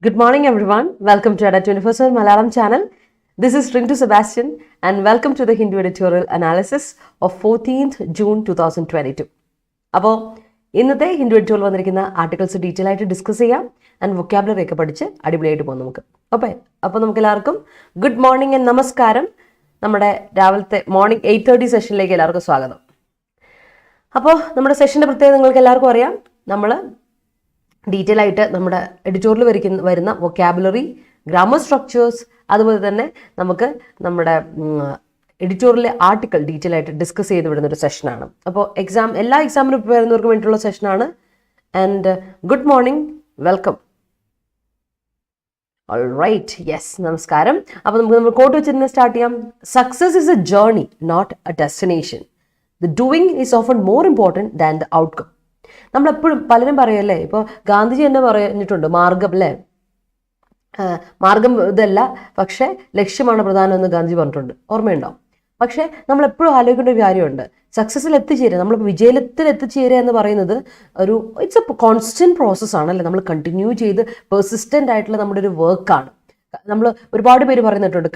Good morning, everyone. Welcome to Adda247 Malayalam channel. This is Ring to Sebastian, and welcome to the Hindu editorial analysis of 14th June 2022. അപ്പോൾ ഇന്നത്തെ Hindu editorial വന്നിരിക്കുന്ന articles detail ആയിട്ട് discuss ചെയ്യാം and vocabulary ഒക്കെ പഠിച്ച് അടിപൊളിയായിട്ട് പോകും നമുക്ക്. അപ്പോൾ നമുക്ക് എല്ലാവർക്കും ഗുഡ് മോർണിംഗ് ആൻഡ് നമസ്കാരം. നമ്മുടെ രാവിലത്തെ മോർണിംഗ് 8:30 സെഷനിലേക്ക് എല്ലാവർക്കും സ്വാഗതം. അപ്പോൾ നമ്മുടെ സെഷൻ്റെ പ്രത്യേകത നിങ്ങൾക്ക് എല്ലാവർക്കും അറിയാം. നമ്മൾ ഡീറ്റെയിൽ ആയിട്ട് നമ്മുടെ എഡിറ്റോറിയൽ വരുന്ന വൊക്കാബുലറി, ഗ്രാമർ സ്ട്രക്ചേഴ്സ്, അതുപോലെ തന്നെ നമുക്ക് നമ്മുടെ എഡിറ്റോറിയലിലെ ആർട്ടിക്കിൾ ഡീറ്റെയിൽ ആയിട്ട് ഡിസ്കസ് ചെയ്ത് വിടുന്ന ഒരു സെഷനാണ്. അപ്പോൾ എല്ലാ എക്സാമിനും പ്രിപ്പയർ ചെയ്യുന്നവർക്ക് വേണ്ടിയിട്ടുള്ള സെഷനാണ്. And good morning, welcome. Alright, yes, നമസ്കാരം. അപ്പോൾ നമ്മൾ കോട്ട് വെച്ചിട്ട് സ്റ്റാർട്ട് ചെയ്യാം. Success is a journey, not a destination. The doing is often more important than the outcome. നമ്മളെപ്പോഴും പലരും പറയല്ലേ, ഇപ്പോൾ ഗാന്ധിജി തന്നെ പറഞ്ഞിട്ടുണ്ട്, മാർഗം അല്ലേ, മാർഗം ഇതല്ല പക്ഷേ ലക്ഷ്യമാണ് പ്രധാനം എന്ന് ഗാന്ധിജി പറഞ്ഞിട്ടുണ്ട്, ഓർമ്മയുണ്ടോ? പക്ഷേ നമ്മളെപ്പോഴും ആലോചിക്കേണ്ട ഒരു കാര്യമുണ്ട്, സക്സസ്സിൽ എത്തിച്ചേരുക, നമ്മൾ വിജയത്തിൽ എത്തിച്ചേരുക എന്ന് പറയുന്നത് ഇറ്റ്സ് എ കോൺസ്റ്റന്റ് പ്രോസസ്സാണ് അല്ലേ. നമ്മൾ കണ്ടിന്യൂ ചെയ്ത് പെർസിസ്റ്റൻ്റ് ആയിട്ടുള്ള നമ്മുടെ ഒരു വർക്കാണ്. നമ്മൾ ഒരുപാട് പേര് പറയുന്നിട്ടുണ്ട്,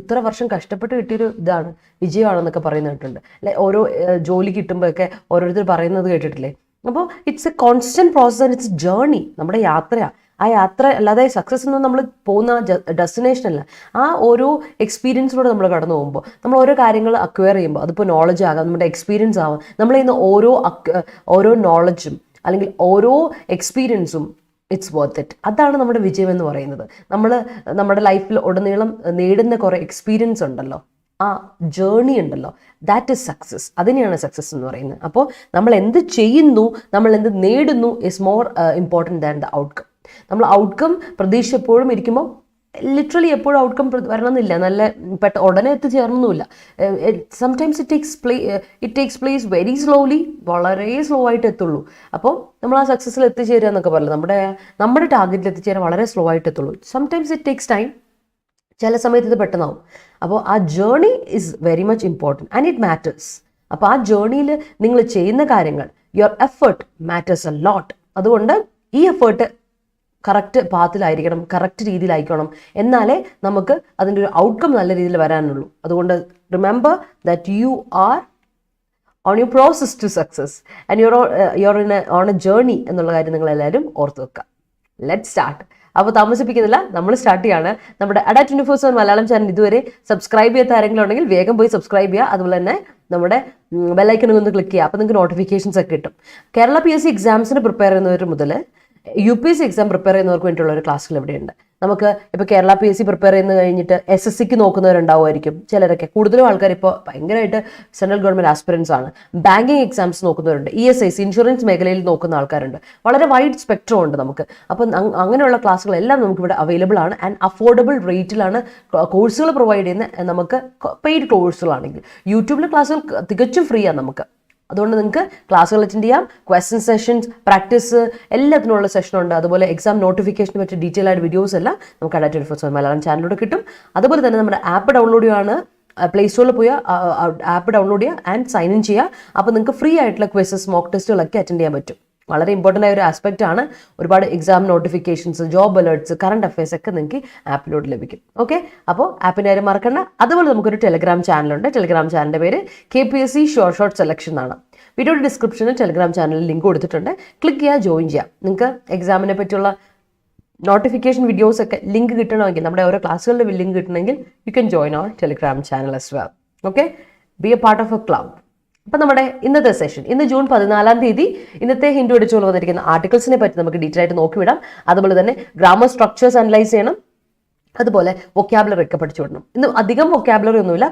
ഇത്ര വർഷം കഷ്ടപ്പെട്ട് കിട്ടിയൊരു ഇതാണ് വിജയമാണെന്നൊക്കെ പറയുന്നിട്ടുണ്ട് അല്ലെ. ഓരോ ജോലി കിട്ടുമ്പോഴൊക്കെ ഓരോരുത്തർ പറയുന്നത് കേട്ടിട്ടില്ലേ. അപ്പോൾ it's A constant process and it's journey, നമ്മുടെ യാത്രയാണ്. ആ യാത്ര അല്ലാതെ സക്സസ് ഒന്നും നമ്മൾ പോകുന്ന ഡെസ്റ്റിനേഷൻ അല്ല. ആ ഓരോ എക്സ്പീരിയൻസിലൂടെ നമ്മൾ കടന്നു പോകുമ്പോൾ നമ്മൾ ഓരോ കാര്യങ്ങൾ അക്വയർ ചെയ്യുമ്പോൾ, അതിപ്പോൾ നോളജ് ആകാം, നമ്മുടെ എക്സ്പീരിയൻസ് ആവാം, നമ്മൾ ചെയ്യുന്ന ഓരോ നോളജും അല്ലെങ്കിൽ ഓരോ എക്സ്പീരിയൻസും ഇറ്റ്സ് വർത്ത് ഇറ്റ്. അതാണ് നമ്മുടെ വിജയം എന്ന് പറയുന്നത്. നമ്മുടെ ലൈഫിൽ ഉടനീളം നേടുന്ന കുറേ എക്സ്പീരിയൻസ് ഉണ്ടല്ലോ, ആ ജേർണി ഉണ്ടല്ലോ, ദാറ്റ് ഈസ് സക്സസ്. അതിനെയാണ് സക്സസ് എന്ന് പറയുന്നത്. അപ്പോൾ നമ്മൾ എന്ത് ചെയ്യുന്നു, നമ്മൾ എന്ത് നേടുന്നു is more important than the outcome. നമ്മൾ ഔട്ട്കം പ്രതീക്ഷ എപ്പോഴും ഇരിക്കുമ്പോൾ ലിറ്ററലി എപ്പോഴും ഔട്ട്കം വരണമെന്നില്ല, നല്ല ഉടനെ എത്തിച്ചേർന്നൊന്നുമില്ല. Sometimes it takes place very slowly, വളരെ സ്ലോ ആയിട്ട് എത്തുള്ളൂ. അപ്പോൾ നമ്മൾ ആ സക്സസ്സിൽ എത്തിച്ചേരുക എന്നൊക്കെ പറയില്ല, നമ്മുടെ ടാർഗറ്റിൽ എത്തിച്ചേരാൻ വളരെ സ്ലോ ആയിട്ട് എത്തുള്ളൂ. സംടൈംസ് ഇറ്റ് ടേക്സ് ടൈം, ചില സമയത്ത് ഇത് പെട്ടെന്നാവും. അപ്പോൾ ആ journey is very much important and it matters. അപ്പോൾ ആ ജേർണിയിൽ നിങ്ങൾ ചെയ്യുന്ന കാര്യങ്ങൾ, your effort matters a lot. അതുകൊണ്ട് ഈ എഫേർട്ട് കറക്റ്റ് പാത്തിലായിരിക്കണം, കറക്റ്റ് രീതിയിലായിരിക്കണം, എന്നാലേ നമുക്ക് അതിൻ്റെ ഒരു ഔട്ട്കം നല്ല രീതിയിൽ വരാനുള്ളൂ. അതുകൊണ്ട് remember that you are on your process to success and your on a journey എന്നുള്ള കാര്യം നിങ്ങളെല്ലാവരും ഓർത്ത് വെക്കുക. Let start. അപ്പോൾ താമസിപ്പിക്കുന്നില്ല, നമ്മൾ സ്റ്റാർട്ട് ചെയ്യാണ്. നമ്മുടെ Adda247 മലയാളം ചാനൽ ഇതുവരെ സബ്സ്ക്രൈബ് ചെയ്യാത്ത ആരെങ്കിലും ഉണ്ടെങ്കിൽ വേഗം പോയി സബ്സ്ക്രൈബ് ചെയ്യുക. അതുപോലെ തന്നെ നമ്മുടെ ബെല്ലൈക്കൺ ഒന്ന് ക്ലിക്ക് ചെയ്യുക. അപ്പോൾ നിങ്ങൾക്ക് നോട്ടിഫിക്കേഷൻസ് ഒക്കെ കിട്ടും. കേരള PSC എക്സാംസിന് പ്രിപ്പയർ ചെയ്യുന്നവർ മുതൽ UPSC എക്സാം പ്രിപ്പയർ ചെയ്യുന്നവർക്ക് വേണ്ടിയിട്ടുള്ള ഒരു ക്ലാസ്സുകൾ ഇവിടെയുണ്ട്. നമുക്ക് ഇപ്പോൾ കേരള PSC പ്രിപ്പയർ ചെയ്യുന്ന കഴിഞ്ഞിട്ട് SSCക്ക് നോക്കുന്നവരുണ്ടാവുമായിരിക്കും. ചിലരൊക്കെ, കൂടുതലും ആൾക്കാർ ഇപ്പോൾ ഭയങ്കരമായിട്ട് സെൻട്രൽ ഗവൺമെൻറ് ആസ്പിറൻസ് ആണ്. ബാങ്കിങ് എക്സാംസ് നോക്കുന്നവരുണ്ട്, ESIC ഇൻഷുറൻസ് മേഖലയിൽ നോക്കുന്ന ആൾക്കാരുണ്ട്. വളരെ വൈഡ് സ്പെക്ട്രം ഉണ്ട് നമുക്ക്. അപ്പം അങ്ങനെയുള്ള ക്ലാസ്സുകളെല്ലാം നമുക്കിവിടെ അവൈലബിൾ ആണ് ആൻഡ് അഫോർഡബിൾ റേറ്റിലാണ് കോഴ്സുകൾ പ്രൊവൈഡ് ചെയ്യുന്നത്. നമുക്ക് പെയ്ഡ് കോഴ്സുകളാണെങ്കിൽ യൂട്യൂബിലെ ക്ലാസ്സുകൾ തികച്ചും ഫ്രീ ആണ് നമുക്ക്. അതുകൊണ്ട് നിങ്ങൾക്ക് ക്ലാസ്സുകൾ അറ്റൻഡ് ചെയ്യാം. ക്വസ്റ്റ്യൻ സെഷൻസ്, പ്രാക്ടീസ് എല്ലാത്തിനുള്ള സെഷനുണ്ട്. അതുപോലെ എക്സാം നോട്ടിഫിക്കേഷനെ പറ്റി ഡീറ്റെയിൽ ആയിട്ട് വീഡിയോസ് എല്ലാം നമുക്ക് Adda247 മലയാളം ചാനലിലൂടെ കിട്ടും. അതുപോലെ തന്നെ നമ്മുടെ ആപ്പ് ഡൗൺലോഡ് ചെയ്യുകയാണ്, പ്ലേ സ്റ്റോറിൽ പോയി ആപ്പ് ഡൗൺലോഡ് ചെയ്യുക ആൻഡ് സൈൻ ഇൻ ചെയ്യുക. അപ്പോൾ നിങ്ങൾക്ക് ഫ്രീ ആയിട്ടുള്ള ക്വസ്റ്റൻസ്, മോക്ക് ടെസ്റ്റുകളൊക്കെ അറ്റൻഡ് ചെയ്യാൻ പറ്റും. വളരെ ഇമ്പോർട്ടൻ്റ് ആയ ഒരു ആസ്പെക്റ്റ് ആണ്. ഒരുപാട് exam notifications, job alerts, current affairs ഒക്കെ നിങ്ങൾക്ക് ആപ്പിലൂടെ ലഭിക്കും. ഓക്കെ, അപ്പോൾ ആപ്പിൻ്റെ കാര്യം മറക്കണ്ട. അതുപോലെ നമുക്കൊരു ടെലിഗ്രാം ചാനലുണ്ട്. ടെലിഗ്രാം ചാനലിൻ്റെ പേര് KPSC ഷോർട്ട് സെലക്ഷൻ എന്നാണ്. വീഡിയോയുടെ ഡിസ്ക്രിപ്ഷനിൽ ടെലിഗ്രാം ചാനലിൽ ലിങ്ക് കൊടുത്തിട്ടുണ്ട്. ക്ലിക്ക് ചെയ്യുക, ജോയിൻ ചെയ്യാം. നിങ്ങൾക്ക് എക്സാമിനെ പറ്റിയുള്ള നോട്ടിഫിക്കേഷൻ വീഡിയോസ് ഒക്കെ ലിങ്ക് കിട്ടണമെങ്കിൽ, നമ്മുടെ ഓരോ ക്ലാസ്സുകളുടെ ലിങ്ക് കിട്ടണമെങ്കിൽ you can join our Telegram channel as well. Okay, be a part of a club. അപ്പം നമ്മുടെ ഇന്നത്തെ സെഷൻ, ഇന്ന് ജൂൺ 14 ഇന്നത്തെ ഹിന്ദു എഡിറ്റോറിയൽ വന്നിരിക്കുന്ന ആർട്ടിക്കിൾസിനെ പറ്റി നമുക്ക് ഡീറ്റെയിൽ ആയിട്ട് നോക്കിവിടാം. അതുപോലെ തന്നെ ഗ്രാമർ സ്ട്രക്ചേഴ്സ് അനലൈസ് ചെയ്യണം. അതുപോലെ വൊക്കാബുലറി ഒക്കെ പഠിച്ചു വിടണം. ഇന്ന് അധികം വൊക്കാബുലറി ഒന്നുമില്ല,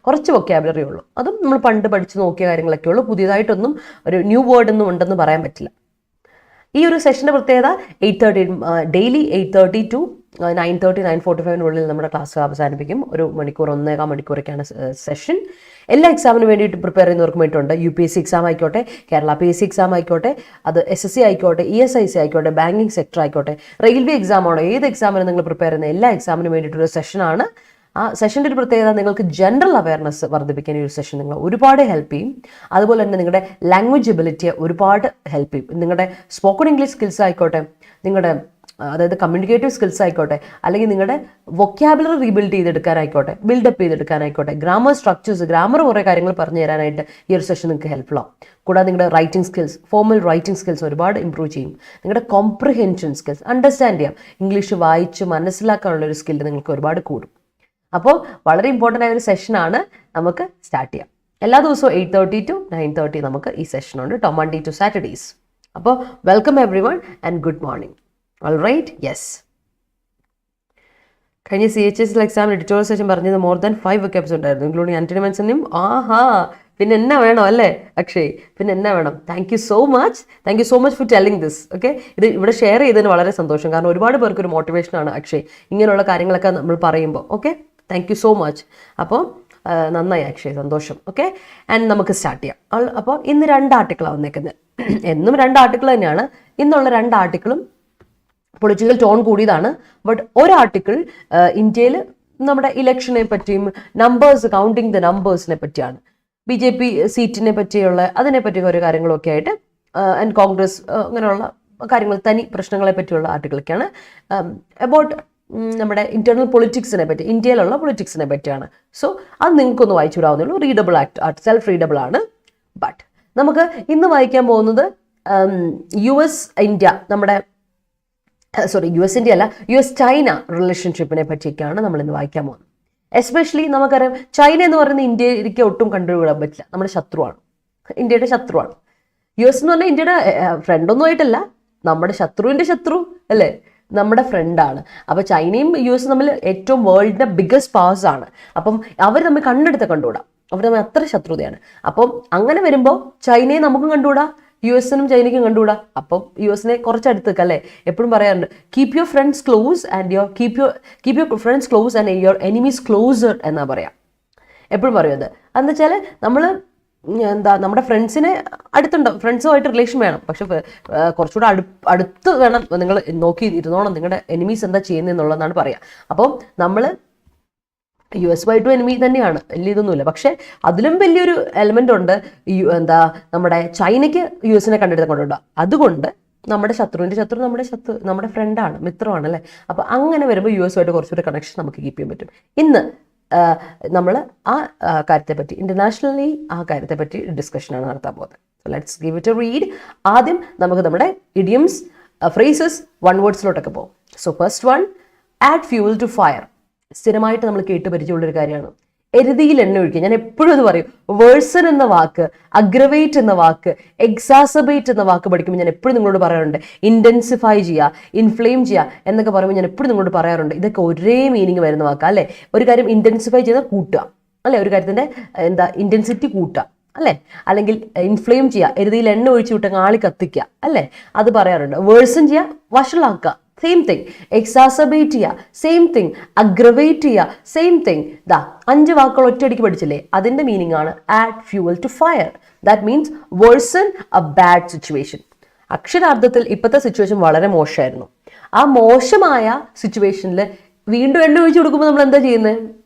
കുറച്ച് വൊക്കാബുലറി ഉള്ളൂ. അതും നമ്മൾ പണ്ട് പഠിച്ച് നോക്കിയ കാര്യങ്ങളൊക്കെ ഉള്ളൂ. പുതിയതായിട്ടൊന്നും ഒരു ന്യൂ വേർഡ് ഒന്നും ഉണ്ടെന്ന് പറയാൻ പറ്റില്ല. ഈ ഒരു സെഷൻ്റെ പ്രത്യേകത 8:30 ഡെയിലി 8:30 to 9:30, 9:45 നമ്മുടെ ക്ലാസ് അവസാനിപ്പിക്കും. 1 മണിക്കൂർ, 1.25 മണിക്കൂറൊക്കെയാണ് സെഷൻ. എല്ലാ എക്സാമിന് വേണ്ടിയിട്ട് പ്രിപ്പയർ ചെയ്യുന്നവർക്ക് വേണ്ടിയിട്ടുണ്ട്. UPSC എക്സാം ആയിക്കോട്ടെ, കേരള PSC എക്സാം ആയിക്കോട്ടെ, അത് SSC ആയിക്കോട്ടെ, ESIC ആയിക്കോട്ടെ, ബാങ്കിങ് സെക്ടർ ആയിക്കോട്ടെ, റെയിൽവേ എക്സാം ആണോ, ഏത് എക്സാമിന് നിങ്ങൾ പ്രിപ്പയർ ചെയ്യുന്ന എല്ലാ എക്സാമിനും വേണ്ടിയിട്ടൊരു സെഷനാണ്. ആ സെഷൻ്റെ ഒരു പ്രത്യേകത, നിങ്ങൾക്ക് ജനറൽ അവയർനെസ് വർദ്ധിപ്പിക്കാൻ ഈ ഒരു സെഷൻ നിങ്ങൾ ഒരുപാട് ഹെൽപ്പ് ചെയ്യും. അതുപോലെ തന്നെ നിങ്ങളുടെ ലാംഗ്വേജ് എബിലിറ്റിയെ ഒരുപാട് ഹെൽപ്പ് ചെയ്യും. നിങ്ങളുടെ സ്പോക്കൺ ഇംഗ്ലീഷ് സ്കിൽസ് ആയിക്കോട്ടെ, നിങ്ങളുടെ അതായത് കമ്മ്യൂണിക്കേറ്റീവ് സ്കിൽസ് ആയിക്കോട്ടെ, അല്ലെങ്കിൽ നിങ്ങളുടെ വൊക്കാബുലറി റീബിൽഡ് ചെയ്തെടുക്കാനായിക്കോട്ടെ, ബിൽഡപ്പ് ചെയ്തെടുക്കാനായിക്കോട്ടെ, ഗ്രാമർ സ്ട്രക്ചേഴ്സ്, ഗ്രാമർ കുറേ കാര്യങ്ങൾ പറഞ്ഞു തരാനായിട്ട് ഈ ഒരു സെഷൻ നിങ്ങൾക്ക് ഹെൽപ്ഫുൾ ആവും. കൂടാതെ നിങ്ങളുടെ writing skills, formal writing skills ഒരുപാട് ഇമ്പ്രൂവ് ചെയ്യും. നിങ്ങളുടെ കോംപ്രിഹെൻഷൻ സ്കിൽസ്, അണ്ടർസ്റ്റാൻഡ് ചെയ്യാം, ഇംഗ്ലീഷ് വായിച്ച് മനസ്സിലാക്കാനുള്ള ഒരു സ്കില്ല് നിങ്ങൾക്ക് ഒരുപാട് കൂടും. അപ്പോൾ വളരെ ഇമ്പോർട്ടൻ്റ് ആയ ഒരു സെഷനാണ്. നമുക്ക് സ്റ്റാർട്ട് ചെയ്യാം. എല്ലാ ദിവസവും 8:30 to 9:30 നമുക്ക് ഈ സെഷനുണ്ട് കേട്ടോ, മൺഡേ ടു സാറ്റർഡേസ്. അപ്പോൾ welcome everyone and good morning. All right, yes. കഴിഞ്ഞ CHSL എക്സാമിന് എഡിറ്റോറിയൽ സെഷൻ പറഞ്ഞത് മോർ ദാൻ 5 vocabs ഉണ്ടായിരുന്നു, ഇൻക്ലൂഡിങ് ആന്റണിമെൻസിനും. ആഹാ, പിന്നെ എന്നാ വേണം അല്ലേ അക്ഷയ്, പിന്നെ എന്നാ വേണം. Thank you so much for telling this. Okay, ഇത് ഇവിടെ ഷെയർ ചെയ്തതിന് വളരെ സന്തോഷം. കാരണം ഒരുപാട് പേർക്ക് ഒരു മോട്ടിവേഷനാണ് അക്ഷയ് ഇങ്ങനെയുള്ള കാര്യങ്ങളൊക്കെ നമ്മൾ പറയുമ്പോൾ. Okay, thank you so much. അപ്പോൾ നന്നായി അക്ഷയ്, സന്തോഷം. ഓക്കെ, ആൻഡ് നമുക്ക് സ്റ്റാർട്ട് ചെയ്യാം. അപ്പോൾ ഇന്ന് 2 ആർട്ടിക്കിളാണ് വന്നേക്കുന്നത്. എന്നും 2 ആർട്ടിക്കിൾ തന്നെയാണ്. ഇന്നുള്ള 2 ആർട്ടിക്കിളും പൊളിറ്റിക്കൽ ടോൺ കൂടിയതാണ്. ബട്ട് ഒരു ആർട്ടിക്കിൾ ഇന്ത്യയിൽ നമ്മുടെ ഇലക്ഷനെ പറ്റിയും നമ്പേഴ്സ്, കൗണ്ടിങ് ദ നമ്പേഴ്സിനെ പറ്റിയാണ്, BJP സീറ്റിനെ പറ്റിയുള്ള അതിനെപ്പറ്റി ഒരു കാര്യങ്ങളൊക്കെ ആയിട്ട്, ആൻഡ് കോൺഗ്രസ് അങ്ങനെയുള്ള കാര്യങ്ങൾ, തനി പ്രശ്നങ്ങളെ പറ്റിയുള്ള ആർട്ടിക്കിളൊക്കെയാണ്. അബൌട്ട് നമ്മുടെ ഇന്റേണൽ പൊളിറ്റിക്സിനെ പറ്റി, ഇന്ത്യയിലുള്ള പൊളിറ്റിക്സിനെ പറ്റിയാണ്. സോ അത് നിങ്ങൾക്കൊന്ന് വായിച്ചു വിടാവുന്നുള്ളൂ. റീഡബിൾ ആക്ട്, സെൽഫ് റീഡബിൾ ആണ്. ബട്ട് നമുക്ക് ഇന്ന് വായിക്കാൻ പോകുന്നത് US ഇന്ത്യ, നമ്മുടെ US ഇന്ത്യ അല്ല, US ചൈന റിലേഷൻഷിപ്പിനെ പറ്റിയൊക്കെയാണ് നമ്മൾ ഇന്ന് വായിക്കാൻ പോകുന്നത്. എസ്പെഷ്യലി നമുക്കറിയാം, ചൈന എന്ന് പറയുന്നത് ഇന്ത്യക്ക് ഒട്ടും കണ്ടുവിടാൻ പറ്റില്ല, നമ്മുടെ ശത്രുവാണ്, ഇന്ത്യയുടെ ശത്രുവാണ്. US എന്ന് പറഞ്ഞാൽ ഇന്ത്യയുടെ ഫ്രണ്ടൊന്നും ആയിട്ടല്ല, നമ്മുടെ ശത്രുവിൻ്റെ ശത്രു അല്ലേ, നമ്മുടെ ഫ്രണ്ടാണ്. അപ്പോൾ ചൈനയും US തമ്മിൽ ഏറ്റവും വേൾഡിൻ്റെ ബിഗ്ഗസ്റ്റ് പവേഴ്സ് ആണ്. അപ്പം അവർ തമ്മിൽ കണ്ടുകൂടാം, അവർ തമ്മിൽ അത്ര ശത്രുതയാണ്. അപ്പം അങ്ങനെ വരുമ്പോൾ ചൈനയെ നമുക്കും കണ്ടുകൂടാ, US-നും ചൈനയ്ക്കും കണ്ടുകൂടാ. അപ്പം US-നെ കുറച്ചടുത്തേക്ക് അല്ലേ, എപ്പോഴും പറയാറുണ്ട്, keep your friends close and keep your friends close and your enemies closer എന്നാ പറയാം, എപ്പോഴും പറയും അത്. അതെന്ന് വെച്ചാൽ നമ്മൾ നമ്മുടെ ഫ്രണ്ട്സിനെ അടുത്തുണ്ടാവും, ഫ്രണ്ട്സുമായിട്ട് റിലേഷൻ വേണം, പക്ഷെ കുറച്ചുകൂടെ അടുത്ത് വേണം നിങ്ങൾ നോക്കി ഇരുന്നോണം നിങ്ങളുടെ എനിമീസ് എന്താ ചെയ്യുന്നതെന്നുള്ളതാണ് പറയാം. അപ്പം നമ്മൾ US-ആയിട്ടും എനിമി തന്നെയാണ്, വലിയ ഇതൊന്നുമില്ല. പക്ഷെ അതിലും വലിയൊരു എലമെന്റ് ഉണ്ട്, നമ്മുടെ ചൈനയ്ക്ക് US-നെ കൊണ്ടുണ്ടാ. അതുകൊണ്ട് നമ്മുടെ ശത്രുവിൻ്റെ ശത്രു നമ്മുടെ ഫ്രണ്ടാണ്, മിത്രമാണ് അല്ലേ. അപ്പം അങ്ങനെ വരുമ്പോൾ US-ആയിട്ട് കുറച്ചുകൂടി കണക്ഷൻ നമുക്ക് കീപ്പ് ചെയ്യാൻ പറ്റും. ഇന്ന് നമ്മൾ ആ കാര്യത്തെപ്പറ്റി, ഇന്റർനാഷണലി ആ കാര്യത്തെപ്പറ്റി ഡിസ്കഷനാണ് നടത്താൻ പോകുന്നത്. Let's give it a read. ആദ്യം നമുക്ക് നമ്മുടെ ഇഡിയംസ്, ഫ്രേസസ്, വൺ വേർഡ്സിലോട്ടൊക്കെ പോകും. So first one, add fuel to fire. സ്ഥിരമായിട്ട് നമ്മൾ കേട്ട് പരിചയമുള്ളൊരു കാര്യമാണ്, എരുതിയിൽ എണ്ണ ഒഴിക്കുക. ഞാൻ എപ്പോഴും അത് പറയും. വേഴ്സൺ എന്ന വാക്ക്, അഗ്രവേറ്റ് എന്ന വാക്ക്, എക്സാസബേറ്റ് എന്ന വാക്ക് പഠിക്കുമ്പോൾ ഞാൻ എപ്പോഴും നിങ്ങളോട് പറയാറുണ്ട്, ഇന്റൻസിഫൈ ചെയ്യുക, ഇൻഫ്ലെയിം ചെയ്യുക എന്നൊക്കെ പറയുമ്പോൾ ഞാൻ എപ്പോഴും നിങ്ങളോട് പറയാറുണ്ട്, ഇതൊക്കെ ഒരേ മീനിങ് വരുന്ന വാക്കാ അല്ലേ. ഒരു കാര്യം ഇന്റൻസിഫൈ ചെയ്താൽ കൂട്ടുക അല്ലേ, ഒരു കാര്യത്തിൻ്റെ ഇന്റൻസിറ്റി കൂട്ടുക അല്ലേ, അല്ലെങ്കിൽ ഇൻഫ്ലെയിം ചെയ്യുക, എരുതിയിൽ എണ്ണ ഒഴിച്ചു വിട്ട് ആളി കത്തിക്കുക അല്ലേ, അത് പറയാറുണ്ട്. വേഴ്സൺ ചെയ്യുക, വഷളാക്കുക, സെയിം തിങ്. എക്സാസബേറ്റ് ചെയ്യുക, സെയിം തിങ്. അഗ്രവേറ്റ് ചെയ്യുക, സെയിം തിങ്. 5 വാക്കുകൾ ഒറ്റയടിക്ക് പഠിച്ചില്ലേ, അതിന്റെ മീനിങ് ആണ് add fuel to fire. That means worsen a bad situation. അക്ഷരാർത്ഥത്തിൽ ഇപ്പോഴത്തെ സിറ്റുവേഷൻ വളരെ മോശമായിരുന്നു. ആ മോശമായ സിറ്റുവേഷനിൽ വീണ്ടും എണ്ണ ഒഴിച്ച് കൊടുക്കുമ്പോൾ നമ്മൾ എന്താ ചെയ്യുന്നത്,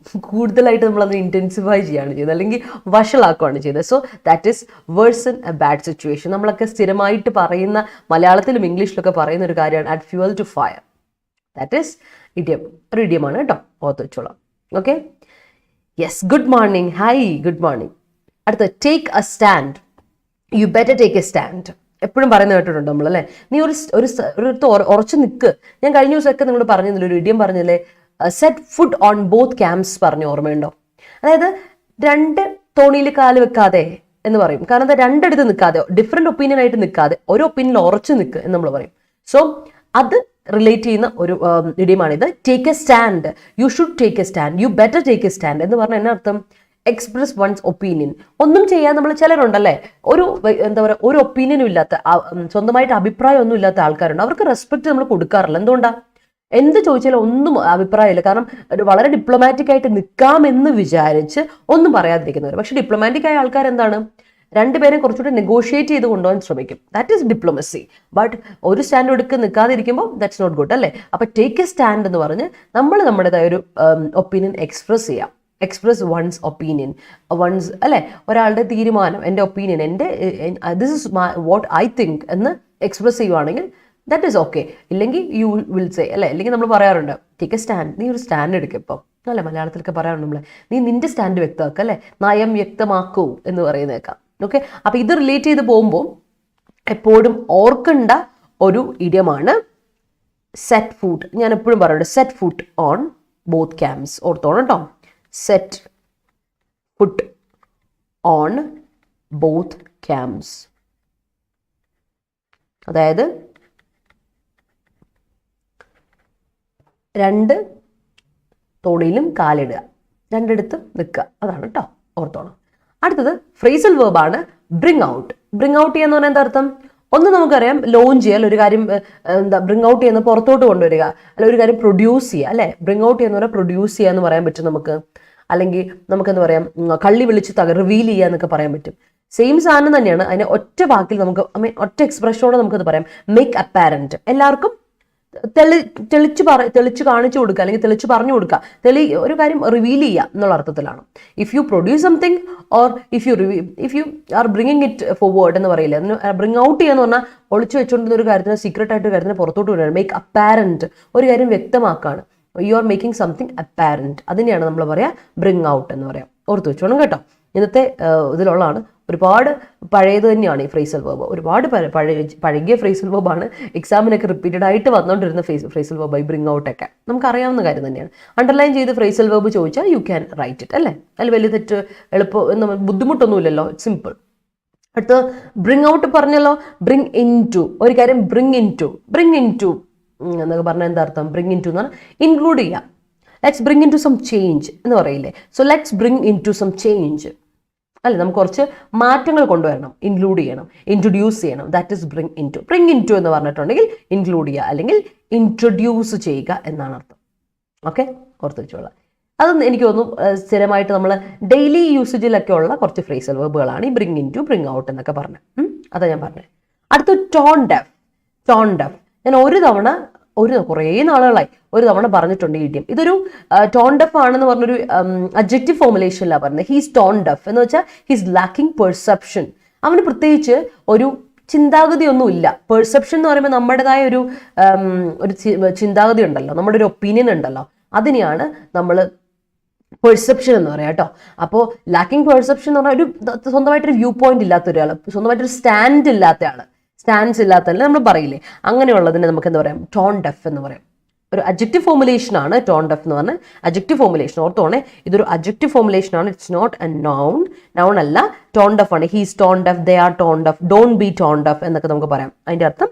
കൂടുതലായിട്ട് നമ്മൾ അത് ഇന്റൻസിഫൈ ചെയ്യുകയാണ് ചെയ്യുന്നത്, അല്ലെങ്കിൽ വഷളാക്കുകയാണ് ചെയ്യുന്നത്. So that is worsen a bad situation. നമ്മളൊക്കെ സ്ഥിരമായിട്ട് പറയുന്ന, മലയാളത്തിലും ഇംഗ്ലീഷിലൊക്കെ പറയുന്ന ഒരു കാര്യമാണ് add fuel to fire. That is idiom, ഒരു ഇഡിയമാണ് കേട്ടോ, ഓർത്ത് വെച്ചോളാം. Okay, yes. Good morning, hi, good morning. അടുത്ത, take a stand. You better take a stand. എപ്പോഴും പറയുന്നത് കേട്ടിട്ടുണ്ട് നമ്മൾ അല്ലേ, നീ ഒരു ഉറച്ചു നിൽക്ക്. ഞാൻ കഴിഞ്ഞ ദിവസമൊക്കെ നിങ്ങൾ പറഞ്ഞില്ലേ, ഒരു ഇഡിയം പറഞ്ഞില്ലേ, set food on both camps പറഞ്ഞു, ഓർമ്മയുണ്ടോ? അതായത് 2 തോണിയിൽ കാല് വെക്കാതെ എന്ന് പറയും. കാരണം എന്താ, 2 അടുത്ത് നിൽക്കാതെ, ഡിഫറെന്റ് ഒപ്പീനിയൻ ആയിട്ട് നിൽക്കാതെ ഒരു ഒപ്പീനിയനിൽ ഉറച്ചു നിൽക്ക് എന്ന് നമ്മൾ പറയും. സോ അത് റിലേറ്റ് ചെയ്യുന്ന ഒരു ഇഡിയമാണിത്. Take a stand, you should take a stand, you better take a stand എന്ന് പറഞ്ഞാൽ എന്നാ അർത്ഥം? Express one's opinion. ഒന്നും ചെയ്യാൻ നമ്മൾ ചിലരുണ്ടല്ലേ, എന്താ പറയുക, ഒരു ഒപ്പീനിയനും ഇല്ലാത്ത, സ്വന്തമായിട്ട് അഭിപ്രായം ഒന്നും ഇല്ലാത്ത ആൾക്കാരുണ്ട്. അവർക്ക് റെസ്പെക്ട് നമ്മൾ കൊടുക്കാറില്ല. എന്തുകൊണ്ടാണ്? എന്ത് ചോദിച്ചാലും ഒന്നും അഭിപ്രായമില്ല. കാരണം വളരെ ഡിപ്ലോമാറ്റിക് ആയിട്ട് നിൽക്കാമെന്ന് വിചാരിച്ച് ഒന്നും പറയാതിരിക്കുന്നവർ. പക്ഷെ ഡിപ്ലോമാറ്റിക് ആയ ആൾക്കാർ എന്താണ്, 2 പേരെ കുറച്ചുകൂടി നെഗോഷിയേറ്റ് ചെയ്ത് കൊണ്ടുപോകാൻ ശ്രമിക്കും. That is diplomacy. ബട്ട് ഒരു സ്റ്റാൻഡ് എടുക്ക് നിൽക്കാതിരിക്കുമ്പോൾ ദാറ്റ്സ് നോട്ട് ഗുഡ് അല്ലേ. അപ്പൊ ടേക്ക് എ സ്റ്റാൻഡ് എന്ന് പറഞ്ഞ് നമ്മൾ നമ്മുടേതായ ഒരു ഒപ്പീനിയൻ എക്സ്പ്രസ് ചെയ്യാം. എക്സ്പ്രസ് വൺസ് ഒപ്പീനിയൻ, വൺസ് അല്ലെ, ഒരാളുടെ തീരുമാനം, എൻ്റെ opinion, this is what I think എന്ന് എക്സ്പ്രസ് ചെയ്യുവാണെങ്കിൽ ദാറ്റ് ഈസ് ഓക്കെ. ഇല്ലെങ്കിൽ യു വിൽ സേ അല്ലേ, അല്ലെങ്കിൽ നമ്മൾ പറയാറുണ്ട് ടേക്ക് എ സ്റ്റാൻഡ്, നീ ഒരു സ്റ്റാൻഡ് എടുക്കുക. ഇപ്പം അല്ലേ മലയാളത്തിലൊക്കെ പറയാറുണ്ട് നമ്മൾ, നീ നിന്റെ സ്റ്റാൻഡ് വ്യക്തമാക്കുക അല്ലേ, നയം വ്യക്തമാക്കൂ എന്ന് പറയുന്നേക്കാം. ഓക്കെ, അപ്പം ഇത് റിലേറ്റ് ചെയ്ത് പോകുമ്പോൾ എപ്പോഴും ഓർക്കേണ്ട ഒരു ഇഡിയമാണ് സെറ്റ് ഫുട്ട്. ഞാൻ എപ്പോഴും പറയുന്നുണ്ട് set foot on both camps. ഓർത്തോണം കേട്ടോ, set foot on both camps. അതായത് രണ്ട് തോണിയിലും കാലിടുക, രണ്ടിടത്തും നിൽക്കുക, അതാണ് കേട്ടോ, ഓർത്തോണം. അടുത്തത് ഫ്രേസൽ വേർബാണ് ബ്രിങ് ഔട്ട്. ബ്രിങ് ഔട്ട് ചെയ്യാന്ന് പറഞ്ഞാൽ എന്താ അർത്ഥം? ഒന്ന് നമുക്കറിയാം ലോഞ്ച് ചെയ്യുക, ഒരു കാര്യം എന്താ ബ്രിങ് ഔട്ട് ചെയ്യുന്ന പുറത്തോട്ട് കൊണ്ടുവരിക, അല്ല ഒരു കാര്യം പ്രൊഡ്യൂസ് ചെയ്യുക അല്ലേ. ബ്രിങ് ഔട്ട് ചെയ്യുന്ന പറഞ്ഞാൽ പ്രൊഡ്യൂസ് ചെയ്യുക എന്ന് പറയാൻ പറ്റും നമുക്ക്. അല്ലെങ്കിൽ നമുക്കെന്താ പറയാം, കള്ളി വിളിച്ച് റിവീൽ ചെയ്യുക എന്നൊക്കെ പറയാൻ പറ്റും. സെയിം സാധനം തന്നെയാണ്. അതിനെ ഒറ്റ വാക്കിൽ നമുക്ക് ഒറ്റ എക്സ്പ്രഷനോടെ നമുക്കത് പറയാം, മേക്ക് അപ്പാരന്റ്. എല്ലാവർക്കും തെളിച്ച് കാണിച്ചു കൊടുക്കുക, അല്ലെങ്കിൽ തെളിച്ച് പറഞ്ഞു കൊടുക്കുക, ഒരു കാര്യം റിവീൽ ചെയ്യുക എന്നുള്ള അർത്ഥത്തിലാണ്. If you produce something or if you are bringing it forward എന്ന് പറയില്ല. അതിന് ബ്രിങ് ഔട്ട് ചെയ്യാന്ന് പറഞ്ഞാൽ ഒളിച്ചു വെച്ചുകൊണ്ടിരുന്ന ഒരു കാര്യത്തിന്, സീക്രട്ട് ആയിട്ട് ഒരു കാര്യത്തിന് പുറത്തോട്ട് വരികയാണ്. മേക്ക് അപ്പാരന്റ്, ഒരു കാര്യം വ്യക്തമാക്കാണ്. You are making something apparent, അതിനെയാണ് നമ്മൾ പറയാ ബ്രിങ് ഔട്ട് എന്ന് പറയാം. ഓർത്ത് വെച്ചോണം കേട്ടോ. ഇന്നത്തെ ഇതിലുള്ളതാണ്. ഒരുപാട് പഴയത് തന്നെയാണ് ഈ ഫ്രേസൽ വേർബ്, ഒരുപാട് പഴകിയ ഫ്രേസൽ വേർബാണ്. എക്സാമിനൊക്കെ റിപ്പീറ്റഡ് ആയിട്ട് വന്നുകൊണ്ടിരുന്ന ഫ്രേസൽ വേർബ് ഈ ബ്രിങ് ഔട്ട് ഒക്കെ നമുക്കറിയാവുന്ന കാര്യം തന്നെയാണ്. അണ്ടർലൈൻ ചെയ്ത് ഫ്രേസൽ വേർബ് ചോദിച്ചാൽ യു ക്യാൻ റൈറ്റ് ഇറ്റ് അല്ലേ. അതിൽ വലിയ തെറ്റ് എളുപ്പം ബുദ്ധിമുട്ടൊന്നുമില്ലല്ലോ, സിമ്പിൾ. അടുത്ത് ബ്രിങ് ഔട്ട് പറഞ്ഞല്ലോ, ബ്രിങ് ഇൻ ടു, ഒരു കാര്യം ബ്രിങ് ഇൻ ടു എന്നൊക്കെ പറഞ്ഞാൽ എന്താ അർത്ഥം? ബ്രിങ് ഇൻ ടു എന്ന് പറഞ്ഞാൽ ഇൻക്ലൂഡ് ചെയ്യാം. Let's bring in to some change എന്ന് പറയില്ലേ. So let's bring in to some change അല്ലെ, നമുക്ക് കുറച്ച് മാറ്റങ്ങൾ കൊണ്ടുവരണം, ഇൻക്ലൂഡ് ചെയ്യണം, ഇൻട്രൊഡ്യൂസ് ചെയ്യണം. That is bring in to. Bring in to എന്ന് പറഞ്ഞിട്ടുണ്ടെങ്കിൽ ഇൻക്ലൂഡ് ചെയ്യുക അല്ലെങ്കിൽ ഇൻട്രൊഡ്യൂസ് ചെയ്യുക എന്നാണ് അർത്ഥം. ഓക്കെ, ഓർത്ത് വെച്ചോളാം. അത് എനിക്ക് തോന്നുന്നു സ്ഥിരമായിട്ട് നമ്മൾ ഡെയിലി യൂസേജിലൊക്കെ ഉള്ള കുറച്ച് ഫ്രേസൽ വേർബുകളാണ് ഈ bring in to, bring out എന്നൊക്കെ പറഞ്ഞത്. അതാ ഞാൻ പറഞ്ഞത്. അടുത്ത ടോൺ ഡെഫ്. ടോൺ ഡെഫ് ഞാൻ കുറേ നാളുകളായി ഒരു തവണ പറഞ്ഞിട്ടുണ്ട് ഈ ഇഡിയം. ഇതൊരു ടോൺ ഡെഫ് ആണെന്ന് പറഞ്ഞൊരു അഡ്ജക്റ്റീവ് ഫോർമുലേഷനിലാണ് പറഞ്ഞത്. ഹീസ് ടോൺ ഡെഫ് എന്ന് വെച്ചാൽ ഹീസ് ലാക്കിംഗ് പെർസെപ്ഷൻ. അവന് പ്രത്യേകിച്ച് ഒരു ചിന്താഗതി ഒന്നുമില്ല. പെർസെപ്ഷൻ എന്ന് പറയുമ്പോൾ നമ്മുടേതായ ഒരു ചിന്താഗതി ഉണ്ടല്ലോ, നമ്മുടെ ഒരു ഒപ്പീനിയൻ ഉണ്ടല്ലോ, അതിനെയാണ് നമ്മൾ പെർസെപ്ഷൻ എന്ന് പറയാം കേട്ടോ. അപ്പോൾ ലാക്കിംഗ് പെർസെപ്ഷൻ എന്ന് പറഞ്ഞാൽ ഒരു സ്വന്തമായിട്ടൊരു വ്യൂ പോയിന്റ് ഇല്ലാത്ത ഒരാൾ, സ്വന്തമായിട്ടൊരു സ്റ്റാൻഡ് ഇല്ലാത്ത ആൾ, സ്റ്റാൻഡ്സ് ഇല്ലാത്തല്ലേ നമ്മൾ പറയില്ലേ, അങ്ങനെയുള്ളതിനെ നമുക്ക് എന്താ പറയാം? ടോൺ ഡെഫ് എന്ന് പറയാം. ഒരു അഡ്ജക്റ്റീവ് ഫോർമുലേഷൻ ആണ് ടോൺ ഡെഫ് എന്ന് പറഞ്ഞാൽ. അഡ്ജക്റ്റീവ് ഫോർമുലേഷൻ ഓർത്തോണേ, ഇതൊരു അഡ്ജക്റ്റീവ് ഫോർമുലേഷൻ ആണ്. It's not a noun. Noun അല്ല, ടോൺ ഡെഫ് ആണ്. He's tone deaf, they are tone deaf, don't be tone deaf എന്നൊക്കെ നമുക്ക് പറയാം. അതിന്റെ അർത്ഥം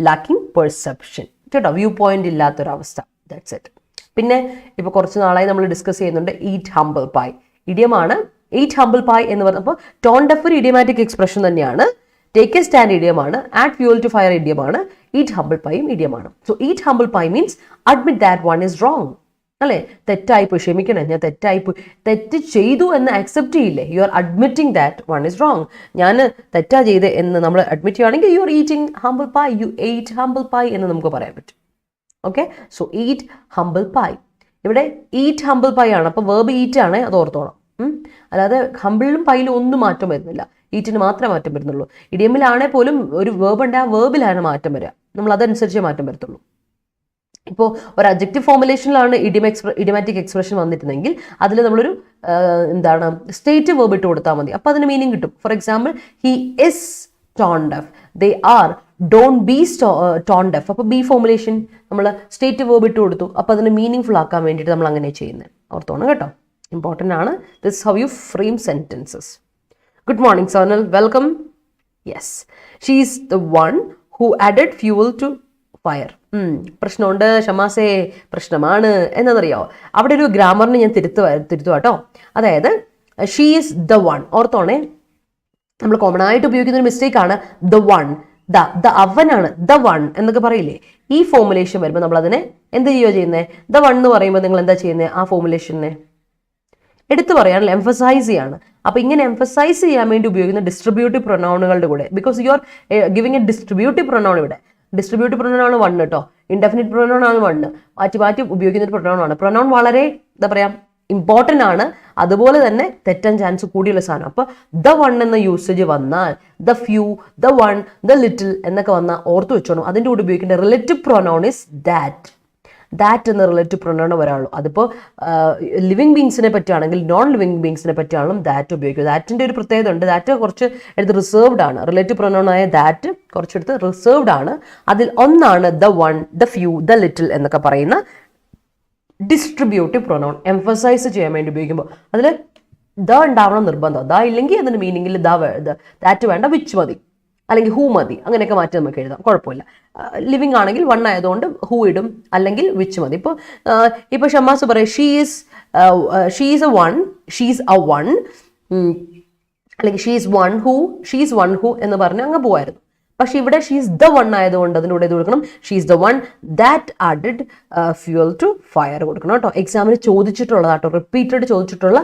ലാക്കിംഗ് പെർസെപ്ഷൻ കേട്ടോ, വ്യൂ പോയിന്റ് ഇല്ലാത്തൊരവസ്ഥ. That's it. പിന്നെ ഇപ്പോൾ കുറച്ച് നാളായി നമ്മൾ ഡിസ്കസ് ചെയ്യുന്നുണ്ട് ഈറ്റ് ഹംബിൾ പൈ. ഇഡിയമാണ് ഈറ്റ് ഹംബിൾ പൈ എന്ന് പറഞ്ഞപ്പോൾ ടോൺ ഡെഫ് ഒരു ഇഡിയമാറ്റിക് എക്സ്പ്രഷൻ തന്നെയാണ്. ടേക്ക് എ സ്റ്റാൻഡ് ഇഡിയമാണ്. ആഡ് ഫ്യൂൽ ടു ഫയർ ഇഡിയമാണ്. ഈറ്റ് ഹംബിൾ പൈയും ഇഡിയമാണ്. So eat humble pie means admit that one is wrong അല്ലേ. തെറ്റായിപ്പോയി, ക്ഷമിക്കണം, ഞാൻ തെറ്റായിപ്പോയി, തെറ്റ് ചെയ്തു എന്ന് അക്സെപ്റ്റ് ചെയ്യില്ലേ. You are admitting that one is wrong. ഞാൻ തെറ്റാ ചെയ്ത് എന്ന് നമ്മൾ അഡ്മിറ്റ് ചെയ്യുകയാണെങ്കിൽ you are eating humble pie, you ate humble pie എന്ന് നമുക്ക് പറയാൻ പറ്റും. Okay, so eat humble pie. ഇവിടെ ഈറ്റ് ഹംബിൾ പൈ ആണ്, അപ്പോൾ വേർബ് ഈറ്റ് ആണ്, അത് ഓർത്തോണം. അല്ലാതെ ഹംബിളിലും പൈയിലും ഒന്നും മാറ്റം വരുന്നില്ല, ഈറ്റിന് മാത്രമേ മാറ്റം വരുന്നുള്ളൂ. ഇഡിയമിലാണെങ്കിൽ പോലും ഒരു വേർബ് ഉണ്ട്, ആ വേർബിലാണ് മാറ്റം വരിക, നമ്മൾ അതനുസരിച്ചേ മാറ്റം വരത്തുള്ളൂ. ഇപ്പോൾ ഒരു അഡ്ജക്റ്റീവ് ഫോർമുലേഷനിലാണ് ഇഡിയമാറ്റിക് എക്സ്പ്രഷൻ വന്നിട്ടുണ്ടെങ്കിൽ അതിൽ നമ്മളൊരു എന്താണ് സ്റ്റേറ്റ് വേർബ് ഇട്ട് കൊടുത്താൽ മതി, അപ്പോൾ അതിന് മീനിങ് കിട്ടും. For example, he is tone deaf, they are don't be tone deaf. അപ്പോൾ ബി ഫോർമുലേഷൻ നമ്മൾ സ്റ്റേറ്റ് വേർബ് ഇട്ട് കൊടുത്തു, അപ്പോൾ അതിന് മീനിങ് ഫുൾ ആക്കാൻ വേണ്ടിയിട്ട് നമ്മൾ അങ്ങനെ ചെയ്യുന്നത്. ഓർത്തോണം കേട്ടോ, ഇമ്പോർട്ടൻ്റ് ആണ്. This how you frame sentences. Good morning, Sonal. Welcome. Yes. She is the one who added fuel to fire. പ്രശ്നമുണ്ട് ഷമാസേ, പ്രശ്നമാണ് എന്നറിയാവോ? അവിടെ ഒരു ഗ്രാമറിന് ഞാൻ തിരുത്തുവാട്ടോ. അതായത് ഷീ ഈസ് ദ വൺ. ഓർത്തോണേ, നമ്മൾ കോമൺ ആയിട്ട് ഉപയോഗിക്കുന്ന ഒരു മിസ്റ്റേക്ക് ആണ് ദ വൺ. അവനാണ് ദ വൺ എന്നൊക്കെ പറയില്ലേ. ഈ ഫോർമുലേഷൻ വരുമ്പോൾ നമ്മൾ അതിനെ എന്ത് ചെയ്യുക ചെയ്യുന്നത്? ദ വൺ എന്ന് പറയുമ്പോൾ നിങ്ങൾ എന്താ ചെയ്യുന്നത്? ആ ഫോർമുലേഷനെ എടുത്തു പറയാനുള്ള എംഫസൈസ് ചെയ്യാണ്. അപ്പോൾ ഇങ്ങനെ എംഫസൈസ് ചെയ്യാൻ വേണ്ടി ഉപയോഗിക്കുന്ന ഡിസ്ട്രിബ്യൂട്ടീവ് പ്രൊനൗണുകളുടെ കൂടെ, because you are giving A distributive pronoun. ഇവിടെ ഡിസ്ട്രിബ്യൂട്ടീവ് പ്രൊനൗൺ ആണ് വൺ കേട്ടോ, ഇൻഡെഫിനിറ്റ് പ്രൊനൗൺ ആണ് വൺ. മാറ്റി മാറ്റി ഉപയോഗിക്കുന്ന ഒരു പ്രൊനൗൺ ആണ്. പ്രൊനൗൺ വളരെ എന്താ പറയുക, ഇമ്പോർട്ടൻ്റ് ആണ്, അതുപോലെ തന്നെ തെറ്റാൻ ചാൻസ് കൂടിയുള്ള സാധനം. അപ്പോൾ ദ വൺ എന്ന യൂസേജ് വന്നാൽ the few, the one, the little എന്നൊക്കെ വന്നാൽ ഓർത്ത് വെച്ചോണം. അതിൻ്റെ കൂടെ ഉപയോഗിക്കേണ്ട relative pronoun is that. That എന്ന റിലേറ്റീവ് പ്രൊനൗൺ വരാനുള്ളൂ. അതിപ്പോൾ ലിവിങ് ബീങ്സിനെ പറ്റിയാണെങ്കിൽ നോൺ ലിവിങ് ബീങ്സിനെ പറ്റിയാണെങ്കിലും ദാറ്റ് ഉപയോഗിക്കുക. ദാറ്റിൻ്റെ ഒരു പ്രത്യേകത ഉണ്ട്. ദാറ്റ് കുറച്ച് എടുത്ത് റിസർവ്ഡ് ആണ്. റിലേറ്റീവ് പ്രൊനൗൺ ആയ ദാറ്റ് കുറച്ചെടുത്ത് റിസർവ്ഡ് ആണ്. അതിൽ ഒന്നാണ് the one, the few, the little എന്നൊക്കെ പറയുന്ന ഡിസ്ട്രിബ്യൂട്ടീവ് പ്രൊനൗൺ. എംഫസൈസ് ചെയ്യാൻ വേണ്ടി ഉപയോഗിക്കുമ്പോൾ അതിൽ ദ ഉണ്ടാവണം നിർബന്ധം. ദ ഇല്ലെങ്കിൽ അതിൻ്റെ മീനിങ്ങിൽ ദാറ്റ് വേണ്ട, വിച്ച് മതി, അല്ലെങ്കിൽ ഹൂ മതി, അങ്ങനെയൊക്കെ മാറ്റി നമുക്ക് എഴുതാം, കുഴപ്പമില്ല. ലിവിങ് ആണെങ്കിൽ വൺ ആയതുകൊണ്ട് ഹൂ ഇടും, അല്ലെങ്കിൽ വിച്ച് മതി. ഇപ്പോൾ ഷമ്മാസ് പറയും she is A one, she's A one, അല്ലെങ്കിൽ ഷീസ് വൺ ഹൂ എന്ന് പറഞ്ഞ് അങ്ങ് പോവായിരുന്നു. പക്ഷെ ഇവിടെ ഷീസ് ദ വൺ ആയതുകൊണ്ട് അതിലൂടെ ഇത് കൊടുക്കണം, she's the one that added fuel to fire കൊടുക്കണം കേട്ടോ. എക്സാമിന് ചോദിച്ചിട്ടുള്ളതാട്ടോ, റിപ്പീറ്റഡ് ചോദിച്ചിട്ടുള്ള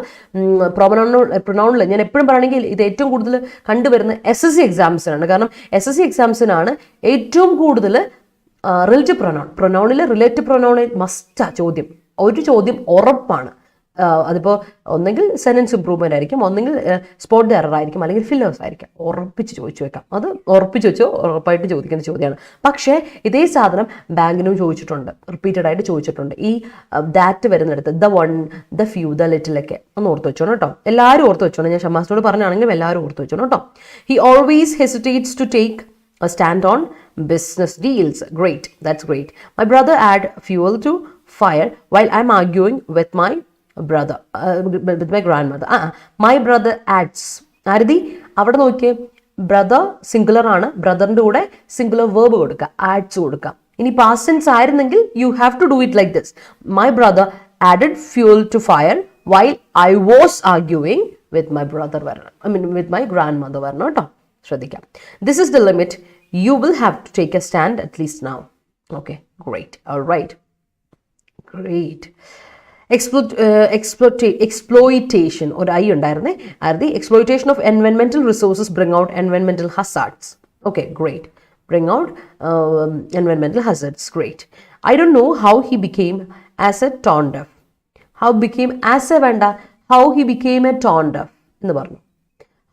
പ്രൊനൗണിൽ ഞാൻ എപ്പോഴും പറയുകയാണെങ്കിൽ ഇത് ഏറ്റവും കൂടുതൽ കണ്ടുവരുന്ന SSC എക്സാംസിനാണ്. കാരണം SSC എക്സാംസിനാണ് ഏറ്റവും കൂടുതൽ റിലേറ്റീവ് പ്രൊനൗണിൽ റിലേറ്റീവ് പ്രൊനൗണിൽ മസ്റ്റാ ചോദ്യം. ഒരു ചോദ്യം ഉറപ്പാണ്. അതിപ്പോൾ ഒന്നെങ്കിൽ സെൻറ്റൻസ് ഇംപ്രൂവ്മെൻ്റ് ആയിരിക്കും, ഒന്നെങ്കിൽ സ്പോട്ട് എറർ ആയിരിക്കും, അല്ലെങ്കിൽ ഫില്ലേഴ്സ് ആയിരിക്കും. ഉറപ്പിച്ച് ചോദിച്ചു വെക്കാം. അത് ഉറപ്പിച്ച് വെച്ചോ, ഉറപ്പായിട്ട് ചോദിക്കുന്ന ചോദ്യമാണ്. പക്ഷേ ഇതേ സാധനം ബാങ്കിനും ചോദിച്ചിട്ടുണ്ട്, റിപ്പീറ്റഡ് ആയിട്ട് ചോദിച്ചിട്ടുണ്ട്. ഈ ദാറ്റ് വരുന്നിടത്ത് the one, the few, the ലിറ്റിലൊക്കെ ഒന്ന് ഓർത്ത് വെച്ചോണം കേട്ടോ. എല്ലാവരും ഓർത്ത് വെച്ചോണം. ഞാൻ ഷമ്മാസിനോട് പറഞ്ഞാണെങ്കിലും എല്ലാവരും ഓർത്ത് വെച്ചോണം കേട്ടോ. He always hesitates to take a stand on business deals. Great, that's great. My brother add fuel to fire while I'm arguing with my brother, with my grandmother. My brother adds. ആരതി അവിടെ നോക്കിയേ, brother singular ആണ്, ബ്രദറിൻ്റെ കൂടെ singular verb കൊടുക്കുക, adds കൊടുക്കുക. ഇനി past tense ആയിരുന്നെങ്കിൽ you have to do it like this. My brother added fuel to fire while I was arguing with my brother വരണം, വിത്ത് മൈ ഗ്രാൻഡ് മദർ വരണം കേട്ടോ. ശ്രദ്ധിക്കാം. This is the limit. You will have to take a stand at least now. Okay, great. All right. Great. Exploitation or I ഉണ്ടായിരുന്നേ. The exploitation of environmental resources bring out environmental hazards. Okay, great. Bring out environmental hazards. Great. I don't know how he became as a tone deaf. How became as a vanda? How he became a tone deaf എന്ന് പറഞ്ഞു.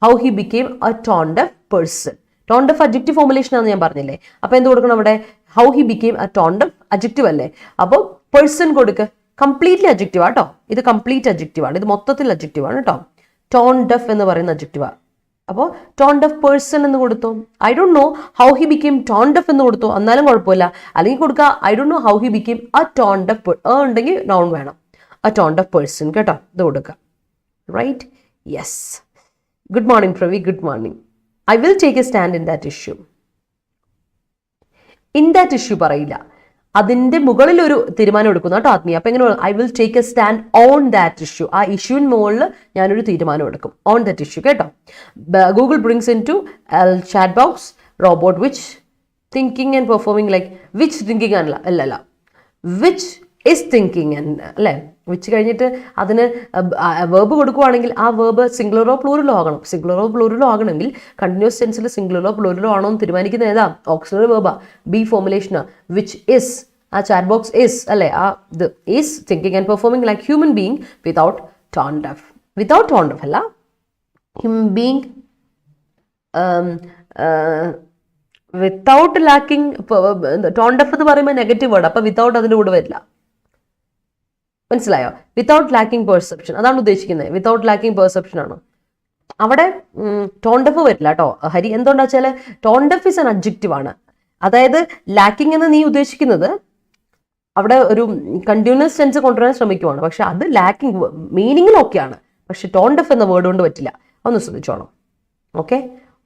How he became a tone deaf person. Tone deaf adjective formulation ആണെന്ന് ഞാൻ പറഞ്ഞില്ലേ. അപ്പോൾ എന്ത് കൊടുക്കണം അവിടെ? How he became a tone deaf adjective അല്ലേ. അപ്പോൾ person കൊടുക്കുക. കംപ്ലീറ്റ്ലി അഡ്ജക്റ്റീവ് ആട്ടോ. ഇത് കംപ്ലീറ്റ് അഡ്ജക്റ്റീവ് ആണ്. ഇത് മൊത്തത്തിൽ അഡ്ജക്റ്റീവ് ആണ് കേട്ടോ. ടോൺ ഡെഫ് എന്ന് പറയുന്ന അഡ്ജക്റ്റീവാണ്. അപ്പോൾ ടോൺ ഡെഫ് പേഴ്സൺ എന്ന് കൊടുത്തു. I don't know how he became tone deaf എന്ന് കൊടുത്തു, എന്നാലും കുഴപ്പമില്ല. അല്ലെങ്കിൽ കൊടുക്കുക I don't know how he became a tone deaf. ഉണ്ടെങ്കിൽ നൗൺ വേണം. എ ടോൺ ഡെഫ് പേഴ്സൺ കേട്ടോ. ഇത് കൊടുക്കുക. Right, yes. Good morning Pravi, good morning. I will take a stand in that issue. In that issue പറയില്ല, അതിൻ്റെ മുകളിൽ ഒരു തീരുമാനം എടുക്കുന്നു കേട്ടോ ആത്മീയ. അപ്പം എങ്ങനെ I will take a stand on that issue. ആ ഇഷ്യൂവിന് മുകളിൽ ഞാനൊരു തീരുമാനം എടുക്കും. ഓൺ ദാറ്റ് ഇഷ്യൂ കേട്ടോ. Google brings in to chat box robot which thinking and performing like which thinking അല്ല വിച്ച് ഇസ് തിങ്കിങ് ആൻഡ് അല്ലേ. വിച്ച് കഴിഞ്ഞിട്ട് അതിന് വേർബ് കൊടുക്കുവാണെങ്കിൽ ആ വേർബ് സിംഗുലറോ പ്ലൂറലോ ആകണം. സിംഗുലറോ പ്ലൂറലോ ആകണമെങ്കിൽ കണ്ടിന്യൂസ് ടെൻസിൽ സിംഗുലറോ പ്ലൂറലോ ആണോ എന്ന് തീരുമാനിക്കുന്ന ഏതാ? ഓക്സിലറി വേർബാ. ബി ഫോർമുലേഷനാ. വിച്ച് ഇസ്, ആ ചാറ്റ് ബോക്സ് ഇസ് അല്ലേ, ആ ഇത് is thinking and performing like human being without tone deaf. Without tone deaf അല്ല, human being without lacking. Tone deaf എന്ന് പറയുമ്പോൾ നെഗറ്റീവ് വേർഡ്, അപ്പം വിത്തൗട്ട് അതിൻ്റെ കൂടെ വരില്ല. മനസ്സിലായോ? വിത്തൗട്ട് ലാക്കിംഗ് പെർസെപ്ഷൻ അതാണ് ഉദ്ദേശിക്കുന്നത്. വിത്തൗട്ട് ലാക്കിംഗ് പെർസെപ്ഷൻ ആണ് അവിടെ. ടോൺ ഡെഫ് വരില്ല കേട്ടോ ഹരി. എന്തുകൊണ്ടാ വെച്ചാൽ tone deaf is an adjective ആണ്. അതായത് ലാക്കിംഗ് എന്ന് നീ ഉദ്ദേശിക്കുന്നത് അവിടെ ഒരു കണ്ടിന്യൂസ് ടെൻസ് കൊണ്ടുവരാൻ ശ്രമിക്കുവാണ്. പക്ഷെ അത് ലാക്കിംഗ് മീനിങ്ങിൽ ഓക്കെയാണ്. പക്ഷെ ടോൺ ഡെഫ് എന്ന വേർഡ് കൊണ്ട് പറ്റില്ല. ഒന്ന് ശ്രദ്ധിച്ചോണം. Okay,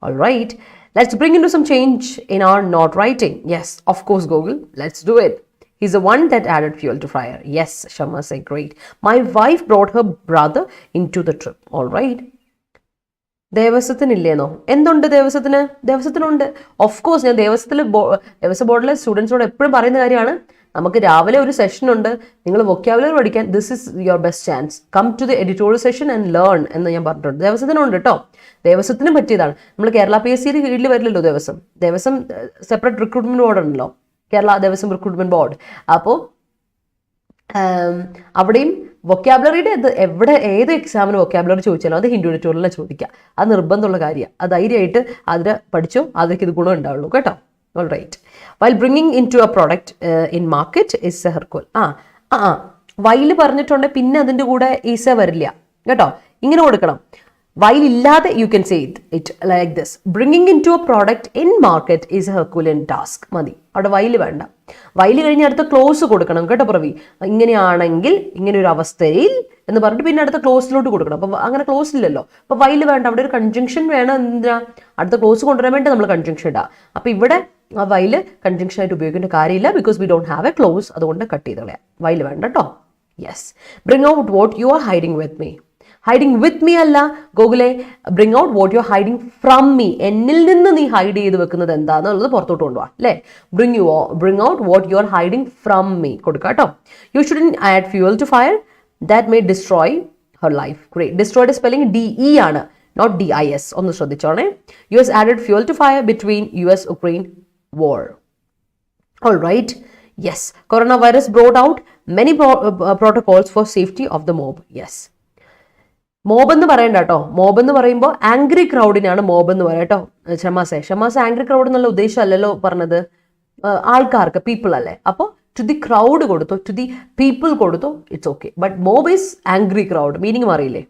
all right. Let's bring in to some change in our note writing. Yes, of course Google, let's do it. He's the one that added fuel to fire. Yes, Sharma say great. My wife brought her brother into the trip. All right. ദേവസ്വത്തിനില്ലേന്നോ? എന്തുണ്ട് ദേവസ്വത്തിന്? ദേവസ്വത്തിനുണ്ട്. Of course ഞാൻ ദേവസ്വ ബോർഡിലെ സ്റ്റുഡൻസിനോട് എപ്പോഴും പറയുന്ന കാര്യമാണ്, നമുക്ക് രാവിലെ ഒരു session ഉണ്ട്, നിങ്ങൾ വൊക്കാബുലറി പഠിക്കാൻ this is your best chance. Come to the editorial session and learn എന്ന് ഞാൻ പറഞ്ഞിട്ടുണ്ട്. ദേവസ്വത്തിനുണ്ട് കേട്ടോ. ദേവസ്വത്തിന് പറ്റിയതാണ്. നമ്മൾ കേരള PSC കീഴിൽ വരില്ലല്ലോ Devaswom. Devaswom separate recruitment board ഉണ്ടല്ലോ, കേരള ദേവസ്വം റിക്രൂട്ട്മെന്റ് ബോർഡ്. അപ്പോൾ അവിടെയും വൊക്കാബുലറിയുടെ എവിടെ ഏത് എക്സാമിന് വൊക്കാബുലറി ചോദിച്ചാലും അത് ഹിന്ദു എഡിറ്റോറിയലിനെ ചോദിക്കുക. അത് നിർബന്ധമുള്ള കാര്യമാണ്. അത് ധൈര്യമായിട്ട് അതിന് പഠിച്ചോ, അതൊക്കെ ഇത് ഗുണം ഉണ്ടാവുള്ളൂ കേട്ടോ. All right. While bringing in to a product in market is a herculean. While പറഞ്ഞിട്ടുണ്ടെങ്കിൽ പിന്നെ അതിൻ്റെ കൂടെ ഈസ വരില്ല കേട്ടോ. ഇങ്ങനെ കൊടുക്കണം. വൈൽ ഇല്ലാതെ you can say it like this. Bringing in to a product in market is a herculean task. മതി, അവിടെ വൈൽ വേണ്ട. വൈൽ കഴിഞ്ഞ് അടുത്ത ക്ലോസ് കൊടുക്കണം കേട്ടോ പ്രവി. ഇങ്ങനെയാണെങ്കിൽ ഇങ്ങനെ ഒരു അവസ്ഥയിൽ എന്ന് പറഞ്ഞിട്ട് പിന്നെ അടുത്ത ക്ലോസിലോട്ട് കൊടുക്കണം. അപ്പം അങ്ങനെ ക്ലോസ് ഇല്ലല്ലോ, അപ്പോൾ വൈൽ വേണ്ട. അവിടെ ഒരു കൺജങ്ഷൻ വേണം. എന്തിനാ? അടുത്ത ക്ലോസ് കൊണ്ടുവരാൻ വേണ്ടി നമ്മൾ കൺജങ്ഷൻ ഇടാം. അപ്പം ഇവിടെ ആ വൈൽ കൺജങ്ഷൻ ആയിട്ട് ഉപയോഗിക്കേണ്ട കാര്യമില്ല, because we don't have a clause. അതുകൊണ്ട് കട്ട് ചെയ്ത് കളയാം. വൈൽ വേണ്ട കേട്ടോ. Yes. Bring out what you are hiding with me. Hiding with me അല്ല ഗോകുലെ, bring out what you are hiding from me. എന്നിൽ നിന്ന് നീ ഹൈഡ് ചെയ്ത് വെക്കുന്നത് എന്താണെന്നുള്ളത് പുറത്തോട്ട് കൊണ്ടുപോകാം അല്ലേ. Bring out what you are hiding from me കൊടുക്കുക കേട്ടോ. You shouldn't add fuel to fire that may destroy her life. Great. ഡിസ്ട്രോയുടെ സ്പെല്ലിംഗ് DE ആണ്, നോട്ട് DIS. ഒന്ന് ശ്രദ്ധിച്ചോണേ. US added fuel to fire between US-Ukraine war. All right. Yes. Coronavirus brought out many protocols for safety of the mob. Yes. Mob എന്ന് പറയണ്ട കേട്ടോ. Mob എന്ന് പറയുമ്പോൾ angry ക്രൗഡിനാണ് mob എന്ന് പറയാം കേട്ടോ. ഷമാസെ ആംഗ്രി ക്രൗഡ് എന്നുള്ള ഉദ്ദേശമല്ലല്ലോ പറഞ്ഞത്, ആൾക്കാർക്ക്, പീപ്പിൾ അല്ലേ. അപ്പോൾ ടു ദി ക്രൗഡ് കൊടുത്തു, ടു ദി പീപ്പിൾ കൊടുത്തു, it's okay. But mob is angry crowd. Meaning അറിയില്ലേ?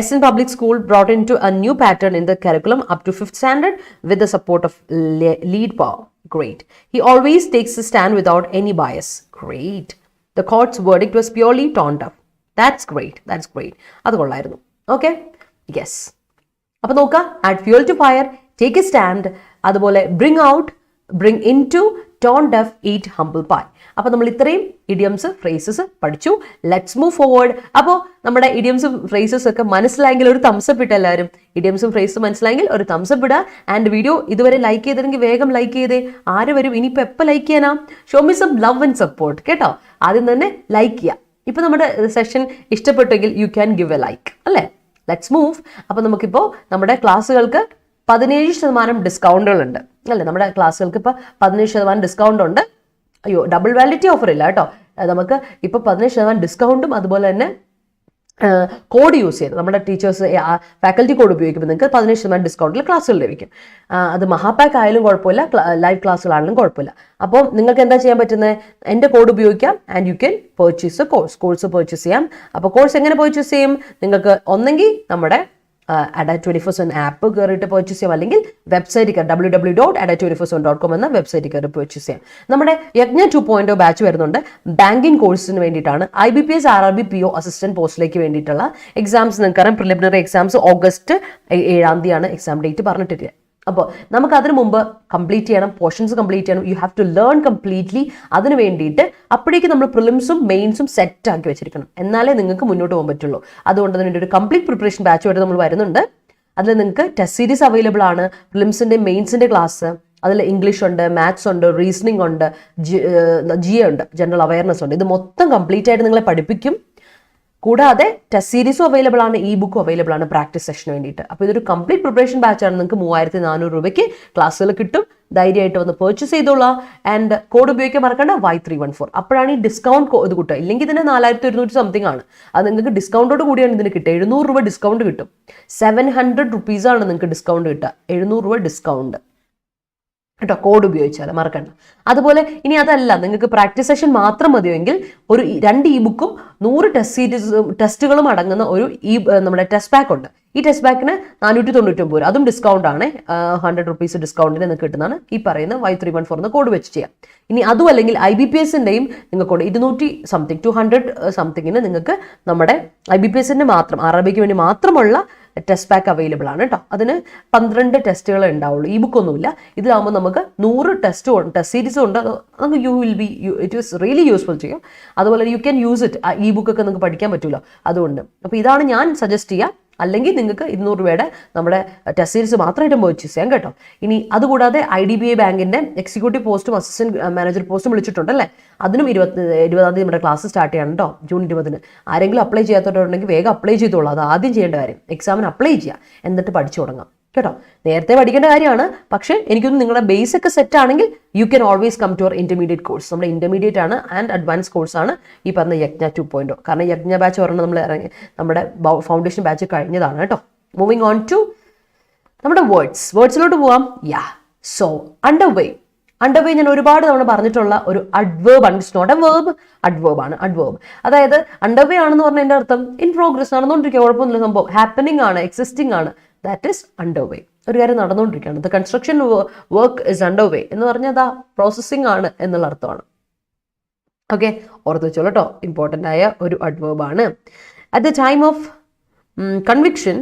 SN Public School brought into a new pattern in the curriculum up to 5th standard with the support of lead power. Great. He always takes a stand without any bias. Great. The court's verdict was purely tone deaf. That's great. That's great. അത് കൊള്ളായിരുന്നു. Okay. Yes. അപ്പോൾ നോക്കുക, add fuel to fire, take a stand, അതുപോലെ bring out, bring in to, tone deaf, eat humble pie. അപ്പോൾ നമ്മൾ ഇത്രയും idioms phrases പഠിച്ചു. Let's move forward. അപ്പോൾ നമ്മുടെ ഇഡിയംസും ഫ്രേസസ് ഒക്കെ മനസ്സിലായെങ്കിൽ ഒരു തംസപ്പ് ഇട്ട് എല്ലാവരും. ഇഡിയംസും ഫ്രേസും മനസ്സിലായെങ്കിൽ ഒരു തംസപ്പ് ഇടുക. ആൻഡ് വീഡിയോ ഇതുവരെ ലൈക്ക് ചെയ്തില്ലെങ്കിൽ വേഗം ലൈക്ക് ചെയ്തേ. ആര് വരും ഇനിയിപ്പോൾ എപ്പോൾ ലൈക്ക് ചെയ്യാനാ? Show me some love and support കേട്ടോ. ആദ്യം തന്നെ ലൈക്ക് ചെയ്യുക. ഇപ്പോൾ നമ്മുടെ സെഷൻ ഇഷ്ടപ്പെട്ടെങ്കിൽ you can give a like അല്ലേ. Let's move. അപ്പോൾ നമുക്കിപ്പോൾ നമ്മുടെ ക്ലാസ്സുകൾക്ക് 17% ഡിസ്കൗണ്ടുകളുണ്ട് അല്ലേ. നമ്മുടെ ക്ലാസ്സുകൾക്ക് ഇപ്പോൾ 17% ഡിസ്കൗണ്ട് ഉണ്ട്. അയ്യോ, ഡബിൾ വാലിഡിറ്റി ഓഫർ ഇല്ല കേട്ടോ. നമുക്ക് ഇപ്പോൾ 17% ഡിസ്കൗണ്ടും അതുപോലെ തന്നെ കോഡ് യൂസ് ചെയ്ത് നമ്മുടെ ടീച്ചേഴ്സ് ഫാക്കൽറ്റി കോഡ് ഉപയോഗിക്കുമ്പോൾ നിങ്ങൾക്ക് 17% ഡിസ്കൗണ്ടിൽ ക്ലാസ്സുകൾ ലഭിക്കും. അത് മഹാപാക്ക് ആയാലും കുഴപ്പമില്ല, ലൈവ് ക്ലാസ്സുകളാണെങ്കിലും കുഴപ്പമില്ല. അപ്പോൾ നിങ്ങൾക്ക് എന്താ ചെയ്യാൻ പറ്റുന്നത്? എൻ്റെ കോഡ് ഉപയോഗിക്കാം and you can purchase course purchase ചെയ്യാം. അപ്പോൾ കോഴ്സ് എങ്ങനെ പർച്ചേസ് ചെയ്യും? നിങ്ങൾക്ക് ഒന്നെങ്കിൽ നമ്മുടെ Adda247 ആപ്പ് കയറിയിട്ട് പർച്ചേസ് ചെയ്യാം, അല്ലെങ്കിൽ വെബ്സൈറ്റ് www.adda247.com എന്ന വെബ്സൈറ്റ് കയറി പർച്ചേസ് ചെയ്യാം. നമ്മുടെ യജ്ഞ 2.0 ബാച്ച് വരുന്നുണ്ട്. ബാങ്കിങ് കോഴ്സിന് വേണ്ടിയിട്ടാണ്. IBPS RRB PO അസിസ്റ്റന്റ് പോസ്റ്റിലേക്ക് വേണ്ടിയിട്ടുള്ള എക്സാംസ്. നിങ്ങൾക്കറിയാം, preliminary exams August 7 exam date പറഞ്ഞിട്ടില്ല. അപ്പോൾ നമുക്ക് അതിന് മുമ്പ് കംപ്ലീറ്റ് ചെയ്യണം, പോർഷൻസ് കംപ്ലീറ്റ് ചെയ്യണം. You have to learn completely. അതിന് വേണ്ടിയിട്ട് അപ്പോഴേക്ക് നമ്മൾ പ്രിലിംസും മെയിൻസും സെറ്റ് ആക്കി വെച്ചിരിക്കണം, എന്നാലേ നിങ്ങൾക്ക് മുന്നോട്ട് പോകാൻ പറ്റുള്ളൂ. അതുകൊണ്ട് തന്നെ ഒരു കംപ്ലീറ്റ് പ്രിപ്പറേഷൻ ബാച്ച് വരെ നമ്മൾ വരുന്നുണ്ട്. അതിൽ നിങ്ങൾക്ക് ടെസ്റ്റ് സീരീസ് അവൈലബിൾ ആണ്. പ്രിലിംസിൻ്റെ മെയിൻസിൻ്റെ ക്ലാസ്, അതിൽ ഇംഗ്ലീഷ് ഉണ്ട്, മാത്സ് ഉണ്ട്, റീസണിംഗ് ഉണ്ട്, GA ഉണ്ട്, ജനറൽ അവയർനെസ് ഉണ്ട്. ഇത് മൊത്തം കംപ്ലീറ്റ് ആയിട്ട് നിങ്ങളെ പഠിപ്പിക്കും. കൂടാതെ ടെസ്റ്റ് സീരീസും അവൈലബിൾ ആണ്, ഇ ബുക്കും അവൈലബിൾ ആണ് പ്രാക്ടീസ് സെഷന് വേണ്ടിയിട്ട്. അപ്പോൾ ഇതൊരു കംപ്ലീറ്റ് പ്രിപ്പറേഷൻ ബാച്ചാണ്. നിങ്ങൾക്ക് 3400 രൂപയ്ക്ക് ക്ലാസ്സുകൾ കിട്ടും. ധൈര്യമായിട്ട് വന്ന് പർച്ചേസ് ചെയ്തോളാം. ആൻഡ് കോഡ് ഉപയോഗിക്കാൻ മറക്കണ്ട, Y314. അപ്പോഴാണ് ഈ ഡിസ്കൗണ്ട് ഇത് കിട്ടുക. ഇല്ലെങ്കിൽ ഇതിന് 4100 സംതിങ് ആണ്. അത് നിങ്ങൾക്ക് ഡിസ്കൗണ്ടോട് കൂടിയാണ് ഇതിന് കിട്ടുക. 700 രൂപ ഡിസ്കൗണ്ട് കിട്ടും. 700 റുപ്പീസാണ് നിങ്ങൾക്ക് ഡിസ്കൗണ്ട് കിട്ടുക. 700 രൂപ ഡിസ്കൗണ്ട് കേട്ടോ, കോഡ് ഉപയോഗിച്ചാൽ മറക്കണ്ട. അതുപോലെ ഇനി അതല്ല, നിങ്ങൾക്ക് പ്രാക്ടീസ് സെഷൻ മാത്രം മതിയെങ്കിൽ ഒരു 2 ഇ ബുക്കും 100 ടെസ്റ്റുകളും അടങ്ങുന്ന ഒരു നമ്മുടെ ടെസ്റ്റ് പാക്ക് ഉണ്ട്. ഈ ടെസ്റ്റ് പാക്കിന് 499 രൂപ. അതും ഡിസ്കൗണ്ട് ആണ്. 100 റുപ്പീസ് ഡിസ്കൗണ്ടിന് നിങ്ങൾക്ക് കിട്ടുന്നതാണ്. ഈ പറയുന്ന Y314 എന്ന കോഡ് വെച്ച് ചെയ്യാം. ഇനി അതും അല്ലെങ്കിൽ IBPSൻ്റെയും നിങ്ങൾക്ക് 200 സംതിങ്ങിന് നിങ്ങൾക്ക് നമ്മുടെ IBPSൻ്റെ മാത്രം RRBക്ക് വേണ്ടി മാത്രമുള്ള ടെസ്റ്റ് പാക്ക് അവൈലബിൾ ആണ് കേട്ടോ. അതിന് 12 ടെസ്റ്റുകൾ ഉണ്ടാവുള്ളൂ. ഈ ബുക്കൊന്നുമില്ല. ഇതിലാകുമ്പോൾ നമുക്ക് 100 ടെസ്റ്റ് സീരീസും ഉണ്ട്. നമുക്ക് ഇറ്റ് ഈസ് റിയലി യൂസ്ഫുൾ ചെയ്യും. അതുപോലെ യു ക്യാൻ യൂസ് ഇറ്റ്. ഈ ബുക്കൊക്കെ നിങ്ങൾക്ക് പഠിക്കാൻ പറ്റുമല്ലോ. അതുകൊണ്ട് അപ്പോൾ ഇതാണ് ഞാൻ സജസ്റ്റ് ചെയ്യുക. അല്ലെങ്കിൽ നിങ്ങൾക്ക് 200 രൂപയുടെ നമ്മുടെ ടെസ്റ്റ് സീരീസ് മാത്രമായിട്ട് പർച്ചേസ് ചെയ്യാം കേട്ടോ. ഇനി അതുകൂടാതെ IDBI ബാങ്കിൻ്റെ എക്സിക്യൂട്ടീവ് പോസ്റ്റും അസിസ്റ്റന്റ് മാനേജർ പോസ്റ്റും വിളിച്ചിട്ടുണ്ടല്ലേ. അതിനും 20-ാം തീയതി നമ്മുടെ ക്ലാസ് സ്റ്റാർട്ട് ചെയ്യണം കേട്ടോ, ജൂൺ 20-ന്. ആരെങ്കിലും അപ്ലൈ ചെയ്യാത്തവരുണ്ടെങ്കിൽ വേഗം അപ്ലൈ ചെയ്തോളൂ. അത് ആദ്യം ചെയ്യേണ്ട കാര്യം. എക്സാമിന് അപ്ലൈ ചെയ്യുക, എന്നിട്ട് പഠിച്ചു തുടങ്ങാം കേട്ടോ. നേരത്തെ പഠിക്കേണ്ട കാര്യമാണ്, പക്ഷേ എനിക്കൊന്ന് നിങ്ങളുടെ ബേസ് ഒക്കെ സെറ്റ് ആണെങ്കിൽ you can always come to our intermediate course. നമ്മുടെ ഇന്റർമീഡിയറ്റ് ആണ് ആൻഡ് അഡ്വാൻസ് കോഴ്സാണ് ഈ പറഞ്ഞ യജ്ഞ 2.0. കാരണം യജ്ഞ ബാച്ച് പറഞ്ഞാൽ നമ്മൾ നമ്മുടെ ഫൗണ്ടേഷൻ ബാച്ച് കഴിഞ്ഞതാണ് കേട്ടോ. മൂവിങ് ഓൺ ടു നമ്മുടെ വേർഡ്സിലോട്ട് പോവാം. സോ അണ്ടർവേ ഞാൻ ഒരുപാട് തവണ പറഞ്ഞിട്ടുള്ള ഒരു അഡ്വേർബ് ആണ്. It's not a verb, adverb ആണ്. അഡ്വേർബ് അതായത് അണ്ടർവേ ആണെന്ന് പറഞ്ഞതിന്റെ അർത്ഥം ഇൻ പ്രോഗ്രസ്, നടന്നുകൊണ്ടിരിക്കുക, കുഴപ്പമൊന്നുമില്ല, സംഭവം ഹാപ്പനിങ് ആണ്, എക്സിസ്റ്റിംഗ് ആണ്. That is underway. ഒരു കാര്യം നടന്നുകൊണ്ടിരിക്കുകയാണ്. The construction work is underway എന്ന് പറഞ്ഞാൽ അതാ പ്രോസസ്സിംഗ് ആണ് എന്നുള്ള അർത്ഥമാണ്. ഓക്കെ, ഓർത്ത് വെച്ചോളൂ കേട്ടോ. ഇമ്പോർട്ടൻ്റ് ആയ ഒരു അഡ്വേർബ് ആണ്. At the time of conviction,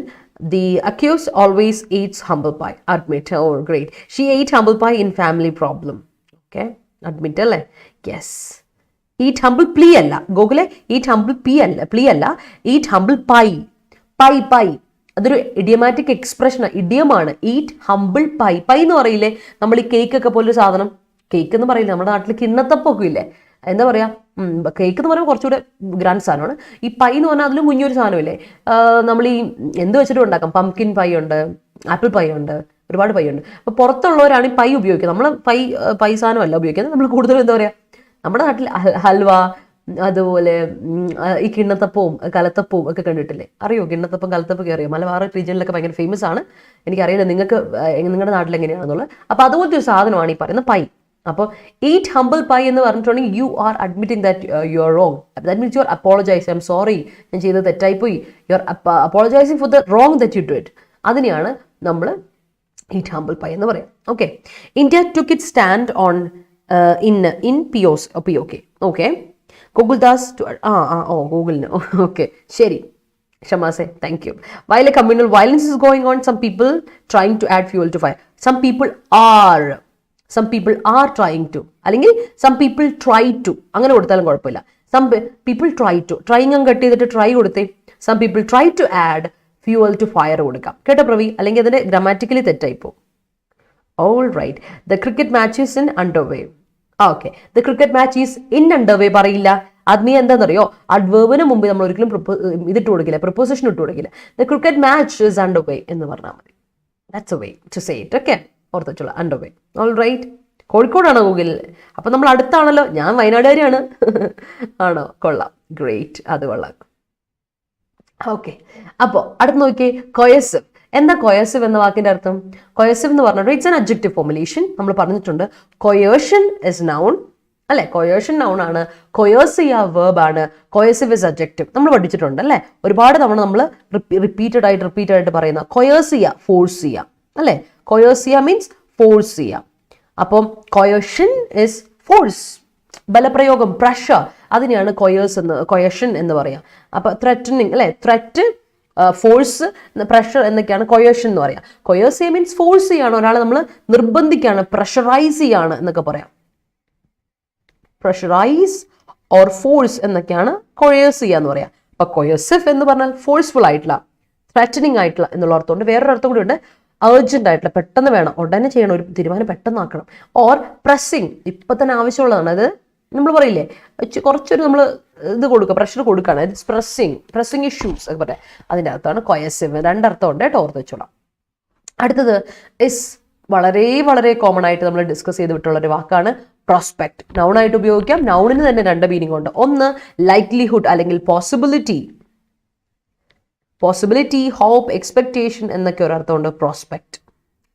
the accused always eats humble pie. Admit. Oh, great. She ate humble pie in family problem. Okay, admit alle. Yes. Eat humble plea alla. Google eat humble plea alla. Eat humble pie. Pie. അതൊരു idiomatic expression, ഇഡിയമാണ്. Eat humble pie എന്ന് പറയില്ലേ നമ്മൾ ഈ cake ഒക്കെ പോലൊരു സാധനം. Cake എന്ന് പറയില്ലേ, നമ്മുടെ നാട്ടിൽ കിണ്ണത്തപ്പൊക്കെ ഇല്ലേ, എന്താ പറയാ, കേക്ക് എന്ന് പറയുമ്പോൾ കുറച്ചുകൂടെ ഗ്രാൻഡ് സാധനമാണ്. ഈ പൈ എന്ന് പറഞ്ഞാൽ അതിലും കുഞ്ഞൊരു സാധനമില്ലേ, നമ്മൾ ഈ എന്ത് വെച്ചിട്ടും ഉണ്ടാക്കാം. പംകിൻ പൈ ഉണ്ട്, ആപ്പിൾ പൈ ഉണ്ട്, ഒരുപാട് പൈ ഉണ്ട്. അപ്പോൾ പുറത്തുള്ളവരാണ് ഈ പൈ ഉപയോഗിക്കുന്നത്. നമ്മൾ പൈ സാധനമല്ല ഉപയോഗിക്കുന്നത്. നമ്മൾ കൂടുതലും എന്താ പറയുക, നമ്മുടെ നാട്ടിൽ ഹൽവ, അതുപോലെ ഈ കിണ്ണത്തപ്പവും കലത്തപ്പവും ഒക്കെ കണ്ടിട്ടില്ലേ? അറിയോ കിണ്ണത്തപ്പം കലത്തപ്പൊക്കെ അറിയോ? മലബാർ റീജിയനിലൊക്കെ ഭയങ്കര ഫേമസ് ആണ്. എനിക്കറിയില്ല നിങ്ങൾക്ക് നിങ്ങളുടെ നാട്ടിൽ എങ്ങനെയാണെന്നുള്ളത്. അപ്പോൾ അതുപോലത്തെ ഒരു സാധനമാണ് ഈ പറയുന്ന പൈ. അപ്പോൾ ഈറ്റ് ഹംബിൾ പൈ എന്ന് പറഞ്ഞിട്ടുണ്ടെങ്കിൽ you are admitting that you are wrong. That means you are apologizing. I am sorry, ഞാൻ ചെയ്തത് തെറ്റായിപ്പോയി. You are apologizing for the wrong that you did. അതിനെയാണ് നമ്മൾ ഈറ്റ് ഹംബിൾ പൈ എന്ന് പറയാം. Okay, India took it stand on in POK. Okay, ഗൂഗിൾദാസ് ഗൂഗിളിന്. Okay, ശരി, ക്ഷമാസെ, thank you. While a communal violence is going on, some people trying to add fuel to fire. Some people are trying to, അല്ലെങ്കിൽ some people try to, അങ്ങനെ കൊടുത്താലും കുഴപ്പമില്ല. Some people try to, trying അങ്ങ് cut ചെയ്തിട്ട് try കൊടുത്തേ. Some people try to add fuel to fire കൊടുക്കാം. കേട്ടോ പ്രവി? അല്ലെങ്കിൽ അതിന്റെ ഗ്രാമാറ്റിക്കലി തെറ്റായിപ്പോ. All right, the cricket match is in underway. Okay, the cricket match is in underway പറയില്ല. ആദ്മീ എന്താണെന്നറിയോ, അഡ്വേർബിന് മുമ്പ് നമ്മൾ ഒരിക്കലും ഇതിട്ട് കൊടുക്കില്ല, പ്രപ്പോസിഷൻ ഇട്ട് കൊടുക്കില്ല. The cricket match is underway എന്ന് പറഞ്ഞാൽ മതി. That's a way to say it. Okay, ഓർത്ത് വെച്ചോളൂ, അണ്ടർവേ. All right. കോഴിക്കോടാണോ ഗൂഗിളിൽ? അപ്പം നമ്മൾ അടുത്താണല്ലോ. ഞാൻ വയനാടുകാരിയാണ്. ആണോ? കൊള്ളാം, ഗ്രേറ്റ്, അത് കൊള്ളാം. ഓക്കെ, അപ്പോൾ അടുത്ത് നോക്കിയേ, കൊയസിവ്. എന്താ കൊയസിവ് എന്ന വാക്കിന്റെ അർത്ഥം? കൊയസിവ് എന്ന് പറഞ്ഞിട്ട് ഇറ്റ്സ് ആൻ അഡ്ജക്റ്റീവ് ഫോർമുലേഷൻ. നമ്മൾ പറഞ്ഞിട്ടുണ്ട് കൊയേഷൻ ഇസ് നൗൺ, അല്ലെ? കൊയേഷൻ നൗൺ ആണ്. കൊയേഴ്സ് ചെയ്യുക വേർബ് ആണ്. കൊയസിവ് ഇസ് അഡ്ജക്റ്റീവ്. നമ്മൾ പഠിച്ചിട്ടുണ്ട് അല്ലെ? ഒരുപാട് തവണ നമ്മൾ റിപ്പീറ്റഡ് ആയിട്ട് പറയുന്ന കൊയേഴ്സ് ചെയ്യുക, ഫോഴ്സ് ചെയ്യുക, അല്ലെ? കൊയേഴ്സ് ചെയ്യുക മീൻസ് ഫോഴ്സ് ചെയ്യുക. അപ്പം കൊയേഷൻ ഇസ് ഫോഴ്സ്, ബലപ്രയോഗം, പ്രഷർ, അതിനെയാണ് കൊയേഷൻ എന്ന് പറയാം. അപ്പൊ ത്രെറ്റനിങ്, അല്ലെ? ത്രെറ്റ്, ഫോഴ്സ്, പ്രഷർ എന്നൊക്കെയാണ് കൊയേഷൻ എന്ന് പറയാം. കൊയേഴ്സ് മീൻസ് ഫോഴ്സ് ചെയ്യാണ്, ഒരാളെ നമ്മൾ നിർബന്ധിക്കുകയാണ്, പ്രഷറൈസ് ചെയ്യാണ് എന്നൊക്കെ പറയാം. പ്രഷറൈസ് ഓർ ഫോഴ്സ് എന്നൊക്കെയാണ് കൊയേഴ്സ് ചെയ്യുക എന്ന് പറയാം. അപ്പൊ കൊയേഴ്സിവ് എന്ന് പറഞ്ഞാൽ ഫോഴ്സ്ഫുൾ ആയിട്ടുള്ള, ത്രെറ്റനിങ് ആയിട്ടുള്ള എന്നുള്ള അർത്ഥമുണ്ട്. വേറൊരു അർത്ഥം കൂടി ഉണ്ട്, അർജന്റ് ആയിട്ടുള്ള, പെട്ടെന്ന് വേണം, ഉടനെ ചെയ്യണം, ഒരു തീരുമാനം പെട്ടെന്നാക്കണം. ഓർ പ്രസ്സിങ്, ഇപ്പൊ തന്നെ ആവശ്യമുള്ളതാണ്. അത് നമ്മൾ പറയില്ലേ, കുറച്ചൊരു നമ്മൾ ഇത് കൊടുക്കുക, പ്രഷർ കൊടുക്കുകയാണ്. ഇറ്റ്സ് പ്രസ്സിങ് ഇഷ്യൂസ് ഒക്കെ പറയാം. അതിൻ്റെ അർത്ഥമാണ് കൊയസിവ്. രണ്ടർത്ഥം ഉണ്ട് കേട്ടോ, ഓർത്ത് വെച്ചോളാം. അടുത്തത് ഇസ് വളരെ വളരെ കോമൺ ആയിട്ട് നമ്മൾ ഡിസ്കസ് ചെയ്ത് വിട്ടുള്ള ഒരു വാക്കാണ് പ്രോസ്പെക്ട്. നൗൺ ആയിട്ട് ഉപയോഗിക്കാം. നൗണിന് തന്നെ രണ്ട് മീനിങ് ഉണ്ട്. ഒന്ന് ലൈക്ലിഹുഡ് അല്ലെങ്കിൽ പോസിബിലിറ്റി, ഹോപ്പ്, എക്സ്പെക്ടേഷൻ എന്നൊക്കെ ഒരർത്ഥമുണ്ട് പ്രോസ്പെക്ട്.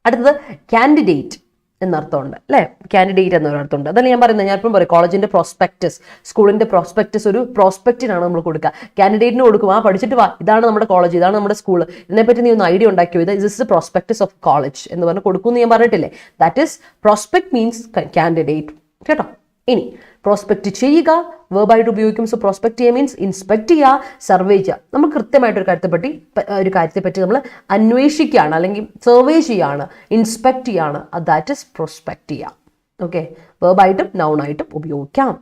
അടുത്തത് കാൻഡിഡേറ്റ് എന്നർത്ഥമുണ്ട്, അല്ലേ? കാൻഡിഡേറ്റ് എന്നൊരർത്ഥമുണ്ട്. അതല്ല ഞാൻ പറയുന്നത്. ഞാൻ ഇപ്പം പറയും കോളേജിന്റെ പ്രോസ്പെക്ടസ്, സ്കൂളിന്റെ പ്രോസ്പെക്ടസ് ഒരു പ്രോസ്പെക്റ്റിനാണ് നമ്മൾ കൊടുക്കുക. കാൻഡിഡേറ്റിന് കൊടുക്കും, പഠിച്ചിട്ട് വാ, ഇതാണ് നമ്മുടെ കോളേജ്, ഇതാണ് നമ്മുടെ സ്കൂൾ, ഇതിനെപ്പറ്റി നീ ഒന്ന് ഐഡിയ ഉണ്ടാക്കിയോ, ഇത് is the prospectus of college എന്ന് പറഞ്ഞ് കൊടുക്കുമെന്ന് ഞാൻ പറഞ്ഞിട്ടില്ലേ? That is prospect means candidate. കേട്ടോ? ഇനി പ്രോസ്പെക്ട് ചെയ്യുക വേർബായിട്ട് ഉപയോഗിക്കും. സോ പ്രോസ്പെക്ട് ചെയ്യുക മീൻസ് ഇൻസ്പെക്ട് ചെയ്യുക, സർവേ ചെയ്യുക. നമ്മൾ കൃത്യമായിട്ടൊരു കാര്യത്തെപ്പറ്റി നമ്മൾ അന്വേഷിക്കുകയാണ്, അല്ലെങ്കിൽ സർവേ ചെയ്യുകയാണ്, ഇൻസ്പെക്ട് ചെയ്യുകയാണ്. ദാറ്റ് ഇസ് പ്രോസ്പെക്ട് ചെയ്യുക. ഓക്കെ, വേർബായിട്ടും നൗണായിട്ടും ഉപയോഗിക്കാം.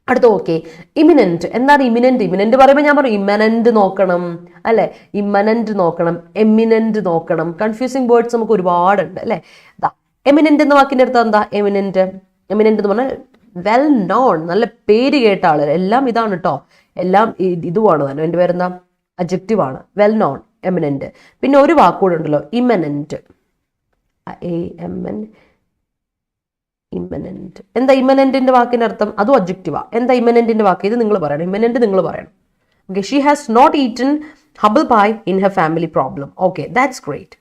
അടുത്ത ഓക്കെ, ഇമിനന്റ്. എന്താണ് ഇമിനന്റ്? ഇമിനന്റ് പറയുമ്പോൾ ഞാൻ പറയും ഇമ്മനന്റ് നോക്കണം, അല്ലെ? ഇമ്മനന്റ് നോക്കണം, എമിനന്റ് നോക്കണം. കൺഫ്യൂസിങ് വേർഡ്സ് നമുക്ക് ഒരുപാടുണ്ട്, അല്ലെ? എമിനന്റ് എന്ന വാക്കിന്റെ അർത്ഥം എന്താ? എമിനന്റ് എന്ന് പറഞ്ഞാൽ വെൽ നോൺ, നല്ല പേര് കേട്ട ആള്. എല്ലാം ഇതാണ് കേട്ടോ, എല്ലാം ഇതുമാണ് തന്നെ. എൻ്റെ പേരെന്താ? അഡ്ജക്റ്റീവ് ആണ്. Well known, eminent. പിന്നെ ഒരു വാക്കുകൂടെ ഉണ്ടല്ലോ, ഇമനന്റ്. ഇമനന്റ്. എന്താ ഇമനന്റിന്റെ വാക്കിന്റെ അർത്ഥം? അതും അഡ്ജക്റ്റീവാ. എന്താ ഇമനന്റിന്റെ വാക്ക്? ഇത് നിങ്ങൾ പറയണം. ഇമനന്റ് നിങ്ങൾ പറയണം. Okay, she has not eaten humble pie in her family problem. Okay, that's great.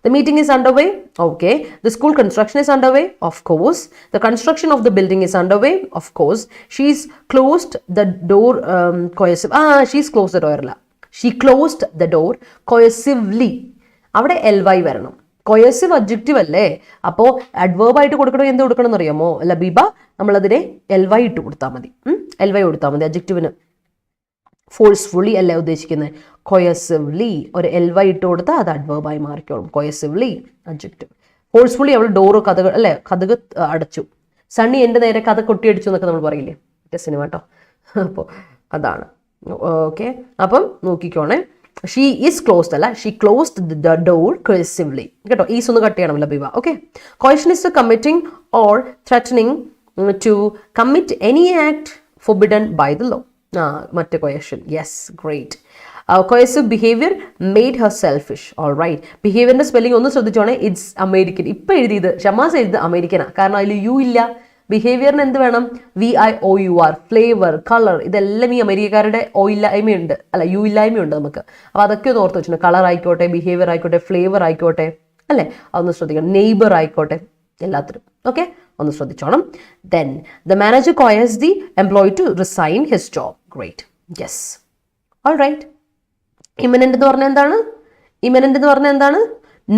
The meeting is underway. Okay. The school construction is underway. Of course. The construction of the building is underway. Of course. She's closed the door coercive. She's closed the door. She closed the door coercively. അവിടെ ly വരണം. കൊയസീവ് adjective അല്ലേ? അപ്പോൾ adverb ആയിട്ട് കൊടുക്കണോ എന്ത് കൊടുക്കണം എന്നറിയാമോ? ലബീബ, നമ്മളതിനെ ly ഇട്ട് കൊടുത്താൽ മതി. ly കൊടുത്താൽ മതി അഡ്ജക്റ്റീവിന്. ഫോഴ്സ്ഫുള്ളി അല്ലേ ഉദ്ദേശിക്കുന്നത്? കൊയസീവ്ലി ഒരു ly ഇട്ട് കൊടുത്താൽ അത് അഡ്വേർബായി മാറിക്കോളും. കൊയസീവ്ലി അഡ്ജക്റ്റീവ്. ഫോഴ്സ്ഫുള്ളി അവൾ ഡോറ് കഥകൾ അല്ലേ കഥക് അടച്ചു. സണ്ണി എൻ്റെ നേരെ കഥ കൊട്ടിയടിച്ചു എന്നൊക്കെ നമ്മൾ പറയില്ലേ, സിനിമ കേട്ടോ. അപ്പോൾ അതാണ്. ഓക്കെ, അപ്പം നോക്കിക്കോണേ. ഷീ ഈസ് ക്ലോസ്ഡ് അല്ല, she closed the door coercively. കേട്ടോ, ഈസ് ഒന്ന് കട്ട് ചെയ്യണം Labeeba. Okay. Coercion is committing or threatening to commit any act forbidden by the law. മറ്റേ coercion. Yes, great. coercive behavior made her selfish. all right. ബിഹേവിയറിന്റെ spelling ഒന്ന് ശ്രദ്ധിച്ചോണേ. It's American. ഇപ്പം എഴുതിയത് ഷമാസ് എഴുതിയത് അമേരിക്കനാണ്, കാരണം അതിൽ യു ഇല്ല. ബിഹേവിയറിന് എന്ത് വേണം? VIOUR, flavour, colour. ഇതെല്ലാം ഈ അമേരിക്കക്കാരുടെ ഓ ഇല്ലായ്മയുണ്ട്, അല്ല യു ഇല്ലായ്മയുണ്ട് നമുക്ക്. അപ്പോൾ അതൊക്കെ ഒന്ന് ഓർത്ത് വെച്ചിട്ടുണ്ട്. കളർ ആയിക്കോട്ടെ, ബിഹേവിയർ ആയിക്കോട്ടെ, ഫ്ലേവർ ആയിക്കോട്ടെ, അല്ലേ, അതൊന്ന് ശ്രദ്ധിക്കണം. നെയ്ബർ ആയിക്കോട്ടെ, എല്ലാത്തിനും. ഓക്കെ, ഒന്ന് ശ്രദ്ധിച്ചോണം. Then the manager coerces the employee to resign his job. Great. Yes, all right. Immanent എന്ന് പറഞ്ഞാൽ എന്താണ്? ഇമനന്റ് എന്ന് പറഞ്ഞാൽ എന്താണ്?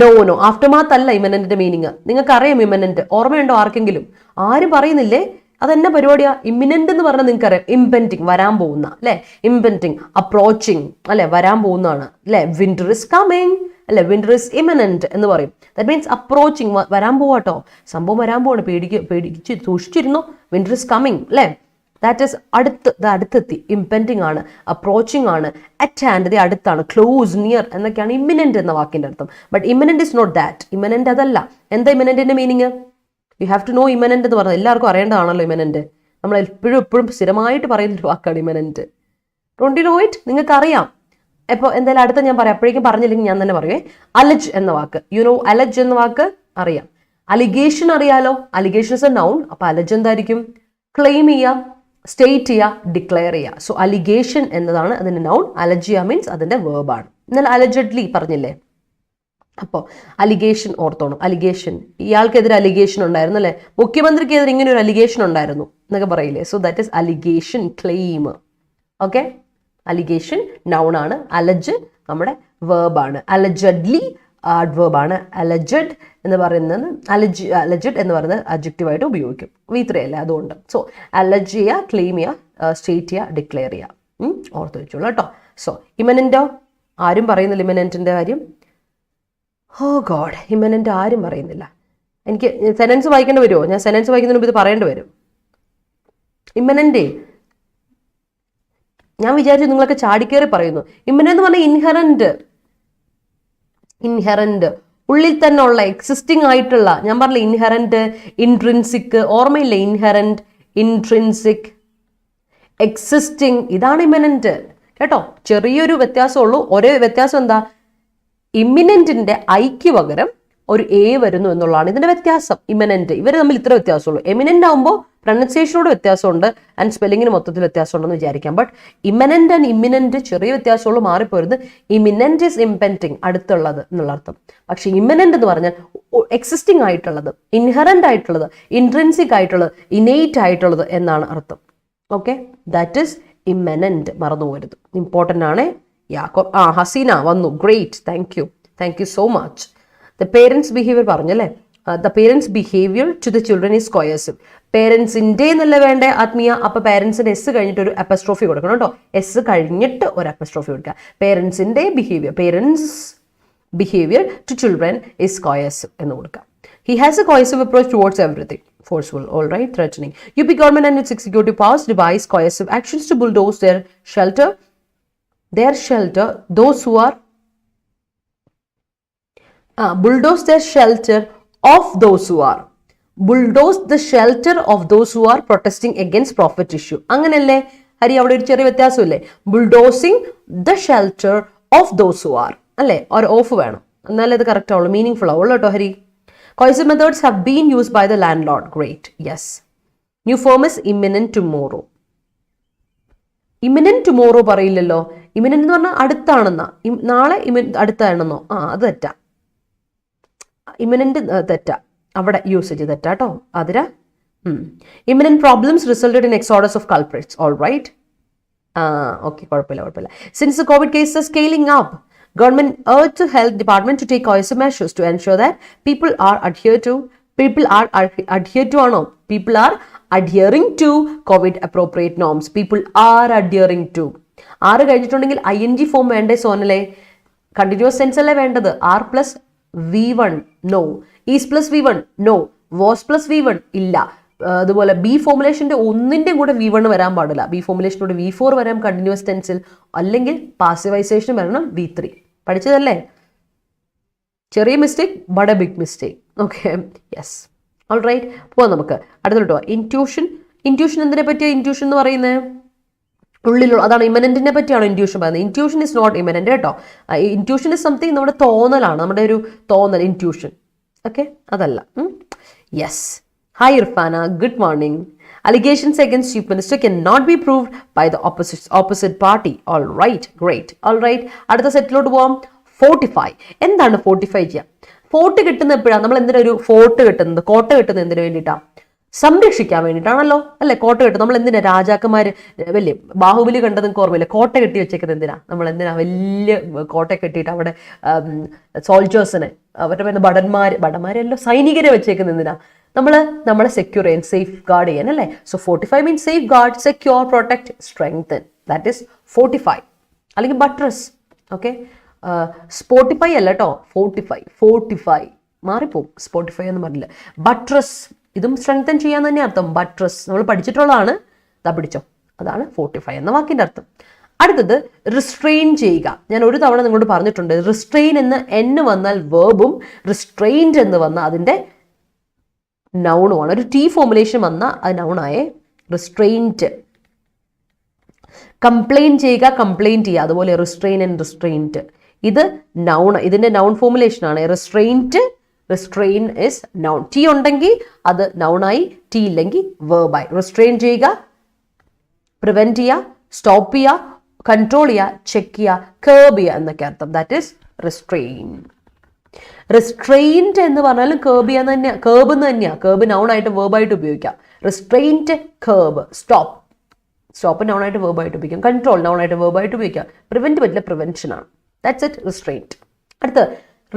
നോ. ആഫ്റ്റർ മാത്ത് അല്ല ഇമനന്റിന്റെ മീനിങ്. നിങ്ങൾക്ക് അറിയാം ഇമനന്റ്? ഓർമ്മയുണ്ടോ ആർക്കെങ്കിലും? ആരും പറയുന്നില്ലേ? അതെന്നെ പരിപാടിയാ. ഇമിനന്റ് എന്ന് പറഞ്ഞാൽ നിങ്ങൾക്ക് അറിയാം, ഇംപെൻഡിങ്, വരാൻ പോകുന്ന, അല്ലെ? ഇംപെൻഡിങ്, അപ്രോച്ചിങ്, അല്ലെ, വരാൻ പോകുന്നതാണ്, അല്ലെ? വിന്റർ ഇസ് കമ്മിങ്, അല്ലെ? വിന്റർ ഇസ് ഇമനന്റ് എന്ന് പറയും. ദാറ്റ് മീൻസ് അപ്രോച്ചിങ്, വരാൻ പോവാട്ടോ, സംഭവം വരാൻ പോവാണ്, പേടിച്ച് സൂക്ഷിച്ചിരുന്നു. വിന്റർ ഇസ് കമ്മിങ്, അല്ലെ? ദാറ്റ് ഈസ് അടുത്തെത്തി. ഇംപെൻഡിങ് ആണ്, അപ്രോച്ചിങ് ആണ്, അറ്റ് ഹാൻഡ്, അടുത്താണ്, ക്ലോസ്, നിയർ എന്നൊക്കെയാണ് ഇമിനന്റ് എന്ന വാക്കിന്റെ അർത്ഥം. But imminent is not that. Imminent അതല്ല. എന്താ ഇമിനന്റിന്റെ meaning? You have to know imminent എന്ന് പറഞ്ഞാൽ എല്ലാവർക്കും അറിയേണ്ടതാണല്ലോ ഇമിനന്റ്. നമ്മൾ എപ്പോഴും സ്ഥിരമായിട്ട് പറയുന്നൊരു വാക്കാണ് imminent. Don't you know it? നിങ്ങൾക്ക് അറിയാം. ഇപ്പോൾ എന്തായാലും അടുത്ത ഞാൻ പറയാം, അപ്പോഴേക്കും പറഞ്ഞില്ലെങ്കിൽ ഞാൻ തന്നെ പറയുവേ. അലജ് എന്ന വാക്ക്, യു നോ അലജ് എന്ന വാക്ക് അറിയാം. അലിഗേഷൻ അറിയാലോ. Allegation is a noun. അപ്പൊ അലജ് എന്തായിരിക്കും? ക്ലെയിം ചെയ്യുക, സ്റ്റേറ്റ് ചെയ്യുക, ഡിക്ലെയർ ചെയ്യുക. സോ അലിഗേഷൻ എന്നതാണ് അതിന്റെ നൗൺ. അലജിയ മീൻസ് അതിന്റെ വേർബാണ്. എന്നാൽ അലജഡ്ലി പറഞ്ഞില്ലേ? അപ്പോൾ അലിഗേഷൻ ഓർത്തോണം. അലിഗേഷൻ, ഇയാൾക്കെതിരെ അലിഗേഷൻ ഉണ്ടായിരുന്നു അല്ലെ, മുഖ്യമന്ത്രിക്കെതിരെ ഇങ്ങനെ ഒരു അലിഗേഷൻ ഉണ്ടായിരുന്നു എന്നൊക്കെ പറയില്ലേ. So that is allegation, claim. Okay, allegation noun ആണ്. അലജ് നമ്മുടെ വേർബാണ്. അലജഡ്ലി ആഡ്വേർബാണ്. അലജഡ് എന്ന് പറയുന്നത് അലജഡ് എന്ന് പറയുന്നത് അഡ്ജക്റ്റീവായിട്ട് ഉപയോഗിക്കും. V3 അല്ലേ, അതുകൊണ്ട്. സോ അലജ് ചെയ്യുക, ക്ലെയിം ചെയ്യുക, സ്റ്റേറ്റ് ചെയ്യുക, ഡിക്ലെയർ ചെയ്യുക. ഓർത്ത് വെച്ചോളൂ കേട്ടോ. സോ ഇമനന്റോ? ആരും പറയുന്നില്ല ഇമനന്റിന്റെ കാര്യം. ഓ ഗോഡ്, ഇമനന്റ് ആരും പറയുന്നില്ല. എനിക്ക് സെനൻസ് വായിക്കേണ്ടി വരുമോ? ഞാൻ സെനൻസ് വായിക്കുന്നതിന് മുമ്പ് ഇത് പറയേണ്ടി വരും. ഇമനന്റ് ഞാൻ വിചാരിച്ചു നിങ്ങളൊക്കെ ചാടിക്കേറി പറയുന്നു. ഇമനന്റ് എന്ന് പറഞ്ഞാൽ ഇൻഹെറന്റ്, ഉള്ളിൽ തന്നെ ഉള്ള, എക്സിസ്റ്റിംഗ് ആയിട്ടുള്ള. ഞാൻ പറഞ്ഞില്ല ഇൻഹെറന്റ്, ഇൻട്രിൻസിക്. ഓർമ്മയില്ലേ? ഇൻഹെറന്റ്, ഇൻട്രിൻസിക്, എക്സിസ്റ്റിംഗ്, ഇതാണ് ഇമനന്റ് കേട്ടോ. ചെറിയൊരു വ്യത്യാസമുള്ളൂ. ഒരേ വ്യത്യാസം എന്താ? ഇമിനന്റിന്റെ ഐക്ക് പകരം ഒരു എ വരുന്നു എന്നുള്ളതാണ് ഇതിന്റെ വ്യത്യാസം. ഇമനന്റ്, ഇവർ തമ്മിൽ ഇത്ര വ്യത്യാസമുള്ളൂ. എമിനന്റ് ആകുമ്പോൾ പ്രൊനൗൺസിയേഷനോട് വ്യത്യാസമുണ്ട് ആൻഡ് സ്പെല്ലിങ്ങിന് മൊത്തത്തിൽ വ്യത്യാസമുണ്ടെന്ന് വിചാരിക്കാം. ബട്ട് ഇമനന്റ് ആൻഡ് ഇമിനന്റ് ചെറിയ വ്യത്യാസമുള്ളൂ, മാറിപ്പോരുത്. ഇമിനന്റ് ഇസ് ഇംപെൻഡിങ്, അടുത്തുള്ളത് എന്നുള്ള അർത്ഥം. പക്ഷെ ഇമനന്റ് എന്ന് പറഞ്ഞാൽ എക്സിസ്റ്റിംഗ് ആയിട്ടുള്ളത്, ഇൻഹെറന്റ് ആയിട്ടുള്ളത്, ഇൻട്രിൻസിക് ആയിട്ടുള്ളത്, ഇനേറ്റ് ആയിട്ടുള്ളത് എന്നാണ് അർത്ഥം. Okay, that is immanent. മറന്നു പോരുത്, ഇമ്പോർട്ടൻ്റ് ആണ്. ഹസീന വന്നു, great, thank you so much. The parents behaviour പറഞ്ഞല്ലേ. The parents behaviour to the children is coercive. പേരൻസിന്റെ എന്നല്ല വേണ്ടേ ആത്മീയ. അപ്പൊ പേരൻസിന്റെ എസ് കഴിഞ്ഞിട്ട് ഒരു അപ്പസ്ട്രോഫി കൊടുക്കണം കേട്ടോ. എസ് കഴിഞ്ഞിട്ട് ഒരു അപ്പസ്ട്രോഫി കൊടുക്കുക. പേരൻസിന്റെ behaviour, parents behaviour to children is coercive എന്ന് കൊടുക്കാം. He has a coercive approach towards everything. Forceful, all right, threatening. UP government and its executive powers devise coercive actions to bulldoze their shelter. Those who are bulldoze their shelter of those who are. Bulldoze the shelter of those who are protesting against profit issue. അങ്ങനല്ലേ ഹരി? അവിടെ ഒരു ചെറിയ വ്യത്യാസമില്ലേ? Bulldozing the shelter of those who are. അല്ലേ, ഒരു of വേണം, എന്നാലേ അത് correct ആവുള്ളൂ, മീനിങ് ഫുൾ ആവുള്ളൂ കേട്ടോ Hari. Coercive methods have been used by the landlord. Great. Yes. New firm is imminent tomorrow. Imminent tomorrow പറയില്ലല്ലോ. Imminent എന്ന് പറഞ്ഞാൽ അടുത്താണെന്നാ. നാളെ അടുത്താണെന്നോ? അത് തെറ്റാ. Imminent തെറ്റാ. അവിടെ യൂസേജ് തെറ്റാ കേട്ടോ. Athira. Imminent problems resulted in exodus of culprits. All right. Okay, കുഴപ്പമില്ല. Since the COVID cases are scaling up, government urged the health department to take coercive measures to ensure that people are adhering to COVID appropriate norms. People are adhering to. ആറ് കഴിഞ്ഞിട്ടുണ്ടെങ്കിൽ ing form വേണ്ടേ സോനലെ? Continuous tense അല്ലേ വേണ്ടത്? R plus V1 no. Is plus V1 no. Was plus V1 ഇല്ല. അതുപോലെ B ഫോമുലേഷൻ്റെ ഒന്നിൻ്റെയും കൂടെ V1 വരാൻ പാടില്ല. ബി ഫോമുലേഷനോട് V4 വരാം കണ്ടിന്യൂസ് ടെൻസിൽ, അല്ലെങ്കിൽ പാസിവൈസേഷൻ വരണം V3. പഠിച്ചതല്ലേ? ചെറിയ mistake but a big mistake. Okay, yes. All right, പോവാം നമുക്ക് അടുത്തോട്ടോ. ഇൻറ്റ്യൂഷൻ എന്തിനെ പറ്റിയാണ് ഇൻറ്റ്യൂഷൻ എന്ന് പറയുന്നത്? ഉള്ളിലുള്ള, അതാണ് ഇമനന്റിനെ പറ്റിയാണ് ഇൻറ്റ്യൂഷൻ പറയുന്നത്. ഇൻറ്റ്യൂഷൻ ഇസ് നോട്ട് ഇമനന്റ് കേട്ടോ. ഇൻറ്റ്യൂഷൻ ഇസ് സംതിങ് നമ്മുടെ തോന്നലാണ്, നമ്മുടെ ഒരു തോന്നൽ ഇൻറ്റ്യൂഷൻ. ഓക്കെ, അതല്ല. Yes. Hi Irfana, good morning. Allegations against Chief Minister cannot be proved by the opposite party. All right, great. All right, അടുത്ത സെറ്റിലോട്ട് പോവാം. ഫോർട്ടിഫൈ. എന്താണ് ഫോർട്ടിഫൈ ചെയ്യുക? ഫോർട്ട് കിട്ടുന്ന എപ്പോഴാണ്? നമ്മൾ എന്തിനാ ഒരു ഫോർട്ട് കിട്ടുന്നത്, കോട്ട കിട്ടുന്നത് എന്തിനു വേണ്ടിയിട്ടാണ്? സംരക്ഷിക്കാൻ വേണ്ടിയിട്ടാണല്ലോ അല്ലേ? കോട്ട കെട്ടും. നമ്മൾ എന്തിനാ രാജാക്കന്മാർ വലിയ ബാഹുബലി കണ്ടത് നിങ്ങൾക്ക് ഓർമ്മയില്ല? കോട്ട കെട്ടി വെച്ചേക്കുന്നത് എന്തിനാ? നമ്മൾ എന്തിനാ വലിയ കോട്ട കെട്ടിയിട്ട് അവിടെ സോൾജേഴ്സിനെ, അവരുടെ പേര് ഭടന്മാരെല്ലാം സൈനികരെ വെച്ചേക്കുന്നത് എന്തിനാ? നമ്മളെ സെക്യൂർ ചെയ്യാൻ, സേഫ് ഗാർഡ് ചെയ്യാൻ അല്ലേ? So fortify means safe guard, secure, protect, strengthen. That is fortify. അല്ലെങ്കിൽ ബട്രസ്. ഓക്കെ, സ്പോട്ടിഫൈ അല്ല കേട്ടോ, ഫോർട്ടിഫൈ മാറിപ്പോവും. സ്പോട്ടിഫൈ എന്ന് പറഞ്ഞില്ല. ബട്രസ്, ഇതും സ്ട്രെങ്തൻ ചെയ്യാൻ തന്നെ അർത്ഥം. ബട്രസ് നമ്മൾ പഠിച്ചിട്ടുള്ളതാണ്. ഇതാ പിടിച്ചോ, അതാണ് ഫോർട്ടിഫൈ എന്ന വാക്കിന്റെ അർത്ഥം. അടുത്തത് റിസ്ട്രെയിൻ ചെയ്യുക. ഞാൻ ഒരു തവണ നിങ്ങളോട് പറഞ്ഞിട്ടുണ്ട്, റിസ്ട്രെയിൻ എന്ന് എന്ന് വന്നാൽ വേർബും റിസ്ട്രെയിൻഡ് എന്ന് വന്നാൽ അതിൻ്റെ നൗണുമാണ്. ഒരു ടി ഫോമുലേഷൻ വന്നാൽ അത് നൗണായേ. റിസ്ട്രെയിൻറ്റ്. കംപ്ലൈൻറ്റ് ചെയ്യുക, കംപ്ലൈൻറ്റ് ചെയ്യുക, അതുപോലെ റിസ്ട്രെയിൻ ആൻഡ് റിസ്ട്രെയിൻറ്റ്. ഇത് നൗൺ, ഇതിൻ്റെ നൗൺ ഫോമുലേഷനാണ്. Restraint, restrain is noun. T ഉണ്ടെങ്കിൽ അത് നൗണായി, ടി ഇല്ലെങ്കിൽ വേർബായി. റിസ്ട്രെയിൻ ചെയ്യുക, പ്രിവെൻറ്റ് ചെയ്യുക, സ്റ്റോപ്പ് ചെയ്യുക, കൺട്രോൾ ചെയ്യുക, ചെക്ക് ചെയ്യുക, കേർബ് ചെയ്യുക എന്നൊക്കെ അർത്ഥം. That is restrain. റിസ്ട്രെയിൻറ്റ് എന്ന് പറഞ്ഞാലും കേർബ് ചെയ്യാൻ തന്നെയാണ്, കേർബ് എന്ന് തന്നെയാണ്. കേർബ് നൗണായിട്ട് വേർബായിട്ട് ഉപയോഗിക്കാം. റിസ്ട്രെയിൻറ്റ്, കേർബ്, സ്റ്റോപ്പ് നൗണായിട്ട് വേർബായിട്ട് ഉപയോഗിക്കാം. കൺട്രോൾ നൗണായിട്ട് വേർബായിട്ട് ഉപയോഗിക്കാം. പ്രിവെൻറ്റ് പറ്റില്ല, പ്രിവെൻഷനാണ്. That's it, റിസ്ട്രെയിൻറ്റ്. അടുത്ത്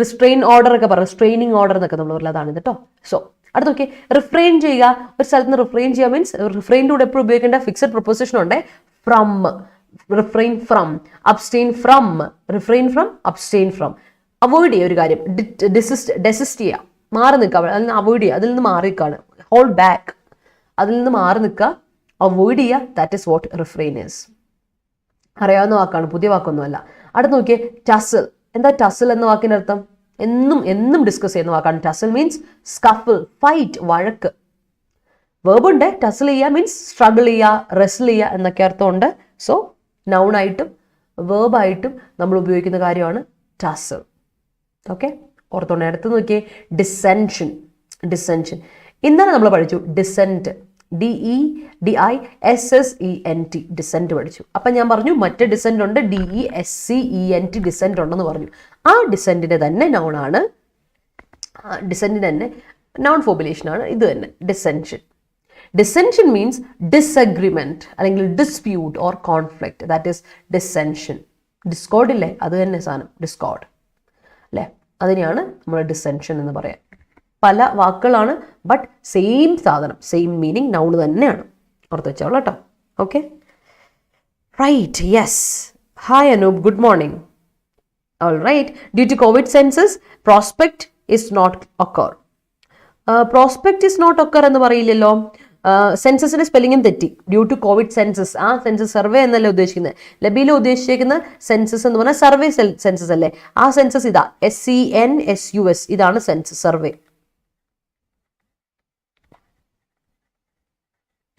റിസ്ട്രെയിൻ ഓർഡർ ഒക്കെ പറ, റിസ്ട്രെയിനിങ് ഓർഡർ എന്നൊക്കെ നമ്മൾ പറഞ്ഞത് അതാണ് കേട്ടോ. സോ അടുത്ത് നോക്കി, റിഫ്രെയിൻ ചെയ്യുക. ഒരു സ്ഥലത്ത് നിന്ന് റിഫ്രെയിൻ ചെയ്യുക മീൻസ് റിഫ്രെയിൻ്റെ കൂടെ എപ്പോഴും ഉപയോഗിക്കേണ്ട ഫിക്സഡ് പ്രൊപ്പോസിഷൻ ഉണ്ട്. From, refrain from, abstain from, refrain from, abstain from. Avoid ചെയ്യുക ഒരു കാര്യം, ഡെസിസ്റ്റ് ചെയ്യുക, മാറി നിൽക്കുക, അതിൽ നിന്ന് അവോയ്ഡ് ചെയ്യുക, അതിൽ നിന്ന് മാറി നിൽക്കുകയാണ്. ഹോൾഡ് ബാക്ക്, അതിൽ നിന്ന് മാറി നിൽക്കുക, അവോയ്ഡ് ചെയ്യുക. That is what refrain is. അറിയാവുന്ന വാക്കാണ്, പുതിയ വാക്കൊന്നുമല്ല. അടുത്ത് നോക്കിയേ, ടസിൽ. എന്താ ടസിൽ എന്ന വാക്കിൻ്റെ അർത്ഥം? എന്നും ഡിസ്കസ് ചെയ്യുന്ന വാക്കാണ്. ടസിൽ മീൻസ് സ്കഫിൾ, ഫൈറ്റ്, വഴക്ക്. വേർബുണ്ട്. ടസിൽ ചെയ്യുക മീൻസ് സ്ട്രഗിൾ ചെയ്യുക, റെസ്ൽ ചെയ്യുക എന്നൊക്കെ അർത്ഥമുണ്ട്. സോ നൗണായിട്ടും വേർബായിട്ടും നമ്മൾ ഉപയോഗിക്കുന്ന കാര്യമാണ് ടസിൽ. ഓക്കെ, ഓർത്തോണ്ടേ. അടുത്ത് നോക്കിയേ, ഡിസെൻഷൻ. ഇന്നലെ നമ്മൾ പഠിച്ചു ഡിസെൻറ്റ്, DEDISSENT, ഡിസെൻറ്റ് പഠിച്ചു. അപ്പം ഞാൻ പറഞ്ഞു മറ്റേ ഡിസെൻറ്റ് ഉണ്ട്, DESCENT ഡിസെൻറ്റ് ഉണ്ടെന്ന് പറഞ്ഞു. ആ ഡിസെൻറ്റിൻ്റെ തന്നെ നൗണാണ്, ഡിസെൻറ്റിൻ്റെ തന്നെ നൗൺ ഫോമുലേഷനാണ് ഇത് തന്നെ, ഡിസെൻഷൻ. ഡിസെൻഷൻ മീൻസ് ഡിസഗ്രിമെൻറ്റ് അല്ലെങ്കിൽ dispute or conflict. That is dissension. Discord ഇല്ലേ, അത് തന്നെ സാധനം, ഡിസ്കോർഡ് അല്ലേ, അതിനെയാണ് നമ്മൾ ഡിസെൻഷൻ എന്ന് പറയാം. പല വാക്കുകളാണ്, ബട്ട് സെയിം സാധനം, സെയിം മീനിങ്, നൗൺ തന്നെയാണ്. ഓർത്ത് വെച്ചോളൂ കേട്ടോ. Okay, right. Yes. Hi Anoop, good morning. All right. Due to covid census prospect is not occur. Prospect is not occur എന്ന് പറയില്ലല്ലോ. സെൻസസിന്റെ സ്പെല്ലിങ്ങും തെറ്റി. ഡ്യൂ ടു കോവിഡ് സെൻസസ്, ആ സെൻസസ് സർവേ എന്നല്ല ഉദ്ദേശിക്കുന്നത്. ലബിയിൽ ഉദ്ദേശിച്ചിരിക്കുന്ന സെൻസസ് എന്ന് പറഞ്ഞാൽ സർവേ സെൻസസ് അല്ലേ. ആ സെൻസസ് ഇതാ, SENSUS, ഇതാണ് സെൻസസ്, സർവേ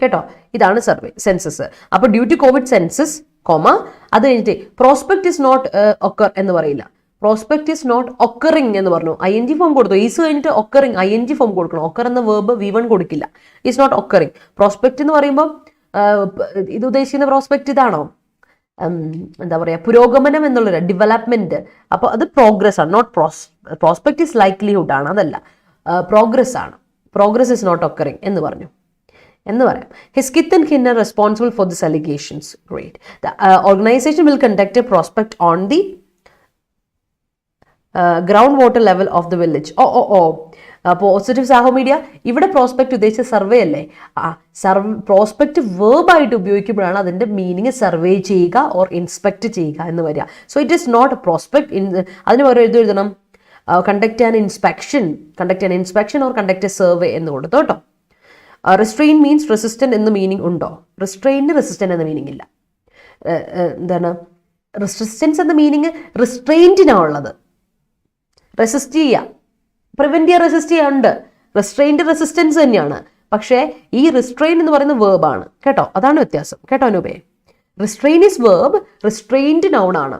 കേട്ടോ. ഇതാണ് സർവേ, സെൻസസ്. അപ്പോൾ ഡ്യൂ ടു കോവിഡ് സെൻസസ്, അത് കഴിഞ്ഞിട്ട് പ്രോസ്പെക്ട് ഇസ് നോട്ട് ഒക്കർ എന്ന് പറയില്ല. പ്രോസ്പെക്ട് ഈസ് നോട്ട് ഒക്കറിങ് എന്ന് പറഞ്ഞു. ING ഫോം കൊടുത്തു. ഈസ് കഴിഞ്ഞിട്ട് ഒക്കറിങ് ING ഫോം കൊടുക്കണം. ഒക്കർ എന്ന വേർബ് V1 കൊടുക്കില്ല. Is not occurring. പ്രോസ്പെക്ട് എന്ന് പറയുമ്പോൾ ഇത് ഉദ്ദേശിക്കുന്ന പ്രോസ്പെക്ട് ഇതാണോ? എന്താ പറയുക, പുരോഗമനം എന്നുള്ളൊരു ഡെവലപ്മെന്റ്. അപ്പോൾ അത് പ്രോഗ്രസ് ആണ്, നോട്ട് പ്രോസ്പെക്ട് ഈസ് ലൈക്ലിഹുഡ് ആണ്, അതല്ല, പ്രോഗ്രസ് ആണ്. പ്രോഗ്രസ് ഇസ് നോട്ട് ഒക്കറിങ് എന്ന് പറഞ്ഞു എന്ന് പറയാം. His കിത്ത് and kin are responsible for this allegations. Great. The organization will conduct a prospect on the groundwater level of the village. Positive സാഹോ മീഡിയ. ഇവിടെ പ്രോസ്പെക്ട് ഉദ്ദേശിച്ച സർവേ അല്ലേ? പ്രോസ്പെക്ട് വേർബ് ആയിട്ട് ഉപയോഗിക്കുമ്പോഴാണ് അതിന്റെ മീനിങ് സർവേ ചെയ്യുക ഓർ ഇൻസ്പെക്ട് ചെയ്യുക എന്ന് വരിക. So it is not prospect. അതിന് പകരം എഴുതണം conduct an inspection or conduct a survey എന്ന് കൊടുത്തു കേട്ടോ. റിസ്ട്രെയിൻ മീൻസ് റെസിസ്റ്റന്റ് എന്ന് മീനിങ് ഉണ്ടോ? റിസ്ട്രെയിന് റെസിസ്റ്റന്റ് എന്ന മീനിങ് ഇല്ല. എന്താണ് റെസിസ്റ്റൻസ് എന്ന മീനിങ്? റിസ്ട്രെയിൻറ്റിനാണ് ഉള്ളത്. റെസിസ്റ്റ് ചെയ്യുക, പ്രിവെന്റ് ചെയ്യുക, റെസിസ്റ്റ് ചെയ്യാറുണ്ട്. റിസ്ട്രെയിൻറ്റ് റെസിസ്റ്റൻസ് തന്നെയാണ്. പക്ഷേ ഈ റിസ്ട്രെയിൻ എന്ന് പറയുന്ന വേർബാണ് കേട്ടോ. അതാണ് വ്യത്യാസം കേട്ടോ അനൂപേ. Restrain is verb, restraint noun ആണ്.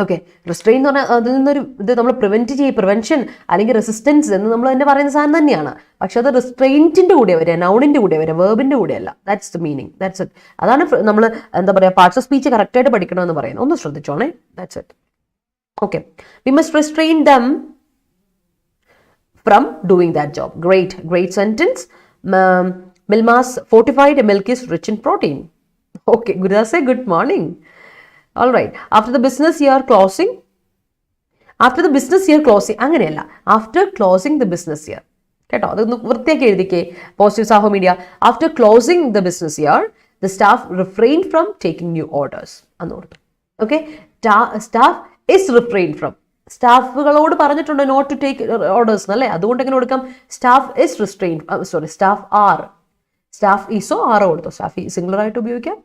ഓക്കെ, റിസ്ട്രെയിൻ എന്ന് പറഞ്ഞാൽ അതിൽ നിന്നൊരു ഇത് നമ്മൾ പ്രിവെൻഷൻ അല്ലെങ്കിൽ റെസിസ്റ്റൻസ് എന്ന് നമ്മൾ തന്നെ പറയുന്ന സാധനം തന്നെയാണ്. പക്ഷെ അത് റിസ്ട്രെയിൻറ്റിൻ്റെ കൂടെ വരിക, നൗണിൻ്റെ കൂടെ വരിക, വേർബിൻ്റെ കൂടെ അല്ല. That's the meaning, that's it. അതാണ് നമ്മൾ എന്താ പറയുക, പാർട്സ് ഓഫ് സ്പീച്ച് കറക്റ്റായിട്ട് പഠിക്കണമെന്ന് പറയുന്നത്. ഒന്ന് ശ്രദ്ധിച്ചോണേ. That's it. Okay, we must restrain them from doing that job. Great sentence. Milma's fortified milk is rich in protein. Okay, Gurudas say good morning. All right. After the business year closing, അങ്ങനെയല്ല, after closing the business year. കേട്ടോ, അതൊന്ന് വൃത്തിയാക്കി എഴുതിക്കേ. Positive സാഹോ മീഡിയ. After closing the business year, the staff refrained from taking new orders. അന്നോർത്തു. Okay, staff is refrained from. സ്റ്റാഫുകളോട് പറഞ്ഞിട്ടുണ്ട് നോട്ട് ടു ടേക്ക് ഓർഡേഴ്സ് അല്ലേ? അതുകൊണ്ട് എങ്ങനെ കൊടുക്കാം? Staff is restrained, staff are. Staff ഈസോ ആറോ കൊടുത്തോ? സ്റ്റാഫ് സിംഗുലർ ആയിട്ട് ഉപയോഗിക്കാം,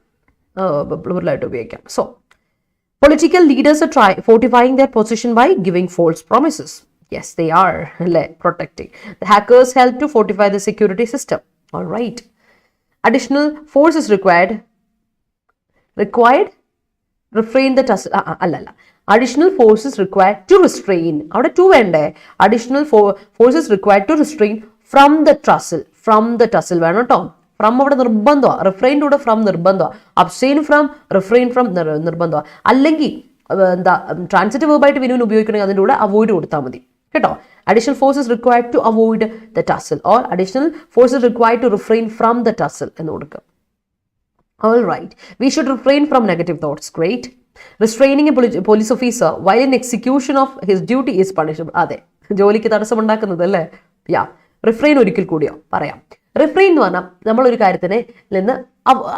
പ്ലൂറലായിട്ട് ഉപയോഗിക്കാം. So political leaders are fortifying their position by giving false promises. Yes they are, അല്ലേ? Protecting. The hackers help to fortify the security system. All right. Additional force is required refrain the tussle. അല്ലല്ല, additional forces required to restrain. അവിടെ to വേണ്ടേ? additional forces required to restrain from the tussle വേണം കേട്ടോ. From അവിടെ നിർബന്ധമാണ്. റിഫ്രെയിൻ്റെ കൂടെ from നിർബന്ധമാണ്. Abstain from, refrain from നിർബന്ധമാണ്. അല്ലെങ്കിൽ എന്താ ട്രാൻസിറ്റീവ് വേർബായിട്ട് വിനുവിന് ഉപയോഗിക്കണമെങ്കിൽ അതിൻ്റെ കൂടെ അവോയ്ഡ് കൊടുത്താൽ മതി കേട്ടോ. additional forces required to avoid the tussle or additional forces required to refrain from the tussle എന്ന് കൊടുക്കുക. All right. We should refrain from negative thoughts. Great. Restraining a police officer while in execution of his duty is punishable. അതെ, ജോലിക്ക് തടസ്സമുണ്ടാക്കുന്നത് അല്ലേ? യാ, refrain ഒരിക്കൽ കൂടിയോ പറയാം. Refrain എന്ന് പറഞ്ഞാൽ നമ്മളൊരു കാര്യത്തിനെ നിന്ന്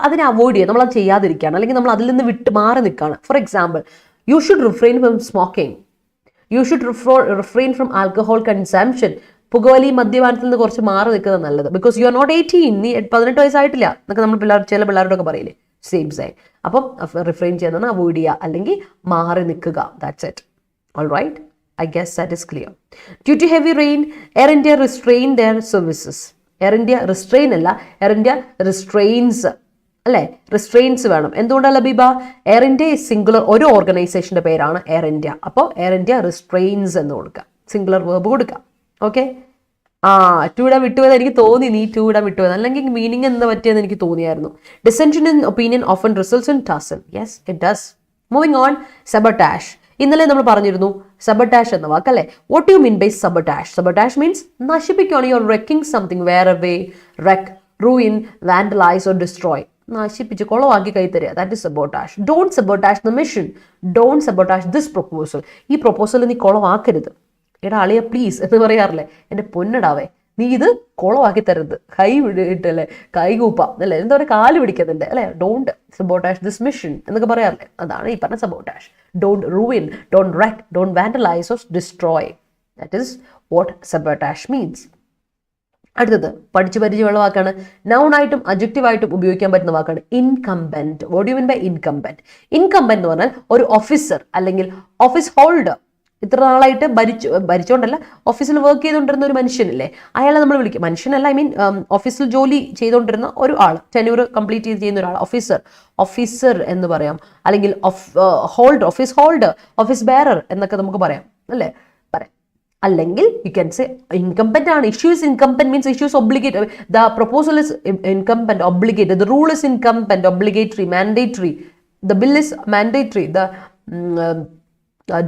അതിനെ അവോയ്ഡ് ചെയ്യുക, നമ്മളത് ചെയ്യാതിരിക്കുകയാണ്, അല്ലെങ്കിൽ നമ്മൾ അതിൽ നിന്ന് മാറി നിൽക്കുകയാണ്. For example, you should refrain from smoking, you should refrain from alcohol consumption. പുകവലി, മദ്യപാനത്തിൽ നിന്ന് കുറച്ച് മാറി നിൽക്കുന്നത് നല്ലത്. ബിക്കോസ് യു ആർ നോട്ട് 18, നീ 18 വയസ്സായിട്ടില്ല എന്നൊക്കെ നമ്മൾ ചില പിള്ളേരോടൊക്കെ പറയില്ലേ, സെയിം സൈൻ. അപ്പം റിഫ്രെയിൻ ചെയ്യുന്നതാണ് അവോയ്ഡ് ചെയ്യുക അല്ലെങ്കിൽ മാറി നിൽക്കുക. That's it. All right, I guess that is clear. Due to heavy rain, Air India restrain their services. Air India restrain അല്ല, എയർ ഇന്ത്യ റിസ്ട്രെയിൻസ് അല്ലേ? റിസ്ട്രെയിൻസ് വേണം. എന്തുകൊണ്ടല്ല ബീബ? എയർ ഇന്ത്യ സിംഗുലർ, ഒരു ഓർഗനൈസേഷന്റെ പേരാണ് എയർ ഇന്ത്യ. അപ്പോൾ എയർ ഇന്ത്യ റിസ്ട്രെയിൻസ് എന്ന് കൊടുക്കുക, സിംഗുലർ വേർബ് കൊടുക്കുക. ഓക്കെ, ടൂടെ വിട്ടുപോയത് എനിക്ക് തോന്നി, നീ ടൂടെ വിട്ടുപോയത്, അല്ലെങ്കിൽ മീനിങ് എന്താ പറ്റിയെന്ന് എനിക്ക് തോന്നിയായിരുന്നു. Dissension in opinion often results in tussle. Yes it does. Moving on, sabotage. ഇന്നലെ നമ്മൾ പറഞ്ഞിരുന്നു സബട്ടാഷ് എന്ന വാക്കല്ലേ. What you mean by sabotage? Sabotage means നശിപ്പിക്കുകയാണ്. You are wrecking something, wear away, wreck, ruin, vandalise or destroy. നശിപ്പിച്ച് കുളവാക്കി കൈ തരിക. That is sabotage. Don't sabotage the mission, don't sabotage this proposal. ഈ പ്രൊപ്പോസൽ നീ കുളവാക്കരുത്. എടാ അളിയ പ്ലീസ് എന്ന് പറയാറില്ലേ, എൻ്റെ പൊന്നടാവേ നീ ഇത് കുളമാക്കി തരരുത്. കൈ ഇട്ടല്ലേ, കൈ കൂപ്പാം അല്ലേ, എന്താ പറയുക, കാല് പിടിക്കുന്നുണ്ട് അല്ലേ. ഡോണ്ട് സബോട്ടാഷ് ദിസ് മിഷൻ എന്നൊക്കെ പറയാറില്ലേ, അതാണ് ഈ പറഞ്ഞ sabotage. Don't ruin, don't wreck, don't vandalise or destroy. That is what sabotage means. അടുത്തത് പഠിച്ചു പരിചയമുള്ള വാക്കാണ്. നൗൺ ആയിട്ടും അഡ്ജക്റ്റീവ് ആയിട്ടും ഉപയോഗിക്കാൻ പറ്റുന്ന വാക്കാണ് incumbent. What you mean by incumbent? Incumbent എന്ന് പറഞ്ഞാൽ ഒരു ഓഫീസർ അല്ലെങ്കിൽ ഓഫീസ് ഹോൾഡർ ഇത്ര നാളായിട്ട് ഭരിച്ചുകൊണ്ടല്ല, ഓഫീസിൽ വർക്ക് ചെയ്തുകൊണ്ടിരുന്ന ഒരു മനുഷ്യനില്ലേ, അയാളെ നമ്മൾ വിളിക്കും. മനുഷ്യനല്ല, ഐ മീൻ ഓഫീസിൽ ജോലി ചെയ്തുകൊണ്ടിരുന്ന ഒരു ആൾ, ടെന്യൂർ കംപ്ലീറ്റ് ചെയ്യുന്ന ഒരാൾ, ഓഫീസർ എന്ന് പറയാം, അല്ലെങ്കിൽ ഓഫീസ് ഹോൾഡർ, ഓഫീസ് ബെയറർ എന്നൊക്കെ നമുക്ക് പറയാം അല്ലേ, പറയാം. അല്ലെങ്കിൽ യു ക്യാൻ സേ ഇൻകംബന്റ് ആണ്. Issue is incumbent means issue is obligatory. The proposal is incumbent, obligatory. The rule is incumbent, obligatory, mandatory. The bill is mandatory. The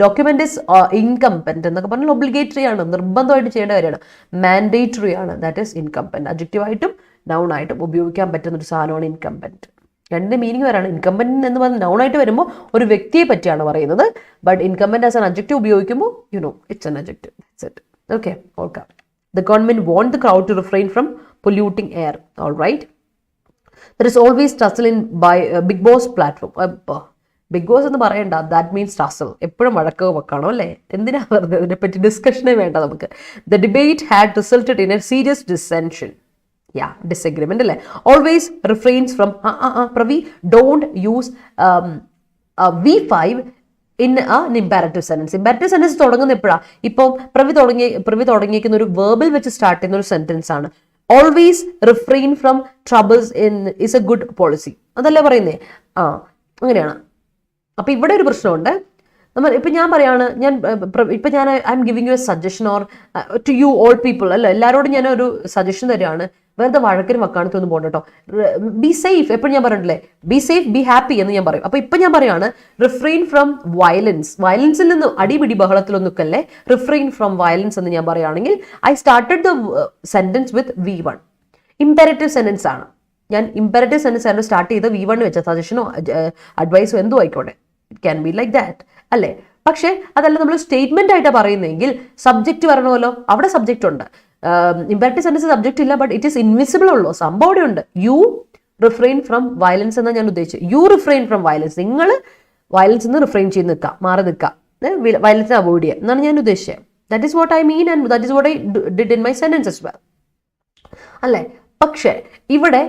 document is incumbent എന്നൊക്കെ പറഞ്ഞാൽ obligatory ആണ്, നിർബന്ധമായിട്ട് ചെയ്യേണ്ട കാര്യമാണ്. Mandatory ആണ്, that is ഇൻകംബന്റ്. അഡ്ജക്റ്റീവായിട്ടും നൗണായിട്ടും ഉപയോഗിക്കാൻ പറ്റുന്ന ഒരു സാധനമാണ് ഇൻകംബന്റ്. രണ്ട് മീനിങ് വരാണ്. ഇൻകംബന്റ് എന്ന് പറഞ്ഞാൽ നൗണായിട്ട് വരുമ്പോൾ ഒരു വ്യക്തിയെ പറ്റിയാണ് പറയുന്നത്. But incumbent as an adjective ഉപയോഗിക്കുമ്പോൾ it's an adjective. That's it. Okay, ഓൾക്കാം. The government want the crowd to refrain from polluting air. All right. There is always tussle in by Big Boss platform. Big Boss എന്ന് പറയണ്ട, that means tussle. എപ്പോഴും വഴക്ക് വെക്കണം അല്ലേ, എന്തിനാ വെറുതെ ഇതിനെപ്പറ്റി ഡിസ്കഷനേ വേണ്ട നമുക്ക്. The debate had resulted in a serious dissension. Disagreement അല്ലേ. Always refrains from Pravi don't use V5 in imperative sentence. Imperative sentence തുടങ്ങുന്ന എപ്പോഴാണ്? ഇപ്പോൾ പ്രവി തുടങ്ങിയിരിക്കുന്ന ഒരു വേർബിൽ വെച്ച് സ്റ്റാർട്ട് ചെയ്യുന്ന ഒരു സെന്റൻസ് ആണ്. Always refrain from troubles is A good policy, അതല്ലേ പറയുന്നേ? അങ്ങനെയാണ്. അപ്പൊ ഇവിടെ ഒരു പ്രശ്നമുണ്ട്. ഇപ്പൊ ഞാൻ പറയാണ്, I'm giving you a suggestion or to you all people അല്ല, എല്ലാവരോടും ഞാൻ ഒരു സജഷൻ തരികയാണ്. വെറുതെ വഴക്കിന് വക്കാണത്തൊന്നും പോകണ്ട കേട്ടോ. Be safe. എപ്പോഴും ഞാൻ പറഞ്ഞിട്ടില്ലേ, ബി സേഫ്, ബി ഹാപ്പി എന്ന് ഞാൻ പറയും. അപ്പൊ ഇപ്പൊ ഞാൻ പറയാണ് റിഫ്രെയിൻ ഫ്രം വയലൻസിൽ നിന്ന്, അടിപിടി ബഹളത്തിലൊന്നും നിൽക്കല്ലേ, റിഫ്രെയിൻ ഫ്രം വയലൻസ് എന്ന് ഞാൻ പറയുകയാണെങ്കിൽ I started the sentence with V1. Imperative sentence ആണ്. ഞാൻ ഇംപെരറ്റീവ് സെന്റൻസ് ആണ് സ്റ്റാർട്ട് ചെയ്ത് V1 വെച്ച സജഷനോ അഡ്വൈസോ എന്തോ ആയിക്കോട്ടെ. It can be like that അല്ലേ. പക്ഷെ അതല്ല നമ്മൾ സ്റ്റേറ്റ്മെന്റ് ആയിട്ടാണ് പറയുന്നതെങ്കിൽ സബ്ജക്റ്റ് വരണമല്ലോ. അവിടെ സബ്ജക്റ്റ് ഉണ്ട്. ഇംപെരറ്റീവ് സെന്റൻസ് സബ്ജക്റ്റ് ഇല്ല, ബട്ട് ഇറ്റ് ഈസ് ഇൻവിസിബിൾ ഉള്ളൂ. സംഭവം അവിടെ ഉണ്ട്. യു റിഫ്രെയിൻ ഫ്രം വയലൻസ് എന്നാണ് ഞാൻ ഉദ്ദേശിച്ചത്. You refrain from violence. നിങ്ങൾ വയലൻസ് നിന്ന് റിഫ്രെയിൻ ചെയ്ത് നിൽക്കുക, മാറി നിൽക്കുക, വയലൻസിനെ അവോയ്ഡ് ചെയ്യുക എന്നാണ് ഞാൻ ഉദ്ദേശിച്ചത്. That is what I mean and that is what I did in my sentence as well അല്ലേ. പക്ഷേ ഇവിടെ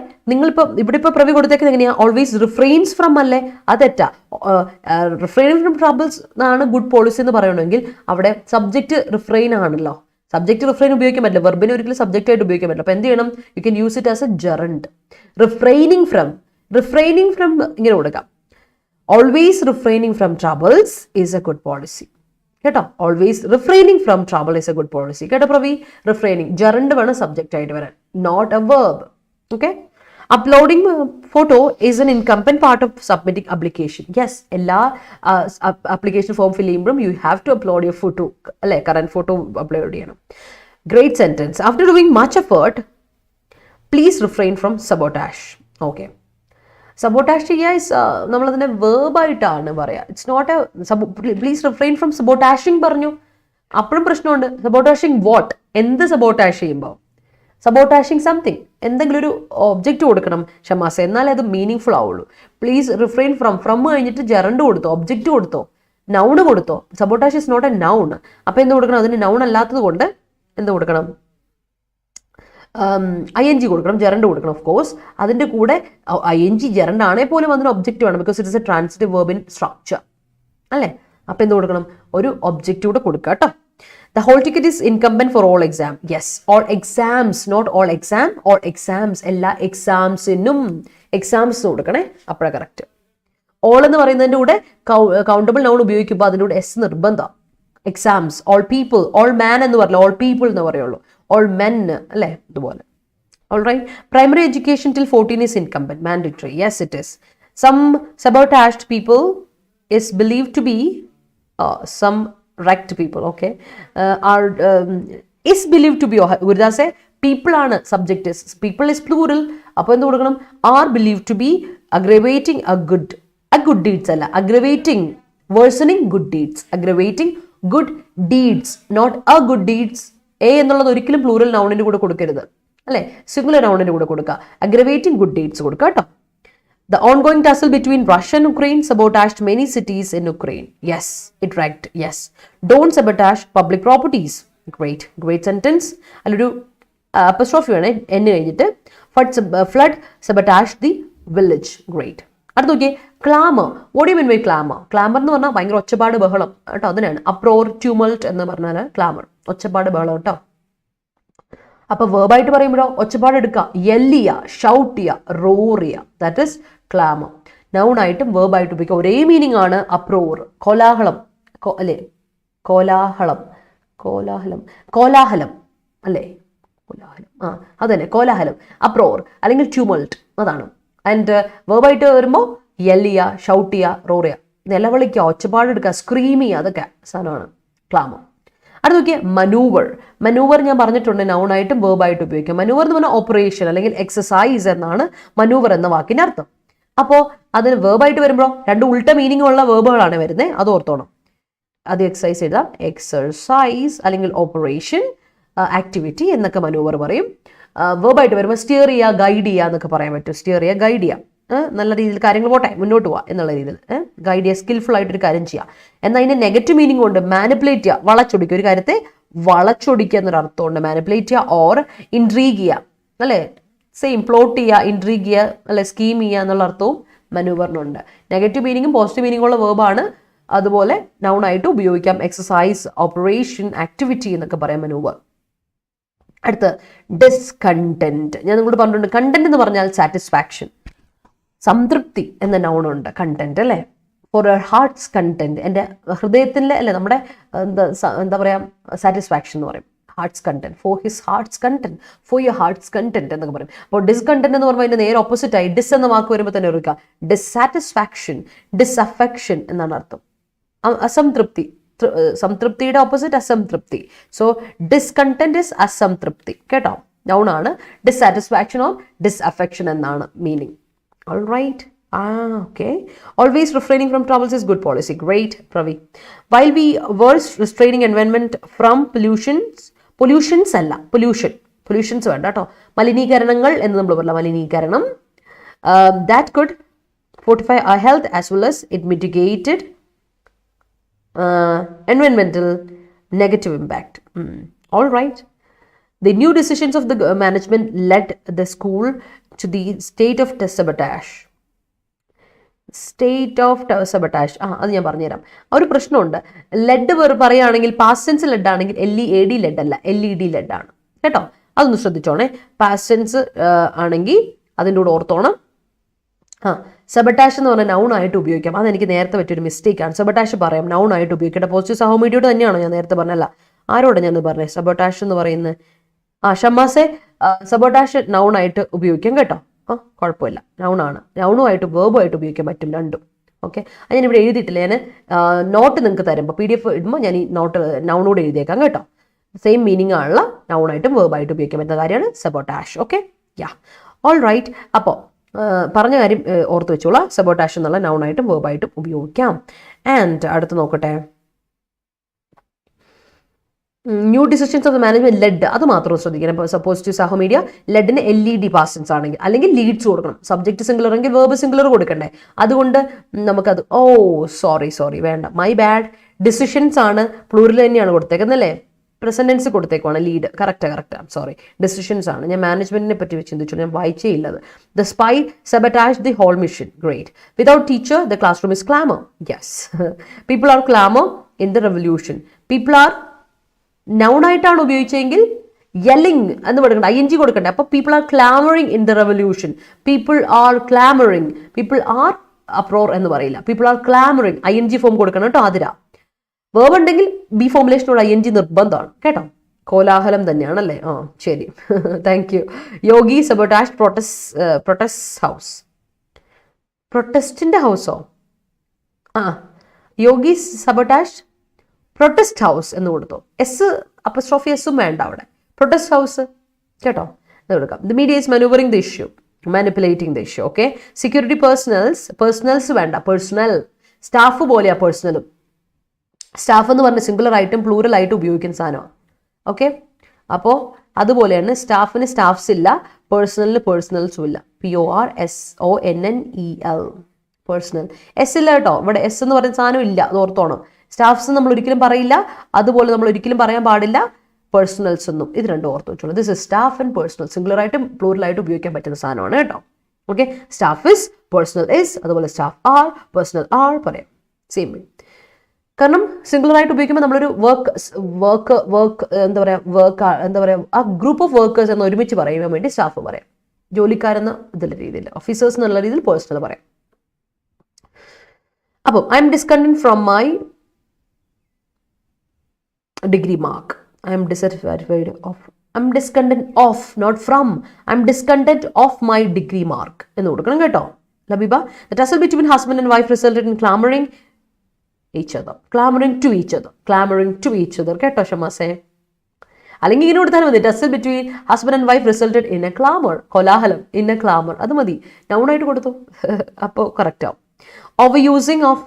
ഇവിടെ ഇപ്പൊ പ്രവി കൊടുത്തേക്കുന്നത് എങ്ങനെയാ? ഓൾവേസ് റിഫ്രെയിൻസ് ഫ്രം അല്ലേ, അതെറ്റാ. റിഫ്രെയിൻ ഫ്രം ട്രബിൾസ് എന്നാണ് ഗുഡ് പോളിസി എന്ന് പറയണമെങ്കിൽ അവിടെ സബ്ജക്റ്റ് റിഫ്രെയിൻ ആണല്ലോ. സബ്ജക്റ്റ് റിഫ്രെയിൻ ഉപയോഗിക്കാൻ പറ്റില്ല, വെർബിനെ ഒരിക്കലും സബ്ജക്റ്റ് ആയിട്ട് ഉപയോഗിക്കാൻ പറ്റില്ല. അപ്പൊ എന്ത് ചെയ്യണം? You can use it as a gerund. Refraining from ഇങ്ങനെ കൊടുക്കാം. Always refraining from troubles is a good policy കേട്ടോ. Always refraining from trouble is a good policy കേട്ടോ പ്രവി. റിഫ്രെയിനിങ് ജെറണ്ട് വേണം സബ്ജക്റ്റ് ആയിട്ട് വരാൻ, not a verb. Okay. Uploading photo is an incumbent part of submitting application. Yes, എല്ലാ application form fill ചെയ്യുമ്പോഴും you have to upload your photo അല്ലെ, current photo upload ചെയ്യണം. Great sentence. After doing much effort please refrain from sabotage. Okay. Sabotage ചെയ്യുക നമ്മളതിനെ വേർബായിട്ടാണ് പറയാ. It's not a please refrain from സബോട്ടാഷിങ് പറഞ്ഞു, അപ്പോഴും പ്രശ്നമുണ്ട്. സബോട്ടാഷിങ് വാട്ട്? എന്ത് സബോട്ടാഷ് ചെയ്യുമ്പോൾ? സബോട്ടാഷിങ് സംതിങ്, എന്തെങ്കിലും ഒരു ഒബ്ജക്റ്റ് കൊടുക്കണം ഷമാസ, എന്നാലേ അത് മീനിങ് ഫുൾ ആവുള്ളൂ. പ്ലീസ് റിഫ്രെയിൻ ഫ്രം കഴിഞ്ഞിട്ട് ജെറണ്ട് കൊടുത്തോ, ഒബ്ജക്റ്റ് കൊടുത്തോ, നൗണ് കൊടുത്തോ. Sabotage is not a noun. അപ്പൊ എന്ത് കൊടുക്കണം? അതിന് നൗൺ അല്ലാത്തത് കൊണ്ട് എന്ത് കൊടുക്കണം? ING കൊടുക്കണം, ജെറണ്ട് കൊടുക്കണം. ഓഫ് കോഴ്സ് അതിന്റെ കൂടെ ING ജെറണ്ട് ആണേ പോലും അതിന് ഒബ്ജക്റ്റ് വേണം, because it is A transitive verb in structure അല്ലേ. അപ്പൊ എന്ത് കൊടുക്കണം? ഒരു ഒബ്ജക്റ്റ് കൂടെ കൊടുക്കുക കേട്ടോ. The whole ticket is incumbent for all exam. Yes, all exams, not all exam, all exams. എല്ലാ എക്സാംസിനും എക്സാംസ് കൊടുക്കണേ, അപ്പോഴാ കറക്റ്റ്. ഓൾ എന്ന് പറയുന്നതിന്റെ കൂടെ കൗണ്ടബിൾ നൗൺ ഉപയോഗിക്കുമ്പോൾ അതിൻ്റെ കൂടെ എസ് നിർബന്ധം. എക്സാംസ്, ഓൾ പീപ്പിൾ, ഓൾ മാൻ എന്ന് പറയില്ല, ഓൾ പീപ്പിൾ എന്ന് പറയുള്ളൂ. ഓൾ മെൻ അല്ലേ, ഇതുപോലെ. All right. Primary education till 14 is incumbent, mandatory. Yes, it is. Some sabotaged people is believed to be some wrecked people. Okay. Are is believed to be. Gurudase people ആണ് subject is. People is plural. അപ്പോൾ എന്ത് കൊടുക്കണം? Are believed to be aggravating a good deeds അല്ല, aggravating, worsening good deeds, aggravating good deeds, not a good deeds. A എന്നുള്ളത് ഒരിക്കലും plural നൗണിന്റെ കൂടെ കൊടുക്കരുത് അല്ലെ, സിംഗുലർ നൗണിന്റെ കൂടെ കൊടുക്കുക. അഗ്രവേറ്റിംഗ് ഗുഡ് ഡീഡ്സ് കൊടുക്കുക കേട്ടോ. The ongoing tussle between Russia and Ukraine sabotaged many cities in Ukraine. Yes, it wrecked. Yes. Don't sabotage public properties. Great sentence. അല്ലൊരു apostrophe വേണേ എന്ന് കഴിഞ്ഞിട്ട്. Flood sabotaged the village. Great. അടുത്ത നോക്കിയേ, clamour, what you mean by clamour? Clamour എന്ന് പറഞ്ഞാൽ ഭയങ്കര ഒച്ചപ്പാട് ബഹളം കേട്ടോ, അതിനാണ്. അപ്രോർ, ട്യൂമൾട്ട് എന്ന് പറഞ്ഞാൽ ക്ലാമർ, ഒച്ചപ്പാട് ബഹളം കേട്ടോ. അപ്പൊ വേർബായിട്ട് പറയുമ്പോഴോ ഒച്ചപ്പാട് എടുക്കുക, യെല്ലിയ, ഷൗട്ട് ചെയ്യുക, റോർ ചെയ്യുക, ദാറ്റ് ഇസ് ക്ലാമർ. നൗൺ ആയിട്ടും വേർബായിട്ട് ഉപയോഗിക്കുക. ഒരേ മീനിങ് ആണ്. അപ്രോർ, കോലാഹലം അല്ലേ, കോലാഹലം, കോലാഹലം, കോലാഹലം അല്ലേ, കോലാഹലം, അതന്നെ കോലാഹലം, അപ്രോർ അല്ലെങ്കിൽ ട്യൂമൾട്ട്, അതാണ്. ആൻഡ് വേർബായിട്ട് വരുമ്പോൾ യെല്ലിയ, ഷൗട്ട് ചെയ്യുക, റോർ ചെയ്യുക, നിലവിളിക്കുക, ഒച്ചപ്പാടെടുക്കുക, സ്ക്രീം ചെയ്യുക, അതൊക്കെ സാധനമാണ് ക്ലാമർ. അടുത്ത് നോക്കിയാൽ മനൂവർ. മനൂവർ ഞാൻ പറഞ്ഞിട്ടുണ്ട് നൗണായിട്ടും വേർബായിട്ട് ഉപയോഗിക്കാം. മനൂവർ എന്ന് പറഞ്ഞാൽ ഓപ്പറേഷൻ അല്ലെങ്കിൽ എക്സസൈസ് എന്നാണ് മനൂവർ എന്ന വാക്കിന്റെ അർത്ഥം. അപ്പോൾ അതിന് വേർബായിട്ട് വരുമ്പോൾ രണ്ട് ഉൾട്ട മീനിങ് ഉള്ള വേർബുകളാണ് വരുന്നത്, അത് ഓർത്തോണം. അത് എക്സസൈസ് എഴുതാം, എക്സർസൈസ് അല്ലെങ്കിൽ ഓപ്പറേഷൻ, ആക്ടിവിറ്റി എന്നൊക്കെ മനൂവർ പറയും. വേർബായിട്ട് വരുമ്പോൾ സ്റ്റിയർ ചെയ്യുക, ഗൈഡ് ചെയ്യുക എന്നൊക്കെ പറയാൻ പറ്റും. സ്റ്റിയർ ചെയ്യുക, ഗൈഡ് ചെയ്യുക, നല്ല രീതിയിൽ കാര്യങ്ങൾ പോട്ടെ മുന്നോട്ട് പോവുക എന്നുള്ള രീതിയിൽ ഗൈഡ് ചെയ്യുക, സ്കിൽഫുൾ ആയിട്ടൊരു കാര്യം ചെയ്യുക. എന്നാൽ അതിൻ്റെ നെഗറ്റീവ് മീനിങ് കൊണ്ട് മാനിപ്പുലേറ്റ് ചെയ്യുക, വളച്ചൊടിക്കുക, ഒരു കാര്യത്തെ വളച്ചൊടിക്കുക എന്നൊരു അർത്ഥമുണ്ട്. മാനിപ്പുലേറ്റ് ചെയ്യുക ഓർ ഇൻട്രീഗ് ചെയ്യുക അല്ലേ, സെയിം പ്ലോട്ട് ചെയ്യുക, ഇൻട്രീഗ് ചെയ്യുക അല്ലെ, സ്കീം ചെയ്യുക എന്നുള്ള അർത്ഥവും മനൂവറിനുണ്ട്. നെഗറ്റീവ് മീനിങ്ങും പോസിറ്റീവ് മീനിങ്ങും ഉള്ള വേർബാണ്. അതുപോലെ നൗൺ ആയിട്ട് ഉപയോഗിക്കാം. എക്സസൈസ്, ഓപ്പറേഷൻ, ആക്ടിവിറ്റി എന്നൊക്കെ പറയാം മനൂവർ. അടുത്ത് ഡിസ്കണ്ടന്റ്. ഞാൻ നിങ്ങളോട് പറഞ്ഞിട്ടുണ്ട്, കണ്ടന്റ് എന്ന് പറഞ്ഞാൽ സാറ്റിസ്ഫാക്ഷൻ, സംതൃപ്തി എന്ന നൗണുണ്ട്. കണ്ടന്റ് അല്ലേ, ഫോർ യുവർ ഹാർട്ട്സ് കണ്ടന്റ്, എൻ്റെ ഹൃദയത്തിൻ്റെ അല്ലേ, നമ്മുടെ എന്താ പറയുക, സാറ്റിസ്ഫാക്ഷൻ എന്ന് പറയും. Heart's content, for his heart's content, for your heart's content എന്നൊക്കെ പറയും. അപ്പോൾ ഡിസ്കണ്ടന്റ് എന്ന് പറയുമ്പോൾ അതിൻ്റെ നേരെ ഓപ്പോസിറ്റ് ആയി ഡിസ് എന്ന വാക്ക് വരുമ്പോൾ തന്നെ ഓർക്കുക, ഡിസാറ്റിസ്ഫാക്ഷൻ, ഡിസഫെക്ഷൻ എന്നാണ് അർത്ഥം. അസംതൃപ്തി, സംതൃപ്തിയുടെ ഓപ്പോസിറ്റ് അസംതൃപ്തി. സോ ഡിസ്കണ്ടന്റ് ഇസ് അസംതൃപ്തി കേട്ടോ, നൗൺ ആണ്. ഡിസാറ്റിസ്ഫാക്ഷൻ ഓർ ഡിസഫെക്ഷൻ എന്നാണ് meaning. All right. Okay. Always refraining from troubles is good policy. Great, Pravi. While we worst restraining environment from pollutions അല്ല, pollutions വേണ്ട കേട്ടോ, മലിനീകരണങ്ങൾ എന്ന് നമ്മൾ പറയില്ല, മലിനീകരണം. That could fortify our health as well as it mitigated environmental negative impact. All right. The new decisions of the management led the school to the state of sabotage. State of sabotage, അത് ഞാൻ പറഞ്ഞുതരാം. ഒരു പ്രശ്നമുണ്ട്. Led പറയുകയാണെങ്കിൽ past tense led ആണെങ്കിൽ LEAD lead അല്ല, LED led ആണ് കേട്ടോ, അതൊന്ന് ശ്രദ്ധിച്ചോണേ. പാസ്റ്റ് ടെൻസ് ആണെങ്കിൽ അതിൻ്റെ കൂടെ ഓർത്തോണം. സബട്ടാഷ് എന്ന് പറഞ്ഞാൽ നൗൺ ആയിട്ട് ഉപയോഗിക്കാം. അതെനിക്ക് നേരത്തെ പറ്റിയൊരു മിസ്റ്റേക്കാണ്. സബട്ടാഷ് പറയാം, നൗൺ ആയിട്ട് ഉപയോഗിക്കട്ടെ. പോസിറ്റീവ് സഹോമീഡിയോട് തന്നെയാണോ ഞാൻ നേരത്തെ പറഞ്ഞല്ല, ആരോടെ ഞാൻ പറഞ്ഞത് സബട്ടാഷ് എന്ന് പറയുന്നത്? ഷമ്മാസെ, സബോട്ടാഷ് നൗൺ ആയിട്ട് ഉപയോഗിക്കാം കേട്ടോ, കുഴപ്പമില്ല, നൗണാണ്. നൗണുമായിട്ട് വേർബുമായിട്ട് ഉപയോഗിക്കാൻ പറ്റും രണ്ടും. ഓക്കെ, അത് ഞാനിവിടെ എഴുതിയിട്ടില്ല. ഞാൻ നോട്ട് നിങ്ങൾക്ക് തരുമ്പോൾ PDF ഇടുമ്പോൾ ഞാൻ ഈ നൗണോട് എഴുതിയേക്കാം കേട്ടോ. സെയിം മീനിങ് ആണുള്ള നൗണായിട്ടും വേർബായിട്ട് ഉപയോഗിക്കാൻ പറ്റുന്ന കാര്യമാണ് സബോട്ടാഷ്. ഓക്കെ, യാ, ഓൾ റൈറ്റ്. അപ്പോൾ പറഞ്ഞ കാര്യം ഓർത്ത് വെച്ചോളാം, സബോട്ടാഷ് എന്നുള്ള നൗണായിട്ടും വേർബായിട്ടും ഉപയോഗിക്കാം. ആൻഡ് അടുത്ത് നോക്കട്ടെ, new decisions of the management led, അത് മാത്രം ശ്രദ്ധിക്കണം. ഇപ്പോൾ സപ്പോസ് ടു സഹോമീഡിയ ലെഡിന് LED പാസ്റ്റ് ടെൻസ് ആണെങ്കിൽ, അല്ലെങ്കിൽ ലീഡ്സ് കൊടുക്കണം. സബ്ജക്റ്റ് സിംഗുലർ എങ്കിൽ വേർബ് സിംഗുലർ കൊടുക്കണ്ടേ, അതുകൊണ്ട് നമുക്കത് സോറി വേണ്ട, മൈ ബാഡ്. ഡിസിഷൻസ് ആണ്, പ്ലൂറൽ തന്നെയാണ് കൊടുത്തേക്കുന്നല്ലേ, പ്രസന്റ് ടെൻസ് കൊടുത്തേക്കുവാണ് ലീഡ്. കറക്റ്റ്, സോറി, ഡിസിഷൻസ് ആണ്. ഞാൻ മാനേജ്മെന്റിനെ പറ്റി ചിന്തിച്ചു, ഞാൻ വായിച്ചേ ഇല്ലത്. The spy sabotage the whole mission. Great. Without teacher, the classroom is clamor. Yes. People are clamor in the revolution. People are noun ആയിട്ടാണ് ഉപയോഗിച്ചെങ്കിൽ യെല്ലിങ് എന്ന് കൊടുക്കണ്ട, ING കൊടുക്കണ്ടേ. അപ്പോൾ people are clamouring in the revolution. People are clamouring, people are uproar എന്ന് പറയില്ല, people are clamouring. ING form കൊടുക്കണം കേട്ടോ. അതിരാ വേർബ് ഉണ്ടെങ്കിൽ ബി ഫോമുലേഷനോട് ING നിർബന്ധമാണ് കേട്ടോ. കോലാഹലം തന്നെയാണല്ലേ. ശരി, താങ്ക് യു. യോഗി സബോട്ടാഷ് പ്രൊട്ടസ്റ്റ് ഹൗസ്. പ്രൊട്ടസ്റ്റിന്റെ ഹൗസോ? യോഗി സബോട്ടാഷ് പ്രൊട്ടസ്റ്റ് ഹൗസ് എന്ന് കൊടുത്തു. S''എസും വേണ്ട അവിടെ. പ്രൊട്ടസ്റ്റ് ഹൗസ് കേട്ടോ, ഇത് കൊടുക്കാം. The media is manoeuvring the issue, manipulating the issue. Okay, security personnels വേണ്ട, പേഴ്സണൽ. സ്റ്റാഫ് പോലെയാ പേഴ്സണലും. സ്റ്റാഫ് എന്ന് പറഞ്ഞ സിംഗുലർ ആയിട്ടും പ്ലൂറൽ ആയിട്ടും ഉപയോഗിക്കുന്ന സാധനമാണ്. ഓക്കെ, അപ്പോൾ അതുപോലെയാണ് സ്റ്റാഫിന് സ്റ്റാഫ്സ് ഇല്ല, പേഴ്സണലിന് പേഴ്സണൽസും ഇല്ല. PORSONNEL, personal. S ഇല്ല കേട്ടോ, ഇവിടെ S എന്ന് പറയുന്ന സാധനം ഇല്ല, അത് ഓർത്തോണം. സ്റ്റാഫ്സ് നമ്മൾ ഒരിക്കലും പറയില്ല, അതുപോലെ നമ്മൾ ഒരിക്കലും പറയാൻ പാടില്ല പേഴ്സണൽസ് ഒന്നും. ഇത് രണ്ടും ഓർത്ത് വെച്ചോളൂ. This is staff and personal, singular ആയിട്ടും പ്ലൂറൽ ആയിട്ടും ഉപയോഗിക്കാൻ പറ്റുന്ന സാധനമാണ് കേട്ടോ. Okay, staff is, personal is, അതുപോലെ സ്റ്റാഫ് ആർ, പേഴ്സണൽ ആർ പറയാം. സെയിം. കാരണം സിംഗുലർ ആയിട്ട് ഉപയോഗിക്കുമ്പോൾ നമ്മളൊരു എന്താ പറയുക ആ ഗ്രൂപ്പ് ഓഫ് വർക്കേഴ്സ് എന്ന് ഒരുമിച്ച് പറയാൻ വേണ്ടി സ്റ്റാഫ് പറയാം. ജോലിക്കാരെന്ന ഇതിലെ രീതിയിൽ, ഓഫീസേഴ്സ് എന്നുള്ള രീതിയിൽ പേഴ്സണൽ പറയാം. അപ്പം I M discontent from my degree mark. I am dissatisfied of. I'm discontent of, not from. I'm discontent of my degree mark. എന്ന് കൊടുക്കണം കേട്ടോ. Labeeba, the tussle between husband and wife resulted in clamoring each other. Clamoring to each other. Clamoring to each other. കേട്ടോ ഷമാസേ. അല്ലെങ്കിൽ ഇങ്ങനെ കൊടുത്താൽ മതി. tussle between husband and wife resulted in a clamor. കോലാഹലം, in a clamor. അത് മതി. noun ആയിട്ട് കൊടുത്തു. അപ്പോൾ കറക്റ്റ് ആവും. Overusing of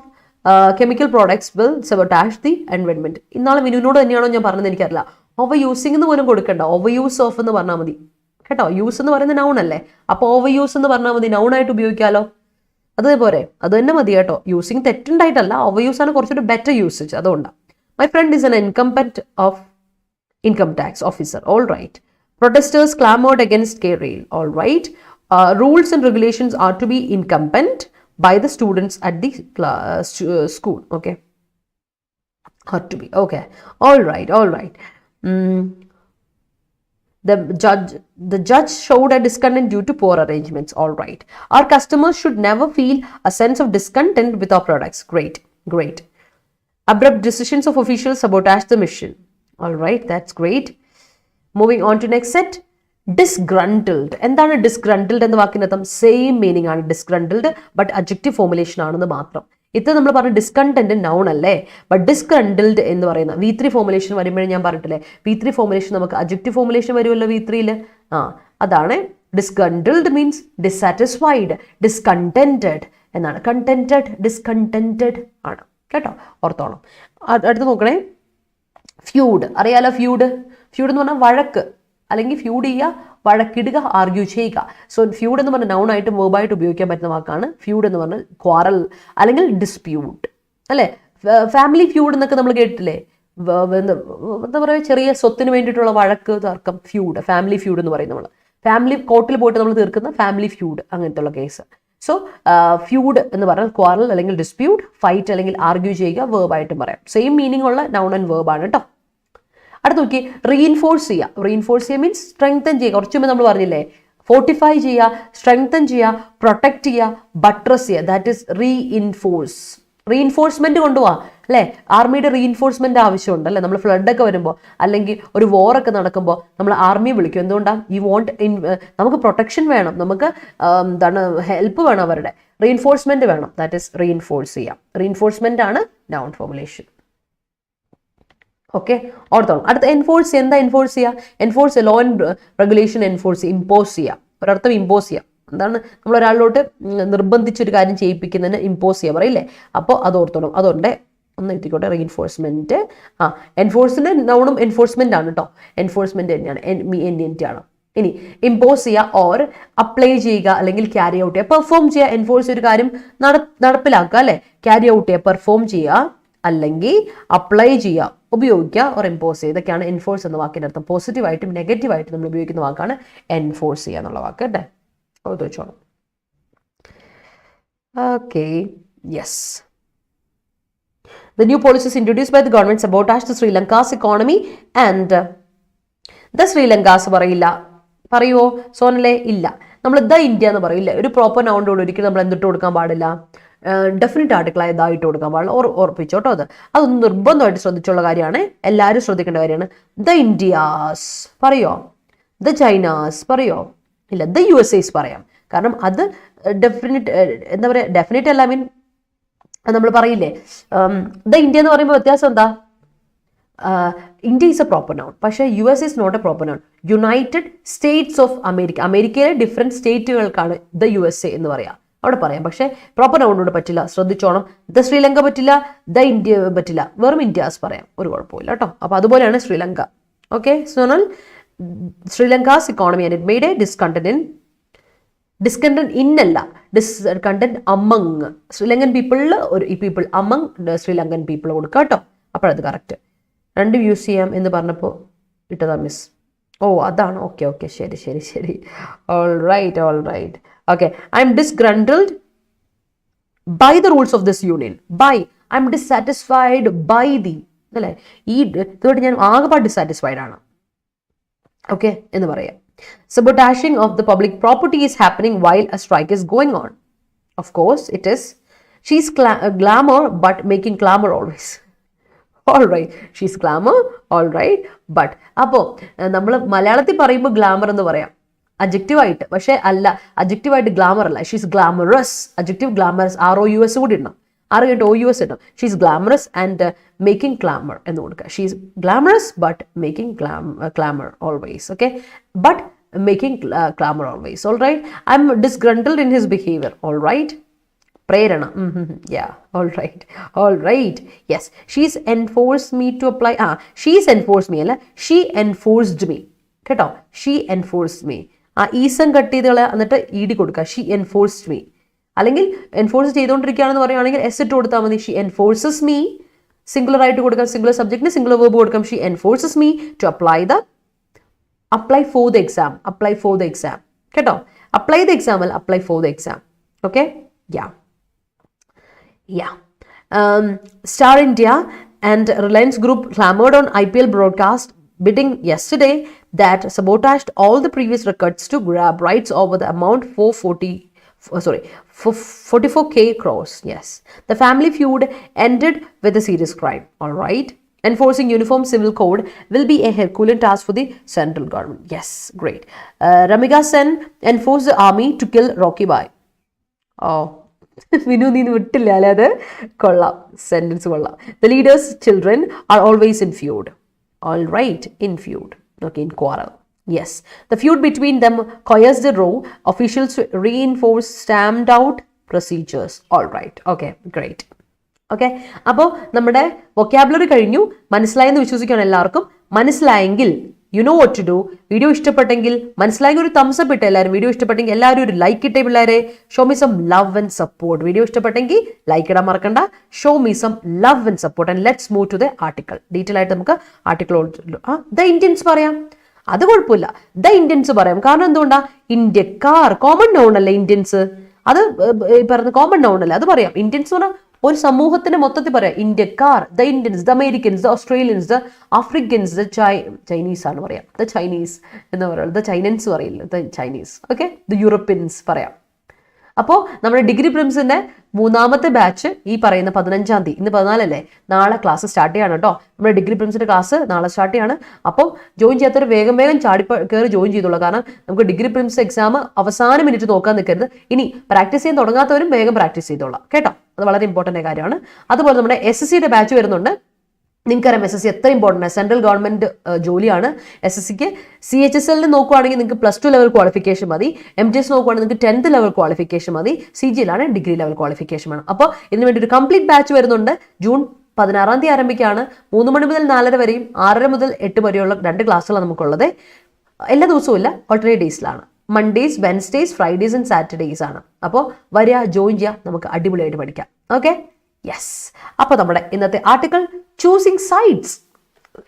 chemical products will sabotage the environment. ഇന്നാളെ മിനുവിനോട് തന്നെയാണോ ഞാൻ പറഞ്ഞത് എനിക്കറിയില്ല. ഓവർ യൂസിംഗ് എന്ന് പോലും കൊടുക്കണ്ട, ഓവർ യൂസ് ഓഫ് എന്ന് പറഞ്ഞാൽ മതി കേട്ടോ. യൂസ് എന്ന് പറയുന്നത് നൗൺ അല്ലേ, അപ്പോൾ ഓവർ യൂസ് എന്ന് പറഞ്ഞാൽ മതി, നൗൺ ആയിട്ട് ഉപയോഗിക്കാമല്ലോ. അതേപോലെ അത് തന്നെ മതി കേട്ടോ. യൂസിങ് തെറ്റുണ്ടായിട്ടല്ല, ഓവർ യൂസ് ആണ് കുറച്ചൊരു ബെറ്റർ യൂസേജ്, അതുകൊണ്ടാണ്. My friend is an incumbent of income tax officer. All right. Protesters clamoured against KRail. All right. Rules and regulations are to be incumbent by the students at the school. Okay, ought to be. Okay, all right. The judge showed a discontent due to poor arrangements. All right. Our customers should never feel a sense of discontent with our products. Great. Abrupt decisions of officials sabotage the mission. All right, that's great. Moving on to next set. Disgruntled. എന്താണ് ഡിസ്ഗ്രണ്ടിൽഡ് എന്ന വാക്കിനർത്ഥം? Same meaning ആണ് ഡിസ്ഗ്രണ്ടിൽഡ്, but adjective formulation ആണെന്ന് മാത്രം. ഇത് നമ്മൾ പറഞ്ഞ discontent noun അല്ലേ, but ഡിസ്ഗ്രണ്ടിൽഡ് എന്ന് പറയുന്ന V3 ഫോർമുലേഷൻ വരുമ്പോഴേ ഞാൻ പറഞ്ഞിട്ടില്ലേ, V3 ഫോർമുലേഷൻ നമുക്ക് അഡ്ജക്റ്റീവ് ഫോർമുലേഷൻ വരുമല്ലോ V3യിൽ. അതാണ് ഡിസ്ഗ്രണ്ടിൽഡ് മീൻസ് ഡിസാറ്റിസ്ഫൈഡ്, ഡിസ്കണ്ടന്റഡ് എന്നാണ്. കണ്ടന്റഡ്, ഡിസ്കണ്ടന്റഡ് ആണ് കേട്ടോ, ഓർത്തോണം. അടുത്ത് നോക്കണേ, ഫ്യൂഡ്. അറിയാലോ ഫ്യൂഡ് എന്ന് പറഞ്ഞാൽ വഴക്ക്, അല്ലെങ്കിൽ ഫ്യൂഡ് ചെയ്യുക, വഴക്കിടുക, ആർഗ്യൂ ചെയ്യുക. സോ ഫ്യൂഡ് എന്ന് പറഞ്ഞാൽ നൗൺ ആയിട്ട് വേർബായിട്ട് ഉപയോഗിക്കാൻ പറ്റുന്ന വാക്കാണ്. ഫ്യൂഡ് എന്ന് പറഞ്ഞാൽ ക്വാറൽ അല്ലെങ്കിൽ ഡിസ്പ്യൂട്ട് അല്ലേ. ഫാമിലി ഫ്യൂഡ് എന്നൊക്കെ നമ്മൾ കേട്ടിട്ടില്ലേ, എന്താ പറയുക, ചെറിയ സ്വത്തിന് വേണ്ടിയിട്ടുള്ള വഴക്ക്, തർക്കം, ഫ്യൂഡ്, ഫാമിലി ഫ്യൂഡ് എന്ന് പറയും. നമ്മൾ ഫാമിലി കോർട്ടിൽ പോയിട്ട് നമ്മൾ തീർക്കുന്ന ഫാമിലി ഫ്യൂഡ്, അങ്ങനത്തെ ഉള്ള കേസ്. സോ ഫ്യൂഡ് എന്ന് പറഞ്ഞാൽ ക്വാറൽ അല്ലെങ്കിൽ ഡിസ്പ്യൂട്ട്, ഫൈറ്റ് അല്ലെങ്കിൽ ആർഗ്യൂ ചെയ്യുക, വേർബായിട്ടും പറയാം. സെയിം മീനിങ് ഉള്ള നൗൺ ആൻഡ് വേർബാണ് കേട്ടോ. അടുത്ത് നോക്കി, റീഇൻഫോഴ്സ് ചെയ്യുക. റീഇൻഫോഴ്സ് ചെയ്യുക മീൻസ് സ്ട്രെങ്തൻ ചെയ്യുക. കുറച്ച് മുമ്പ് നമ്മൾ പറഞ്ഞില്ലേ, ഫോർട്ടിഫൈ ചെയ്യുക, സ്ട്രെങ്തൻ ചെയ്യുക, പ്രൊട്ടക്ട് ചെയ്യുക, ബട്രസ് ചെയ്യുക. That is reinforce. റീഇൻഫോഴ്സ്മെന്റ് കൊണ്ടുപോവാ അല്ലേ. ആർമിയുടെ റീഇൻഫോഴ്സ്മെന്റ് ആവശ്യമുണ്ട് അല്ലേ. നമ്മൾ ഫ്ലഡ് ഒക്കെ വരുമ്പോൾ അല്ലെങ്കിൽ ഒരു വോറൊക്കെ നടക്കുമ്പോൾ നമ്മൾ ആർമിയെ വിളിക്കും. എന്തുകൊണ്ടാണ്? നമുക്ക് പ്രൊട്ടക്ഷൻ വേണം, നമുക്ക് എന്താണ് ഹെൽപ്പ് വേണം, അവരുടെ റീഇൻഫോഴ്സ്മെന്റ് വേണം. ദാറ്റ് ഈസ് റീഇൻഫോഴ്സ് ചെയ്യാം. റീഇൻഫോഴ്സ്മെന്റ് ആണ് നൗൺ ഫോർമുലേഷൻ. ഓക്കെ, ഓർത്തോളം. അടുത്ത എൻഫോഴ്സ്. എന്താ എൻഫോഴ്സ് ചെയ്യുക? Enforce law and regulation enforce, impose ചെയ്യുക. ഒരർത്ഥം ഇമ്പോസ് ചെയ്യാം. എന്താണ്? നമ്മൾ ഒരാളിലോട്ട് നിർബന്ധിച്ചൊരു കാര്യം ചെയ്യിപ്പിക്കുന്നതിന് ഇമ്പോസ് ചെയ്യുക പറയില്ലേ. അപ്പോൾ അത് ഓർത്തോണം. അതുകൊണ്ട് ഒന്ന് എത്തിക്കോട്ടെ, റീഇൻഫോഴ്സ്മെന്റ്. എൻഫോഴ്സിന്റെ നൗണും എൻഫോഴ്സ്മെന്റ് ആണ് കേട്ടോ. എൻഫോഴ്സ്മെന്റ് തന്നെയാണ്, NT ആണ്. ഇനി ഇമ്പോസ് ചെയ്യുക, ഓർ അപ്ലൈ ചെയ്യുക അല്ലെങ്കിൽ ക്യാരി ഔട്ട് ചെയ്യുക, പെർഫോം ചെയ്യുക. എൻഫോഴ്സ് ഒരു കാര്യം നടപ്പിലാക്കുക അല്ലെ. ക്യാരി ഔട്ട് ചെയ്യുക, പെർഫോം ചെയ്യുക, അല്ലെങ്കിൽ അപ്ലൈ ചെയ്യുക, ഉപയോഗിക്കുക, ഓർ എൻഫോഴ്സ് ചെയ്യുക. ഇതൊക്കെയാണ് എൻഫോഴ്സ് എന്ന വാക്കിൻ്റെ അർത്ഥം. പോസിറ്റീവായിട്ടും നെഗറ്റീവായിട്ടും നമ്മൾ ഉപയോഗിക്കുന്ന വാക്കാണ് എൻഫോഴ്സ് ചെയ്യുക എന്നുള്ള വാക്ക് കേട്ടെ. അത് വെച്ചോളാം. Okay, yes. The new policies introduced by the government sabotage the Sri Lanka's economy and the Sri Lanka's പറയില്ല. പറയുമോ സോനലെ? ഇല്ല. നമ്മൾ ദ ഇന്ത്യ എന്ന് പറയില്ല. ഒരു പ്രോപ്പർ നൗണ്ടോട് ഒരിക്കലും നമ്മൾ എന്തിട്ട് കൊടുക്കാൻ പാടില്ല, ഡെഫിനറ്റ് ആർട്ടിക്കിളായ ഇതായിട്ട് കൊടുക്കാൻ പാടില്ല. ഓർപ്പിച്ചോട്ടോ. അതൊന്നും നിർബന്ധമായിട്ട് ശ്രദ്ധിച്ചുള്ള കാര്യമാണ്, എല്ലാവരും ശ്രദ്ധിക്കേണ്ട കാര്യമാണ്. ദ ഇന്ത്യാസ് പറയോ? ദ ചൈനാസ് പറയോ? ഇല്ല. ദ USAs പറയാം. കാരണം അത് ഡെഫിനറ്റ്, എന്താ പറയുക, ഡെഫിനറ്റ് അല്ല, മീൻ നമ്മൾ പറയില്ലേ. ദ ഇന്ത്യ എന്ന് പറയുമ്പോൾ വ്യത്യാസം എന്താ? India is a proper noun, പക്ഷേ US is not a proper noun. United States of America, അമേരിക്കയിലെ ഡിഫറെൻറ്റ് സ്റ്റേറ്റുകൾക്കാണ് ദ USA എന്ന് പറയാം, അവിടെ പറയാം. പക്ഷേ പ്രോപ്പർ നൗണിനോട് പറ്റില്ല, ശ്രദ്ധിച്ചോണം. ദ ശ്രീലങ്ക പറ്റില്ല, ദ ഇന്ത്യ പറ്റില്ല, വെറും ഇന്ത്യാസ് പറയാം, ഒരു കുഴപ്പമില്ല കേട്ടോ. അപ്പോൾ അതുപോലെയാണ് Sri Lanka. Okay, zonal Sri Lanka's economy and it made a discontent in അല്ല, ഡിസ്കണ്ടന്റ് അമങ് ശ്രീലങ്കൻ പീപ്പിളിൽ ഒരു പീപ്പിൾ, അമങ് ശ്രീലങ്കൻ പീപ്പിൾ കൊടുക്കുക കേട്ടോ. അപ്പോഴത് കറക്റ്റ്. രണ്ടും യൂസ് ചെയ്യാം എന്ന് പറഞ്ഞപ്പോൾ ഇട്ടതാ മിസ്. ഓ അതാണ്. ഓക്കെ, ശരി. All right. Okay, I'm disgruntled by the rules of this union. By, I'm dissatisfied by the, അല്ലേ, ഈ ഇതുകൊണ്ട് ഞാൻ ആകെപ്പാട് ഡിസാറ്റിസ്ഫൈഡ് ആണ്. ഓക്കെ എന്ന് പറയാം. Sabotaging of the public property is happening while a strike is going on. Of course, it is. She's glamour, but making clamor always. All right, she's glamour, all right, but അപ്പോൾ നമ്മൾ മലയാളത്തിൽ പറയുമ്പോൾ glamour എന്ന് പറയാം adjective ആയിട്ട്, പക്ഷേ അല്ല, adjective ആയിട്ട് ഗ്ലാമർ അല്ല. She's glamorous, adjective glamorous, ROUS കൂടി ഇടണം, R OUS ഇടണം. She's glamorous and making clamour എന്ന് കൊടുക്കുക. She's glamorous but making clamour always. Okay, but making clamour always. All right, I am disgruntled in his behaviour. All right, പ്രേരണ. Yeah, all right, yes, she's enforced me to apply. She's enforced me അല്ല, she enforced me, കേട്ടോ, she enforced me. ഈസം cut ചെയ്ത് എന്നിട്ട് ED കൊടുക്കുക, she enforced me. അല്ലെങ്കിൽ enforce ചെയ്തുകൊണ്ടിരിക്കുകയാണെന്ന് പറയുകയാണെങ്കിൽ S ഇട്ട് കൊടുത്താൽ മതി. she enforces me, സിംഗുലർ ആയിട്ട് കൊടുക്കാം, സിംഗുലർ സബ്ജക്റ്റിന് സിംഗുലർ വേർബ് കൊടുക്കാം. she enforces me to apply for the exam, കേട്ടോ, apply the exam അല്ല, apply for the exam. Okay, yeah. Star India and Reliance Group clamored on IPL broadcast bidding yesterday that sabotaged all the previous records to grab rights over the amount 44k crores. Yes, the family feud ended with a serious crime. All right, enforcing uniform civil code will be a Herculean task for the central government. Yes, great. Ramika Sen enforced the army to kill Rocky Bai. Oh, Vinu നീ വിട്ടില്ല അല്ലേ, അത് കൊള്ളാം, sentence കൊള്ളാം. The leaders' children are always in feud. All right, in feud. Okay, in quarrel. Yes, the feud between them coerced the row officials to reinforce stamped out procedures. All right, okay, great. Okay, അപ്പോൾ നമ്മുടെ vocabulary കഴിഞ്ഞു. മനസ്സിലായെന്ന് വിശ്വസിക്കുകയാണ് എല്ലാവർക്കും. മനസ്സിലായെങ്കിൽ you know what to do. Video ഇഷ്ടപ്പെട്ടെങ്കിൽ മനസ്സിലായെങ്കിൽ ഒരു തംസ് അപ്പ് ഇട്ട് എല്ലാവരും. വീഡിയോ ഇഷ്ടപ്പെട്ടെങ്കിൽ എല്ലാവരും ഒരു ലൈക്ക് ഇട്ടേ പിള്ളേരെ. Show me some love and support. Video ഇഷ്ടപ്പെട്ടെങ്കിൽ ലൈക്ക് ഇടാൻ മറക്കണ്ട. Show me some love and support and let's move to the article. Detail ആയിട്ട് നമുക്ക് ആർട്ടിക്കിൾ ദ ഇന്ത്യൻസ് പറയാം, അത് കുഴപ്പമില്ല. ദ ഇന്ത്യൻസ് പറയാം, കാരണം എന്തുകൊണ്ടാ, ഇന്ത്യക്കാർ കോമൺ നൗൺ അല്ലേ ഇന്ത്യൻസ്, അത് പറഞ്ഞ കോമൺ നൗൺ അല്ലേ, അത് പറയാം. ഇന്ത്യൻസ് എന്ന് പറഞ്ഞാൽ ഒരു സമൂഹത്തിന്റെ മൊത്തത്തിൽ പറയാം. ഇന്ത്യക്കാർ, the Indians, the Americans, the Australians, the Afrikaans, the Chinese ആണ് പറയാം. ദ ചൈനീസ് എന്ന് പറയുന്നത്, ദ ചൈനൻസ് പറയില്ല, the Chinese. Okay, the Europeans പറയാം. അപ്പോൾ നമ്മുടെ ഡിഗ്രി പ്രിംസിന്റെ 3ാമത്തെ ബാച്ച് ഈ പറയുന്ന 15-ാം തീയതി, ഇന്ന് 14 നാളെ ക്ലാസ് സ്റ്റാർട്ട് ചെയ്യാണ് കേട്ടോ. നമ്മുടെ ഡിഗ്രി പ്രിംസിന്റെ ക്ലാസ് നാളെ സ്റ്റാർട്ട് ചെയ്യാണ്. അപ്പോൾ ജോയിൻ ചെയ്യാത്തവർ വേഗം കയറി ജോയിൻ ചെയ്തോളൂ. കാരണം നമുക്ക് ഡിഗ്രി പ്രിംസ് എക്സാം അവസാന മിനിറ്റ് നോക്കാൻ നിൽക്കരുത്. ഇനി പ്രാക്ടീസ് ചെയ്യാൻ തുടങ്ങാത്തവരും വേഗം പ്രാക്ടീസ് ചെയ്തോളാം കേട്ടോ, അത് വളരെ ഇമ്പോർട്ടൻ്റ് കാര്യമാണ്. അതുപോലെ നമ്മുടെ SSCയുടെ ബാച്ച് വരുന്നുണ്ട്. നിങ്ങൾക്കറിയാം SSC എത്ര ഇമ്പോർട്ടൻ്റ്, സെൻട്രൽ ഗവൺമെന്റ് ജോലിയാണ് SSCക്ക്. CHSL നോക്കുവാണെങ്കിൽ നിങ്ങൾക്ക് +2 ലെവൽ ക്വാളിഫിക്കേഷൻ മതി. MTS നോക്കുവാണെങ്കിൽ നിങ്ങൾക്ക് 10th ലെവൽ ക്വാളിഫിക്കേഷൻ മതി. CGL ആണ് ഡിഗ്രി ലെവൽ ക്വാളിഫിക്കേഷൻ വേണം. അപ്പോൾ ഇതിന് വേണ്ടി ഒരു കംപ്ലീറ്റ് ബാച്ച് വരുന്നുണ്ട്. ജൂൺ 16-ാം തീയതി ആരംഭിക്കുകയാണ്. 3 മണി മുതൽ 4:30 വരെയും 6:30 മുതൽ 8 വരെയുള്ള 2 ക്ലാസ്സുകളാണ് നമുക്കുള്ളത്. എല്ലാ ദിവസവും ഇല്ല, ഓൾട്ടർനേറ്റ് ഡേയ്സിലാണ്. മൺഡേയ്സ്, വെൻസ്ഡേയ്സ്, ഫ്രൈഡേയ്സ് ആൻഡ് സാറ്റർഡേയ്സ് ആണ്. അപ്പോൾ വരിക, ജോയിൻ ചെയ്യുക, നമുക്ക് അടിപൊളിയായിട്ട് പഠിക്കാം. Okay, yes. അപ്പോൾ നമ്മുടെ ഇന്നത്തെ ആർട്ടിക്കിൾ ചൂസിങ് സൈഡ്സ്,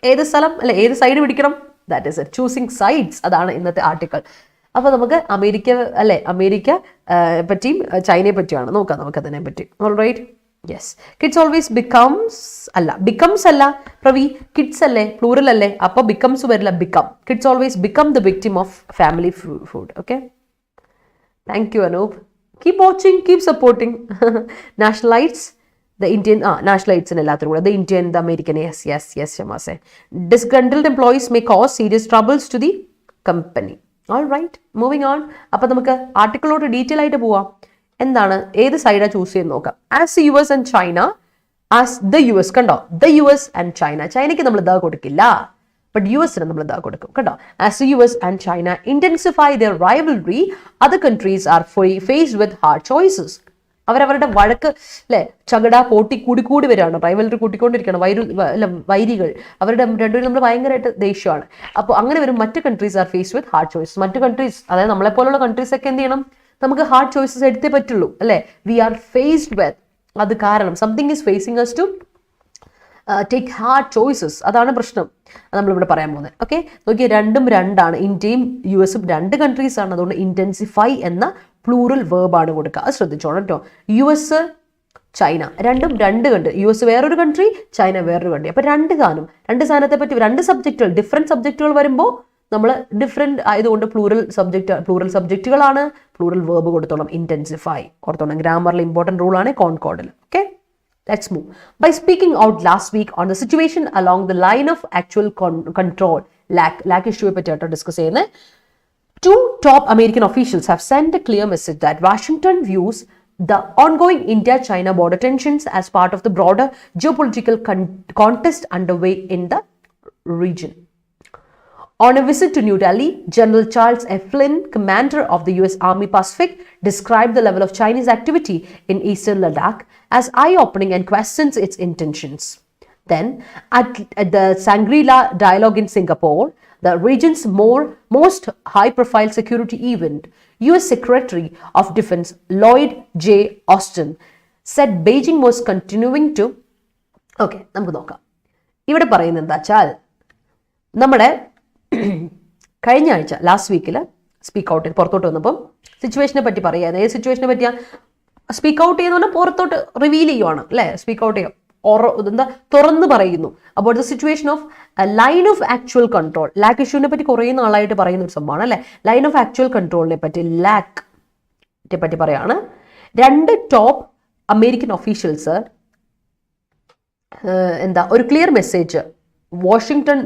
ഏത് സ്ഥലം അല്ലെ ഏത് സൈഡ് പിടിക്കണം, that is it, choosing sides, അതാണ് ഇന്നത്തെ ആർട്ടിക്കിൾ. അപ്പോൾ നമുക്ക് അമേരിക്ക പറ്റിയും ചൈനയെ പറ്റിയാണ് നോക്കാം, നമുക്ക് അതിനെ പറ്റി. All right, yes. Kids always becomes അല്ല പ്രവി, കിഡ്സ് അല്ലേ, പ്ലൂറൽ അല്ലേ, അപ്പോൾ ബിക്കംസ് വരില്ല, become. Kids always become the victim of family food. Okay, thank you Anoop. Keep watching, keep supporting. Nationalities, the Indian, nationalites in എല്ലാത്തിനും കൂടെ, the Indian, the American, yes, Shamase. Disgruntled employees may cause serious troubles to the company. All right, moving on. അപ്പോൾ നമുക്ക് ആർട്ടിക്കിളോട് detail ആയിട്ട് പോവാം. എന്താണ്, ഏത് സൈഡാണ് choose ചെയ്ത് നോക്കാം. As the US and China, as the US, കണ്ടോ, the US and China, ചൈനയ്ക്ക് നമ്മൾ ദ കൊടുക്കില്ല, ബട്ട് യുഎസിന് നമ്മൾ ദ കൊടുക്കും കേട്ടോ. As the US and China intensify their rivalry, other countries are faced with hard choices. അവരവരുടെ വഴക്ക് അല്ലെ, ചകട, പോട്ടി കൂടി വരികയാണ്, റൈവലറി കൂട്ടിക്കൊണ്ടിരിക്കുകയാണ്, വൈരികൾ, അവരുടെ രണ്ടുപേരും നമ്മൾ ഭയങ്കരമായിട്ട് ദേഷ്യമാണ്. അപ്പോൾ അങ്ങനെ വരും. മറ്റ് countries are faced with hard choices. മറ്റ് കൺട്രീസ്, അതായത് നമ്മളെപ്പോലുള്ള കൺട്രീസ് ഒക്കെ എന്ത് ചെയ്യണം, നമുക്ക് ഹാർഡ് ചോയ്സസ് എടുത്തേ പറ്റുള്ളൂ അല്ലേ. വി ആർ ഫേസ്ഡ് വിത്ത്, അത് കാരണം something is facing us to take hard choices, അതാണ് പ്രശ്നം. അത് നമ്മളിവിടെ പറയാൻ പോകുന്നത്. ഓക്കെ, നോക്കിയാൽ രണ്ടും രണ്ടാണ്. ഇന്ത്യയും US2 കൺട്രീസ് ആണ്. അതുകൊണ്ട് ഇന്റൻസിഫൈ എന്ന പ്ലൂറൽ വേർബാണ് കൊടുക്കുക. അത് ശ്രദ്ധിച്ചോണം കേട്ടോ. US, ചൈന രണ്ടും രണ്ട് കൺട്രി, US വേറൊരു കൺട്രി, ചൈന വേറൊരു കൺട്രി. അപ്പോൾ രണ്ട് സ്ഥാനത്തെ പറ്റി രണ്ട് സബ്ജക്റ്റുകൾ, ഡിഫറെൻറ്റ് സബ്ജക്റ്റുകൾ വരുമ്പോൾ നമ്മൾ ഡിഫറെൻറ്റ് ആയതുകൊണ്ട് പ്ലൂറൽ സബ്ജക്റ്റുകളാണ്, പ്ലൂറൽ വേർബ് കൊടുത്തോളം. ഇൻറ്റൻസിഫൈ ഓർത്തോണം. ഗ്രാമറിൽ ഇമ്പോർട്ടൻറ്റ് റൂളാണ് കോൺകോർഡിൽ. Okay, let's move. By speaking out last week on the situation along the line of actual control, LAC ഇഷ്യൂയെ പറ്റിയാട്ടോ ഡിസ്കസ് ചെയ്യുന്നത്. 2 top American officials have sent a clear message that Washington views the ongoing India-China border tensions as part of the broader geopolitical contest underway in the region. On a visit to New Delhi, General Charles F. Flynn, commander of the US Army Pacific, described the level of Chinese activity in eastern Ladakh as eye-opening and questions its intentions. Then, at the Shangri-La Dialogue in Singapore, the region's most high-profile security event, US Secretary of Defense Lloyd J. Austin said Beijing was continuing to... Okay, നമുക്ക് നോക്കാം. ഇവിടെ പറയുന്നത് എന്താ വെച്ചാൽ, നമ്മുടെ കഴിഞ്ഞ ആഴ്ച last വീക്കിൽ സ്പീക്ക് ഔട്ട് പുറത്തോട്ട് വന്നപ്പം സിറ്റുവേഷനെ പറ്റി പറയാം. ഏത് സിറ്റുവേഷനെ പറ്റിയാ സ്പീക്ക് ഔട്ട് ചെയ്യുന്ന പറഞ്ഞാൽ പുറത്തോട്ട് റിവീൽ ചെയ്യുവാണ് അല്ലേ, സ്പീക്ക് ഔട്ട് ചെയ്യാം, എന്താ തുറന്ന് പറയുന്നു. അപ്പോൾ the situation of line of actual control, LAC ഇഷ്യൂവിനെ പറ്റി കുറേ നാളായിട്ട് പറയുന്ന ഒരു സംഭവമാണ് അല്ലേ. ലൈൻ ഓഫ് ആക്ച്വൽ കൺട്രോളിനെ പറ്റി, ലാക്കിനെ പറ്റി പറയാണ്. 2 ടോപ്പ് അമേരിക്കൻ ഒഫീഷ്യൽസ് ഒരു ക്ലിയർ മെസ്സേജ് വാഷിംഗ്ടൺ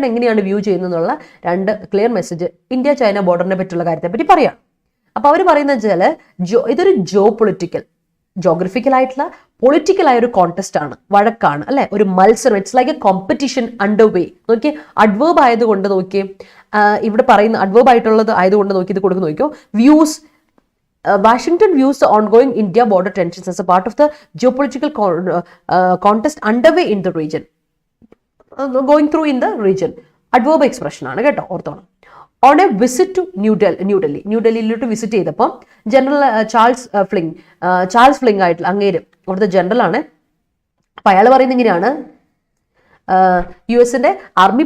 എങ്ങനെയാണ് വ്യൂ ചെയ്യുന്നതെന്നുള്ള 2 ക്ലിയർ മെസ്സേജ് ഇന്ത്യ ചൈന ബോർഡറിനെ പറ്റിയുള്ള കാര്യത്തെ പറ്റി പറയാം. അപ്പോൾ അവർ പറയുന്നത് വെച്ചാൽ ഇതൊരു ജോഗ്രഫിക്കൽ ആയിട്ടുള്ള പൊളിറ്റിക്കൽ ആയ ഒരു കോntest ആണ്, വഴക്കാണ് അല്ലെ, ഒരു മത്സരം. It's like a competition under way. നോക്കിയേ, അഡ്വേർബ് ആയതുകൊണ്ട് നോക്കിയേ, ഇവിടെ പറയുന്ന അഡ്വേർബ് ആയിട്ടുള്ളത് ആയതുകൊണ്ട് നോക്കി ഇത് കൊടുക്കുന്ന നോക്കിയോ. Views, Washington views the ongoing India border tensions as a part of the geopolitical contest underway in the region, going through in the region. Adverb expression ആണ് കേട്ടോ, ഓർത്തോണം. On a visit to New Delhi visit ചെയ്തപ്പോൾ general Charles fling ആയിട്ടുള്ള അങ്ങേര് അവിടുത്തെ general ആണ്. അപ്പം അയാൾ പറയുന്നത് ഇങ്ങനെയാണ്, US ആർമി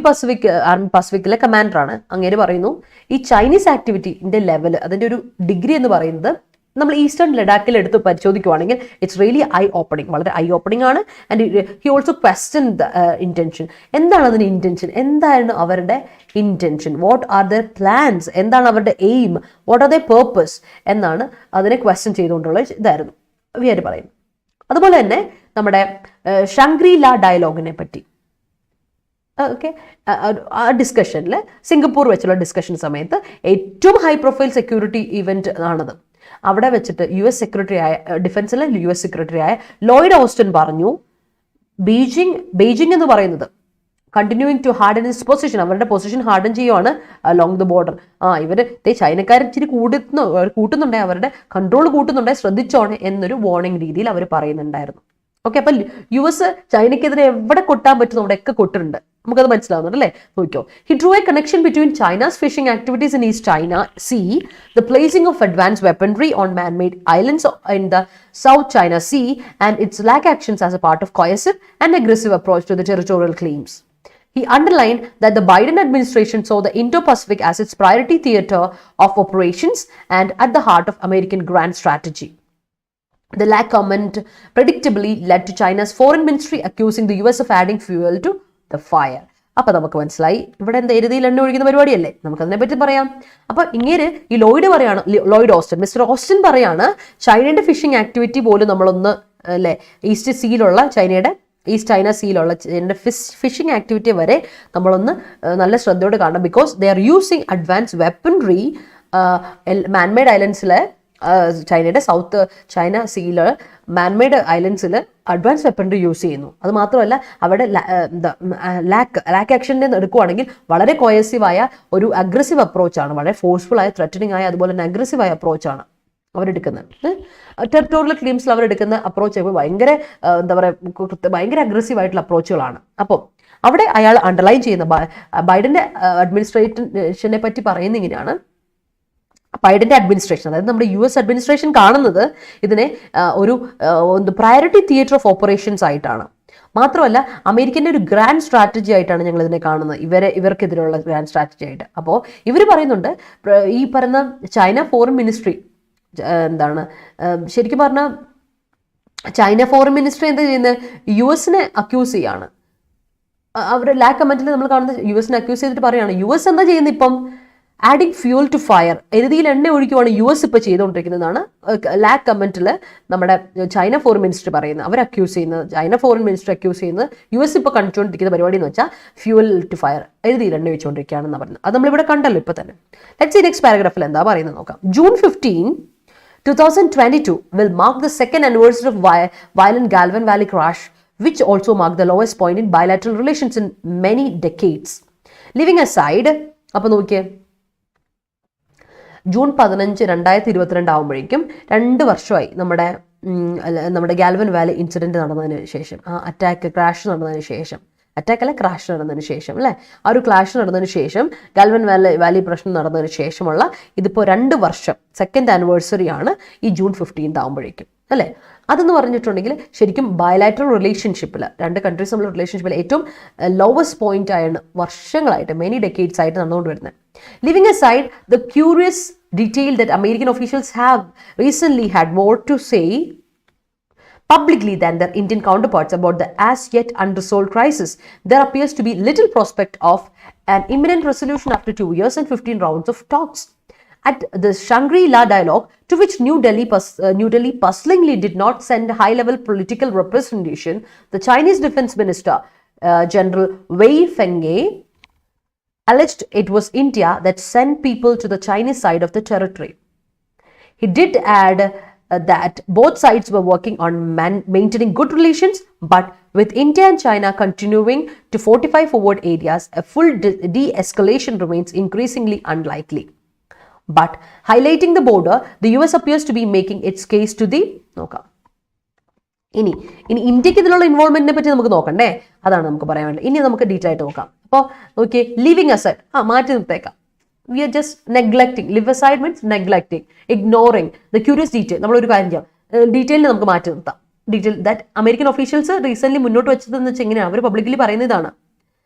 പസഫിക്കിലെ കമാൻഡറാണ്. അങ്ങേര് പറയുന്നു, ഈ ചൈനീസ് ആക്ടിവിറ്റിന്റെ ലെവൽ, അതിന്റെ ഒരു ഡിഗ്രി എന്ന് പറയുന്നത് നമ്മൾ ഈസ്റ്റേൺ ലഡാക്കിൽ എടുത്ത് പരിശോധിക്കുവാണെങ്കിൽ ഇറ്റ്സ് റിയലി ഐ ഓപ്പണിംഗ്, വളരെ ഐ ഓപ്പണിംഗ് ആണ്. And he also question the intention. എന്താണ് അതിന് ഇന്റൻഷൻ, എന്താണ് അവരുടെ intention, what are their plans, എന്താണ് അവരുടെ aim, what are their purpose എന്നാണ് അതിനെ ക്വസ്റ്റ്യൻ ചെയ്തുകൊണ്ടുള്ള ഇതായിരുന്നു വിയാര് പറയുന്നത്. അതുപോലെ തന്നെ നമ്മുടെ ഷാങ്ഗ്രി-ലാ ഡയലോഗിനെ പറ്റി ഓക്കെ, ആ ഡിസ്കഷനിൽ സിംഗപ്പൂർ വെച്ചുള്ള ഡിസ്കഷൻ സമയത്ത് ഏറ്റവും ഹൈ പ്രൊഫൈൽ സെക്യൂരിറ്റി ഇവന്റ് ആണത്. അവിടെ വെച്ചിട്ട് ഡിഫൻസിലെ US സെക്രട്ടറി ആയ ലോയിഡ് ഓസ്റ്റിൻ പറഞ്ഞു, ബീജിംഗ് എന്ന് പറയുന്നത് continuing to harden his position, അവരുടെ പൊസിഷൻ ഹാർഡൻ ചെയ്യുവാണ് അലോങ് ദ ബോർഡർ. ഇവര് ചൈനക്കാർ ഇച്ചിരി കൂട്ടുന്നുണ്ടേ, അവരുടെ കൺട്രോൾ കൂട്ടുന്നുണ്ടേ, ശ്രദ്ധിച്ചോണേ എന്നൊരു വാർണിംഗ് രീതിയിൽ അവർ പറയുന്നുണ്ടായിരുന്നു. ഓക്കെ, അപ്പം US ചൈനയ്ക്കെതിരെ എവിടെ കൊട്ടാൻ പറ്റുന്നു അവിടെയൊക്കെ കൊട്ടിട്ടുണ്ട്. നമുക്കത് മനസ്സിലാവുന്നുണ്ട് അല്ലേ, നോക്കിയോ. He drew a connection between China's fishing activities in East China Sea, the placing of advance weaponry on man-made islands in the South China Sea and its lack actions as a part of coercive and aggressive approach to the territorial claims. He underlined that the Biden administration saw the Indo-Pacific as its priority theater of operations and at the heart of American grand strategy. The lack comment predictably led to China's foreign ministry accusing the US of adding fuel to the fire. അപ്പം നമുക്ക് മനസ്സിലായി, ഇവിടെ എന്താ എരുതിയിൽ എണ്ണ ഒഴിക്കുന്ന പരിപാടിയല്ലേ, നമുക്കതിനെ പറ്റി പറയാം. അപ്പം ഇങ്ങനെ ഈ ലോയിഡ് ഓസ്റ്റിൻ, മിസ്റ്റർ ഓസ്റ്റിൻ പറയാണ്, ചൈനയുടെ ഫിഷിംഗ് ആക്ടിവിറ്റി പോലും നമ്മളൊന്ന് അല്ലേ, ഈസ്റ്റ് ചൈന സീയിലുള്ള ഫിഷിംഗ് ആക്ടിവിറ്റി വരെ നമ്മളൊന്ന് നല്ല ശ്രദ്ധയോടെ കാണണം. Because they are using advance weaponry man-made ഐലൻഡ്സിലെ ചൈനയുടെ സൗത്ത് ചൈന സീയില് മാൻമെയ്ഡ് ഐലൻഡ്സിൽ അഡ്വാൻസ് വെപ്പൺറി യൂസ് ചെയ്യുന്നു. അത് മാത്രമല്ല അവിടെ ലാക്ക് ആക്ഷൻ്റെ എടുക്കുവാണെങ്കിൽ വളരെ കോയസീവായ ഒരു അഗ്രസീവ് അപ്രോച്ചാണ്, വളരെ ഫോഴ്സ്ഫുൾ ആയ ത്രെറ്റനിങ് ആയ അതുപോലെ തന്നെ അഗ്രസീവായ അപ്രോച്ചാണ് അവരെടുക്കുന്നത്. ടെറിട്ടോറിയൽ ക്ലെയിംസിൽ അവരെടുക്കുന്ന അപ്രോച്ച് ഭയങ്കര എന്താ പറയുക, ഭയങ്കര അഗ്രസീവ് ആയിട്ടുള്ള അപ്രോച്ചുകളാണ്. അപ്പോൾ അവിടെ അയാൾ അണ്ടർലൈൻ ചെയ്യുന്ന ബൈഡന്റെ അഡ്മിനിസ്ട്രേഷനെ പറ്റി പറയുന്ന ഇങ്ങനെയാണ്, ബൈഡന്റെ അഡ്മിനിസ്ട്രേഷൻ, അതായത് നമ്മുടെ US അഡ്മിനിസ്ട്രേഷൻ കാണുന്നത് ഇതിനെ ഒരു പ്രയോറിറ്റി തിയേറ്റർ ഓഫ് ഓപ്പറേഷൻസ് ആയിട്ടാണ്. മാത്രമല്ല അമേരിക്കൻ്റെ ഒരു ഗ്രാൻഡ് സ്ട്രാറ്റജി ആയിട്ടാണ് ഞങ്ങൾ ഇതിനെ കാണുന്നത്, ഇവർക്കെതിരെയുള്ള ഗ്രാൻഡ് സ്ട്രാറ്റജി ആയിട്ട്. അപ്പോൾ ഇവർ പറയുന്നുണ്ട് ഈ പറയുന്ന ചൈന ഫോറിൻ മിനിസ്ട്രി എന്താണ് ശരിക്കും പറഞ്ഞാൽ ചൈന ഫോറിൻ മിനിസ്ട്രി എന്താ ചെയ്യുന്നത്, യു എസിനെ അക്യൂസ് ചെയ്യാണ്. അവരുടെ ലാക്ക് കമന്റിൽ നമ്മൾ കാണുന്നത് യു എസിനെ അക്യൂസ് ചെയ്തിട്ട് പറയുകയാണ് യു എസ് എന്താ ചെയ്യുന്നത്, ഇപ്പം ആഡിങ് ഫ്യൂൽ ടു ഫയർ, എരുതിയിൽ എണ്ണ ഒഴിക്കുവാണ് യു എസ് ഇപ്പോൾ ചെയ്തുകൊണ്ടിരിക്കുന്നതാണ് ലാക്ക് കമന്റിൽ നമ്മുടെ ചൈന ഫോറിൻ മിനിസ്റ്റർ പറയുന്നത്. അവർ അക്യൂസ് ചെയ്യുന്നത്, ചൈന ഫോറിൻ മിനിസ്റ്റർ അക്യൂസ് ചെയ്യുന്നത് യു എസ് ഇപ്പോൾ കണ്ടുകൊണ്ടിരിക്കുന്ന പരിപാടി എന്ന് വെച്ചാൽ ഫ്യൂൽ ടു ഫയർ, എരുതിയിൽ എണ്ണ ഒഴിച്ചുകൊണ്ടിരിക്കുകയാണെന്ന് പറയുന്നത്. അത് നമ്മളിവിടെ കണ്ടല്ലോ ഇപ്പോൾ തന്നെ. ലെറ്റ്സ് സീ നെക്സ്റ്റ് പാരഗ്രാഫിൽ എന്താ പറയുന്നത് നോക്കാം. June 15, 2022 will mark the second anniversary of violent Galvin Valley crash, which also marked the lowest point in bilateral relations in many decades. Leaving aside, അപ്പോൾ നോക്കിയേ June 15, 2022 ആകുമ്പോഴേക്കും 2 വർഷമായി നമ്മുടെ ഗാൽവൻ വാലി ഇൻസിഡൻറ്റ് നടന്നതിന് ശേഷം, ആ ക്രാഷ് നടന്നതിന് ശേഷം, ക്രാഷ് നടന്നതിന് ശേഷം അല്ലേ, ആ ഒരു ക്ലാഷ് നടന്നതിന് ശേഷം ഗാൽവൻ വാലി പ്രശ്നം നടന്നതിന് ശേഷമുള്ള ഇതിപ്പോൾ 2 വർഷം, സെക്കൻഡ് ആനിവേഴ്സറി ആണ് ഈ June 15 ആകുമ്പോഴേക്കും അല്ലേ. അതെന്ന് പറഞ്ഞിട്ടുണ്ടെങ്കിൽ ശരിക്കും ബയലാറ്ററൽ റിലേഷൻഷിപ്പിൽ, രണ്ട് കൺട്രീസ് തമ്മിലുള്ള റിലേഷൻഷിപ്പിൽ ഏറ്റവും ലോവസ്റ്റ് പോയിന്റ് ആയാണ് വർഷങ്ങളായിട്ട്, മെനി ഡെക്കേഡ്സ് ആയിട്ട് നടന്നുകൊണ്ട് വരുന്നത്. Leaving aside the curious detail that American officials have recently had more to say publicly than their Indian counterparts about the as yet unresolved crisis, there appears to be little prospect of an imminent resolution after 2 years and 15 rounds of talks. At the Shangri-La dialogue, to which New Delhi puzzlingly did not send high-level political representation, the Chinese Defense Minister, General Wei Fenghe, alleged it was India that sent people to the Chinese side of the territory. He did add that both sides were working on maintaining good relations, but with India and China continuing to fortify forward areas, a full de-escalation remains increasingly unlikely. But highlighting the border, the US appears to be making its case to the നോക്കാം. ഇനി ഇന്ത്യക്ക് ഇതിലുള്ള ഇൻവോൾവ്മെന്റിനെ പറ്റി നമുക്ക് നോക്കണ്ടേ, അതാണ് നമുക്ക് പറയാൻ വേണ്ടത്. ഇനി നമുക്ക് ഡീറ്റെയിൽ ആയിട്ട് നോക്കാം. അപ്പോൾ നോക്കിയേ, ലിവിങ് അസൈഡ് മാറ്റി നിർത്തേക്കാം. We are just neglecting. Leave aside means neglecting, ignoring the curious detail. നമ്മളൊരു കാര്യം ചെയ്യാം, ഡീറ്റെയിലിനെ നമുക്ക് മാറ്റി നിർത്താം. Detail that American officials recent മുന്നോട്ട് വെച്ചതെന്ന് വെച്ചാൽ ഇങ്ങനെയാണ്, അവർ പബ്ലിക്കലി പറയുന്ന ഇതാണ്,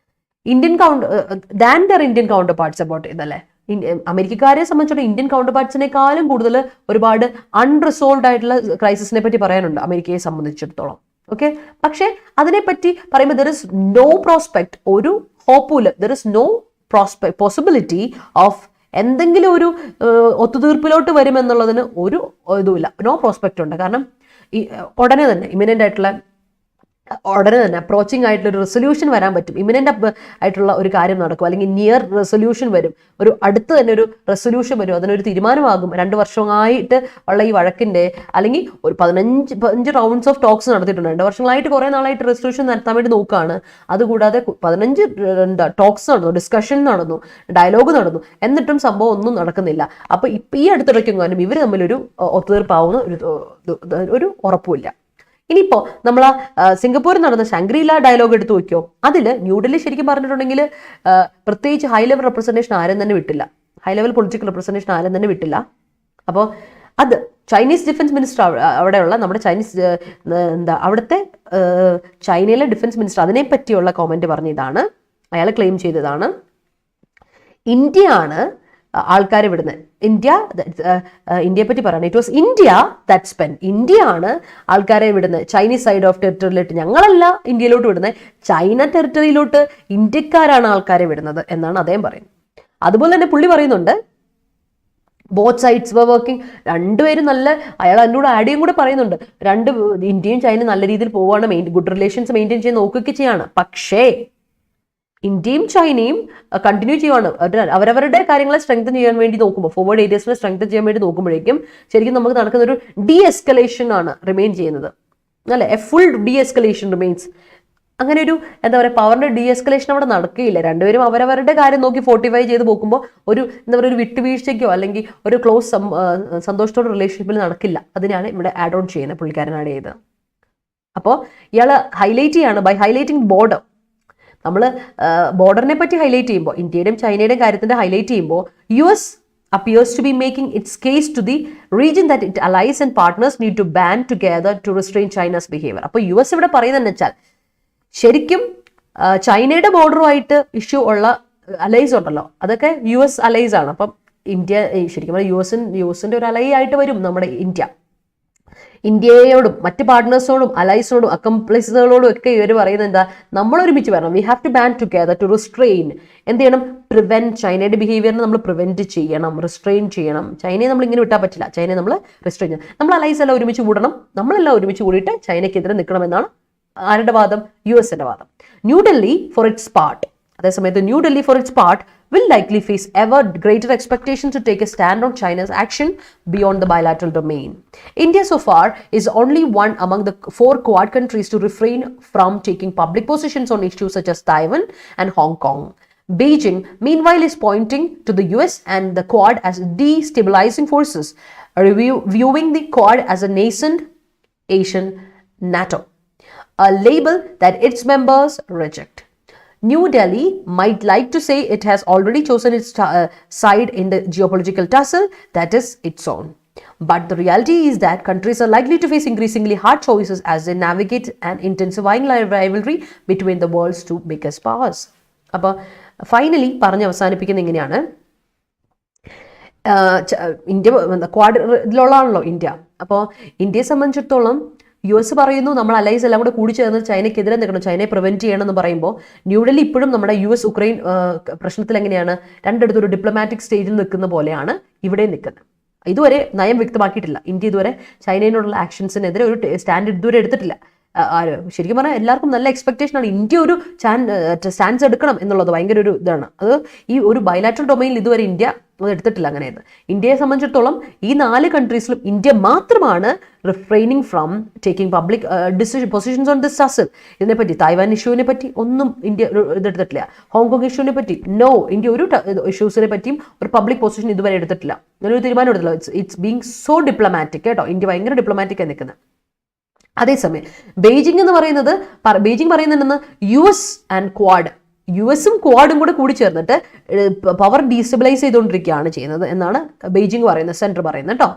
ഇന്ത്യൻ കൗണ്ടർ പാർട്സ് അബൌട്ട് ഇതല്ലേ, അമേരിക്കക്കാരെ സംബന്ധിച്ചിടത്തോളം ഇന്ത്യൻ കൗണ്ടർ പാർട്സിനേക്കാളും കൂടുതൽ ഒരുപാട് അൺറിസോൾവ്ഡ് ആയിട്ടുള്ള ക്രൈസിസിനെ പറ്റി പറയാനുണ്ട് അമേരിക്കയെ സംബന്ധിച്ചിടത്തോളം. ഓക്കെ, പക്ഷേ അതിനെപ്പറ്റി പറയുമ്പോൾ ദർ ഇസ് നോ പ്രോസ്പെക്ട്, ഒരു ഹോപ്പുമില്ല, there is no possibility of എന്തെങ്കിലും ഒരു ഒത്തുതീർപ്പിലോട്ട് വരുമെന്നുള്ളതിന് ഒരു ഇതുമില്ല, നോ പ്രോസ്പെക്റ്റ് ഉണ്ട്. കാരണം ഈ ഉടനെ തന്നെ ഇമിനൻ്റ് ആയിട്ടുള്ള അപ്രോച്ചിങ് ആയിട്ടുള്ള ഒരു റെസൊല്യൂഷൻ വരാൻ പറ്റും, ഇമിനൻ്റ് ആയിട്ടുള്ള ഒരു കാര്യം നടക്കും, അല്ലെങ്കിൽ നിയർ റെസൊല്യൂഷൻ വരും, ഒരു അടുത്ത് തന്നെ ഒരു റെസൊല്യൂഷൻ വരും, അതിനൊരു തീരുമാനമാകും. 2 വർഷമായിട്ട് ഉള്ള ഈ വഴക്കിൻ്റെ, അല്ലെങ്കിൽ ഒരു 15 റൗണ്ട്സ് ഓഫ് ടോക്സ് നടത്തിയിട്ടുണ്ട്. 2 വർഷങ്ങളായിട്ട് കുറേ നാളായിട്ട് റെസൊല്യൂഷൻ നടത്താൻ വേണ്ടി നോക്കുകയാണ്. അതുകൂടാതെ 15 ടോക്സ് നടന്നു, ഡിസ്കഷൻ നടന്നു, ഡയലോഗ് നടന്നു, എന്നിട്ടും സംഭവം ഒന്നും നടക്കുന്നില്ല. അപ്പോൾ ഇപ്പം ഈ അടുത്തിടയ്ക്കെങ്ങാനും ഇവർ തമ്മിലൊരു ഒത്തുതീർപ്പാവുന്ന ഒരു ഉറപ്പുമില്ല. ഇനിയിപ്പോൾ നമ്മൾ സിംഗപ്പൂരിൽ നടന്ന ഷാങ്ക്രി-ല ഡയലോഗ് എടുത്ത് നോക്കിയോ, അതിൽ ന്യൂഡൽഹി ശരിക്കും പറഞ്ഞിട്ടുണ്ടെങ്കിൽ പ്രത്യേകിച്ച് ഹൈ ലെവൽ റെപ്രസെൻറ്റേഷൻ ആരും തന്നെ വിട്ടില്ല, ഹൈ ലെവൽ പൊളിറ്റിക്കൽ റെപ്രസെൻറ്റേഷൻ ആരും തന്നെ വിട്ടില്ല. അപ്പോൾ അത് ചൈനീസ് ഡിഫൻസ് മിനിസ്റ്റർ, അവിടെയുള്ള നമ്മുടെ അവിടുത്തെ ചൈനയിലെ ഡിഫൻസ് മിനിസ്റ്റർ അതിനെ പറ്റിയുള്ള കോമൻറ്റ് പറഞ്ഞ ഇതാണ്, അയാൾ ക്ലെയിം ചെയ്തതാണ്, ഇന്ത്യയാണ് ആൾക്കാരെ വിടുന്നത്. ഇന്ത്യയെ പറ്റി പറയണം, it was India that spend, ഇന്ത്യയാണ് ആൾക്കാരെ വിടുന്നത് ചൈനീസ് സൈഡ് ഓഫ് ടെറിട്ടറിയിലോട്ട്, ഞങ്ങളല്ല ഇന്ത്യയിലോട്ട് വിടുന്നത്, ചൈന ടെറിട്ടറിയിലോട്ട് ഇന്ത്യക്കാരാണ് ആൾക്കാരെ വിടുന്നത് എന്നാണ് അദ്ദേഹം പറയുന്നത്. അതുപോലെ തന്നെ പുള്ളി പറയുന്നുണ്ട് ബോത്ത് സൈഡ്സ് വർ വർക്കിംഗ്, രണ്ടുപേരും നല്ല, അയാൾ അതിനോട് ആഡും കൂടെ പറയുന്നുണ്ട്, ഇന്ത്യയും ചൈനയും നല്ല രീതിയിൽ പോവുകയാണ്, ഗുഡ് റിലേഷൻസ് മെയിൻറ്റെയിൻ ചെയ്യാൻ നോക്കുകയൊക്കെ ചെയ്യാണ്. പക്ഷേ ഇന്ത്യയും ചൈനയും കണ്ടിന്യൂ ചെയ്യുവാണ്, അവരവരുടെ കാര്യങ്ങളെ സ്ട്രെങ്തൻ ചെയ്യാൻ വേണ്ടി നോക്കുമ്പോൾ, ഫോർവേഡ് ഏരിയസിനെ സ്ട്രെങ്തൻ ചെയ്യാൻ വേണ്ടി നോക്കുമ്പോഴേക്കും ശരിക്കും നമുക്ക് നടക്കുന്ന ഒരു ഡി എസ്കലേഷൻ ആണ് റിമെയിൻ ചെയ്യുന്നത്, അല്ലെ, A full D escalation remains. അങ്ങനെ ഒരു എന്താ പറയുക, പവറിന്റെ ഡി എസ്കലേഷൻ അവിടെ നടക്കുകയില്ല. രണ്ടുപേരും അവരവരുടെ കാര്യം നോക്കി ഫോർട്ടിഫൈ ചെയ്ത് നോക്കുമ്പോൾ ഒരു എന്താ പറയുക, ഒരു വിട്ടുവീഴ്ചയ്ക്കോ അല്ലെങ്കിൽ ഒരു ക്ലോസ് സന്തോഷത്തോടെ റിലേഷൻഷിപ്പിൽ നടക്കില്ല. അതിനാണ് ഇവിടെ ആഡ് ഓൺ ചെയ്യുന്നത്, പുള്ളിക്കാരൻ ആഡ് ചെയ്തത്. അപ്പോൾ ഇയാൾ ഹൈലൈറ്റ് ചെയ്യാണ്, ബൈ ഹൈലൈറ്റിംഗ് ബോർഡർ. നമ്മൾ ബോർഡറിനെ പറ്റി ഹൈലൈറ്റ് ചെയ്യുമ്പോൾ, ഇന്ത്യയുടെയും ചൈനയുടെയും കാര്യത്തിന്റെ ഹൈലൈറ്റ് ചെയ്യുമ്പോൾ, US appears to be making its case to the region that its allies and partners need to band together to restrain China's behavior. അപ്പോൾ US ഇവിടെ പറയുന്നതെന്ന് വെച്ചാൽ ശരിക്കും ചൈനയുടെ ബോർഡറുമായിട്ട് ഇഷ്യൂ ഉള്ള അലൈസ് ഉണ്ടല്ലോ, അതൊക്കെ US അലൈസ് ആണ്. അപ്പം ഇന്ത്യ ശരിക്കും പറഞ്ഞാൽ യുഎസിന്റെ ഒരു അലൈ ആയിട്ട് വരും നമ്മുടെ ഇന്ത്യയോടും മറ്റ് പാർട്ട്നേഴ്സോടും അലൈസിനോടും അക്കംപ്ലൈസുകളോടും ഒക്കെ ഇവർ പറയുന്നത് എന്താ, നമ്മൾ ഒരുമിച്ച് വരണം. We have to band together to restrain. എന്ത് ചെയ്യണം? പ്രിവെന്റ്. ചൈനയുടെ ബിഹേവിയറിനെ നമ്മൾ പ്രിവെന്റ് ചെയ്യണം, റിസ്ട്രെയിൻ ചെയ്യണം. ചൈനയെ നമ്മൾ ഇങ്ങനെ വിട്ടാൽ പറ്റില്ല. ചൈനയെ നമ്മൾ റിസ്ട്രെയിൻ ചെയ്യണം. നമ്മൾ അലൈസ് എല്ലാം ഒരുമിച്ച് കൂടണം. നമ്മളെല്ലാം ഒരുമിച്ച് കൂടിയിട്ട് ചൈനയ്ക്കെതിരെ നിൽക്കണമെന്നാണ് ആരുടെ വാദം? യുഎസിന്റെ വാദം. ന്യൂഡൽഹി ഫോർ ഇറ്റ്സ് പാർട്ട്, അതേസമയത്ത് New Delhi for its part will likely face ever greater expectations to take a stand on China's action beyond the bilateral domain. India so far is only one among the 4 Quad countries to refrain from taking public positions on issues such as Taiwan and Hong Kong. Beijing, meanwhile, is pointing to the US and the Quad as destabilizing forces, viewing the Quad as a nascent Asian NATO, a label that its members reject. New Delhi might like to say it has already chosen its side in the geopolitical tussle that is its own. But the reality is that countries are likely to face increasingly hard choices as they navigate an intensifying rivalry between the world's 2 biggest powers. അപ്പോൾ finally പറഞ്ഞ് അവസാനിപ്പിക്കുന്ന ഇങ്ങനെയാണ്, India quad ഇതിലുള്ളതാണല്ലോ India. അപ്പോൾ ഇന്ത്യയെ സംബന്ധിച്ചിടത്തോളം US പറയുന്നു നമ്മൾ അലൈസ് എല്ലാം കൂടെ കൂടി ചേർന്ന് ചൈനയ്ക്കെതിരെ നിൽക്കണം, ചൈനയെ പ്രിവെന്റ് ചെയ്യണം എന്ന് പറയുമ്പോൾ ന്യൂഡൽഹി ഇപ്പോഴും നമ്മുടെ US ഉക്രൈൻ പ്രശ്നത്തിൽ എങ്ങനെയാണ് രണ്ടിടത്തൊരു ഡിപ്ലോമാറ്റിക് സ്റ്റേജിൽ നിൽക്കുന്ന പോലെയാണ് ഇവിടെ നിൽക്കുന്നത്. ഇതുവരെ നയം വ്യക്തമാക്കിയിട്ടില്ല. ഇന്ത്യ ഇതുവരെ ചൈനയോടുള്ള ആക്ഷൻസിനെതിരെ ഒരു സ്റ്റാൻഡ് ഇതുവരെ എടുത്തിട്ടില്ല. ശരിക്കും പറഞ്ഞാൽ എല്ലാവർക്കും നല്ല എക്സ്പെക്ടേഷനാണ് ഇന്ത്യ ഒരു സ്റ്റാൻഡ്സ് എടുക്കണം എന്നുള്ളത്. ഭയങ്കര ഒരു ഇതാണ് അത്. ഈ ഒരു ബൈലാറ്ററൽ ഡൊമൈനിൽ ഇതുവരെ ഇന്ത്യ അത് എടുത്തിട്ടില്ല. അങ്ങനെയായിരുന്നു. ഇന്ത്യയെ സംബന്ധിച്ചിടത്തോളം ഈ 4 കൺട്രീസിലും ഇന്ത്യ മാത്രമാണ് refraining from taking public positions on this tussle. ഇതിനെപ്പറ്റി തായ്വാൻ ഇഷ്യൂവിനെ പറ്റി ഒന്നും ഇന്ത്യ ഇതെടുത്തിട്ടില്ല. ഹോങ്കോങ് ഇഷ്യൂവിനെ പറ്റി ഇന്ത്യ ഒരു ഇഷ്യൂസിനെ പറ്റിയും ഒരു പബ്ലിക് പൊസിഷൻ ഇതുവരെ എടുത്തിട്ടില്ല. അങ്ങനൊരു തീരുമാനം എടുത്തില്ല. ഇറ്റ്സ് ബീങ് സോ ഡിപ്ലോമാറ്റിക് കേട്ടോ. ഇന്ത്യ ഭയങ്കര ഡിപ്ലോമാറ്റിക്കാണ് നിൽക്കുന്നത്. അതേസമയം ബെയ്ജിംഗ് പറയുന്നുണ്ടെന്ന് US ആൻഡ് ക്വാഡ്, US ക്വാഡും കൂടി ചേർന്നിട്ട് പവർ ഡീസ്റ്റബിലൈസ് ചെയ്തുകൊണ്ടിരിക്കുകയാണ് ചെയ്യുന്നത് എന്നാണ് ബെയ്ജിംഗ് പറയുന്നത്, സെൻറ്റർ പറയുന്നത് കേട്ടോ.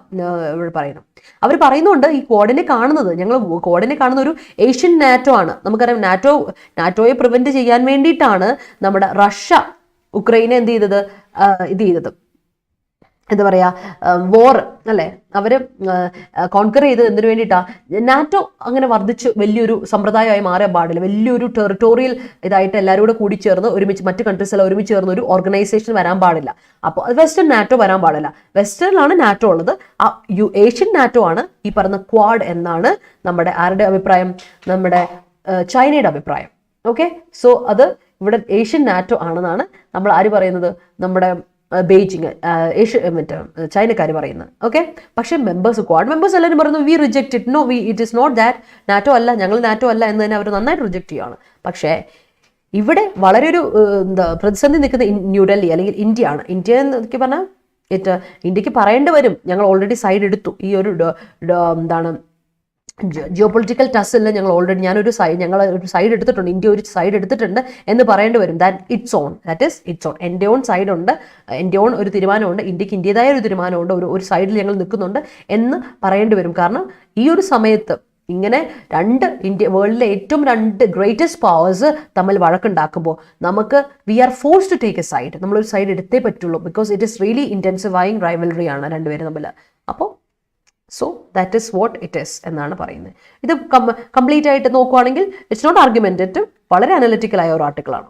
ഇവിടെ പറയുന്നത് അവർ പറയുന്നുണ്ട് ഈ ക്വാഡിനെ കാണുന്നത്, ഞങ്ങൾ ക്വാഡിനെ കാണുന്ന ഒരു ഏഷ്യൻ നാറ്റോ ആണ്. നമുക്കറിയാം നാറ്റോയെ പ്രിവെന്റ് ചെയ്യാൻ വേണ്ടിയിട്ടാണ് നമ്മുടെ റഷ്യ ഉക്രൈനെ എന്ത് ചെയ്തത് എന്താ പറയുക, വോർ അല്ലേ, അവർ കോൺകർ ചെയ്തത് എന്തിനു വേണ്ടിയിട്ടാണ്? നാറ്റോ അങ്ങനെ വർദ്ധിച്ച് വലിയൊരു സമ്പ്രദായമായി മാറാൻ പാടില്ല. വലിയൊരു ടെറിട്ടോറിയൽ ഇതായിട്ട് എല്ലാവരും കൂടെ കൂടി ചേർന്ന് ഒരുമിച്ച് മറ്റ് കൺട്രീസ് എല്ലാം ഒരുമിച്ച് ചേർന്ന് ഒരു ഓർഗനൈസേഷൻ വരാൻ പാടില്ല. അപ്പോൾ വെസ്റ്റേൺ നാറ്റോ വരാൻ പാടില്ല. വെസ്റ്റേണിലാണ് നാറ്റോ ഉള്ളത്. ഏഷ്യൻ നാറ്റോ ആണ് ഈ പറഞ്ഞ ക്വാഡ് എന്നാണ് നമ്മുടെ ആരുടെ അഭിപ്രായം? നമ്മുടെ ചൈനയുടെ അഭിപ്രായം. ഓക്കെ, സോ അത് ഇവിടെ ഏഷ്യൻ നാറ്റോ ആണെന്നാണ് നമ്മൾ ആര് പറയുന്നത്? നമ്മുടെ ബെയ്ജിങ് ചൈനക്കാർ പറയുന്നത്. ഓക്കെ, പക്ഷേ ക്വാഡ് മെമ്പേഴ്സ് എല്ലാവരും പറയുന്നു we reject it, no it is not that, NATO അല്ല, ഞങ്ങൾ നാറ്റോ അല്ല എന്ന് തന്നെ അവർ നന്നായിട്ട് റിജക്ട് ചെയ്യുകയാണ്. പക്ഷേ ഇവിടെ വളരെ ഒരു പ്രതിസന്ധി നിൽക്കുന്ന ന്യൂഡൽഹി അല്ലെങ്കിൽ ഇന്ത്യ ആണ്. ഇന്ത്യ എന്നൊക്കെ പറഞ്ഞാൽ ഇന്ത്യക്ക് പറയേണ്ടി വരും ഞങ്ങൾ ഓൾറെഡി സൈഡ് എടുത്തു, ഈ ഒരു എന്താണ് ജിയോപൊളിറ്റിക്കൽ ടസലിൽ ഞങ്ങൾ ഓൾറെഡി ഞങ്ങൾ ഒരു സൈഡ് എടുത്തിട്ടുണ്ട്, ഇന്ത്യ ഒരു സൈഡ് എടുത്തിട്ടുണ്ട് എന്ന് പറയേണ്ടി വരും. ഇറ്റ്സ് ഓൺ എൻ്റെ ഓൺ സൈഡ് ഉണ്ട്, എൻ്റെ ഓൺ ഒരു തീരുമാനമുണ്ട്, ഇന്ത്യക്ക് ഇന്ത്യയുടേതായ ഒരു തീരുമാനമുണ്ട്, ഒരു സൈഡിൽ ഞങ്ങൾ നിൽക്കുന്നുണ്ട് എന്ന് പറയേണ്ടി വരും. കാരണം ഈ ഒരു സമയത്ത് ഇങ്ങനെ വേൾഡിലെ ഏറ്റവും 2 ഗ്രേറ്റസ്റ്റ് പവേഴ്സ് തമ്മിൽ വഴക്കുണ്ടാക്കുമ്പോൾ നമുക്ക് we are forced to take a side. നമ്മളൊരു സൈഡ് എടുത്തേ പറ്റുള്ളൂ. Because it is really intensifying rivalry ആണ് രണ്ടുപേരും തമ്മിൽ. അപ്പോൾ so that is what it is എന്നാണ് പറയുന്നത്. ഇത് കംപ്ലീറ്റ് ആയിട്ട് നോക്കുവാണെങ്കിൽ ഇറ്റ്സ് നോട്ട് ആർഗ്യുമെന്റേറ്റീവ്, വളരെ അനലിറ്റിക്കലായ ഒരു ആർട്ടിക്കിളാണ്.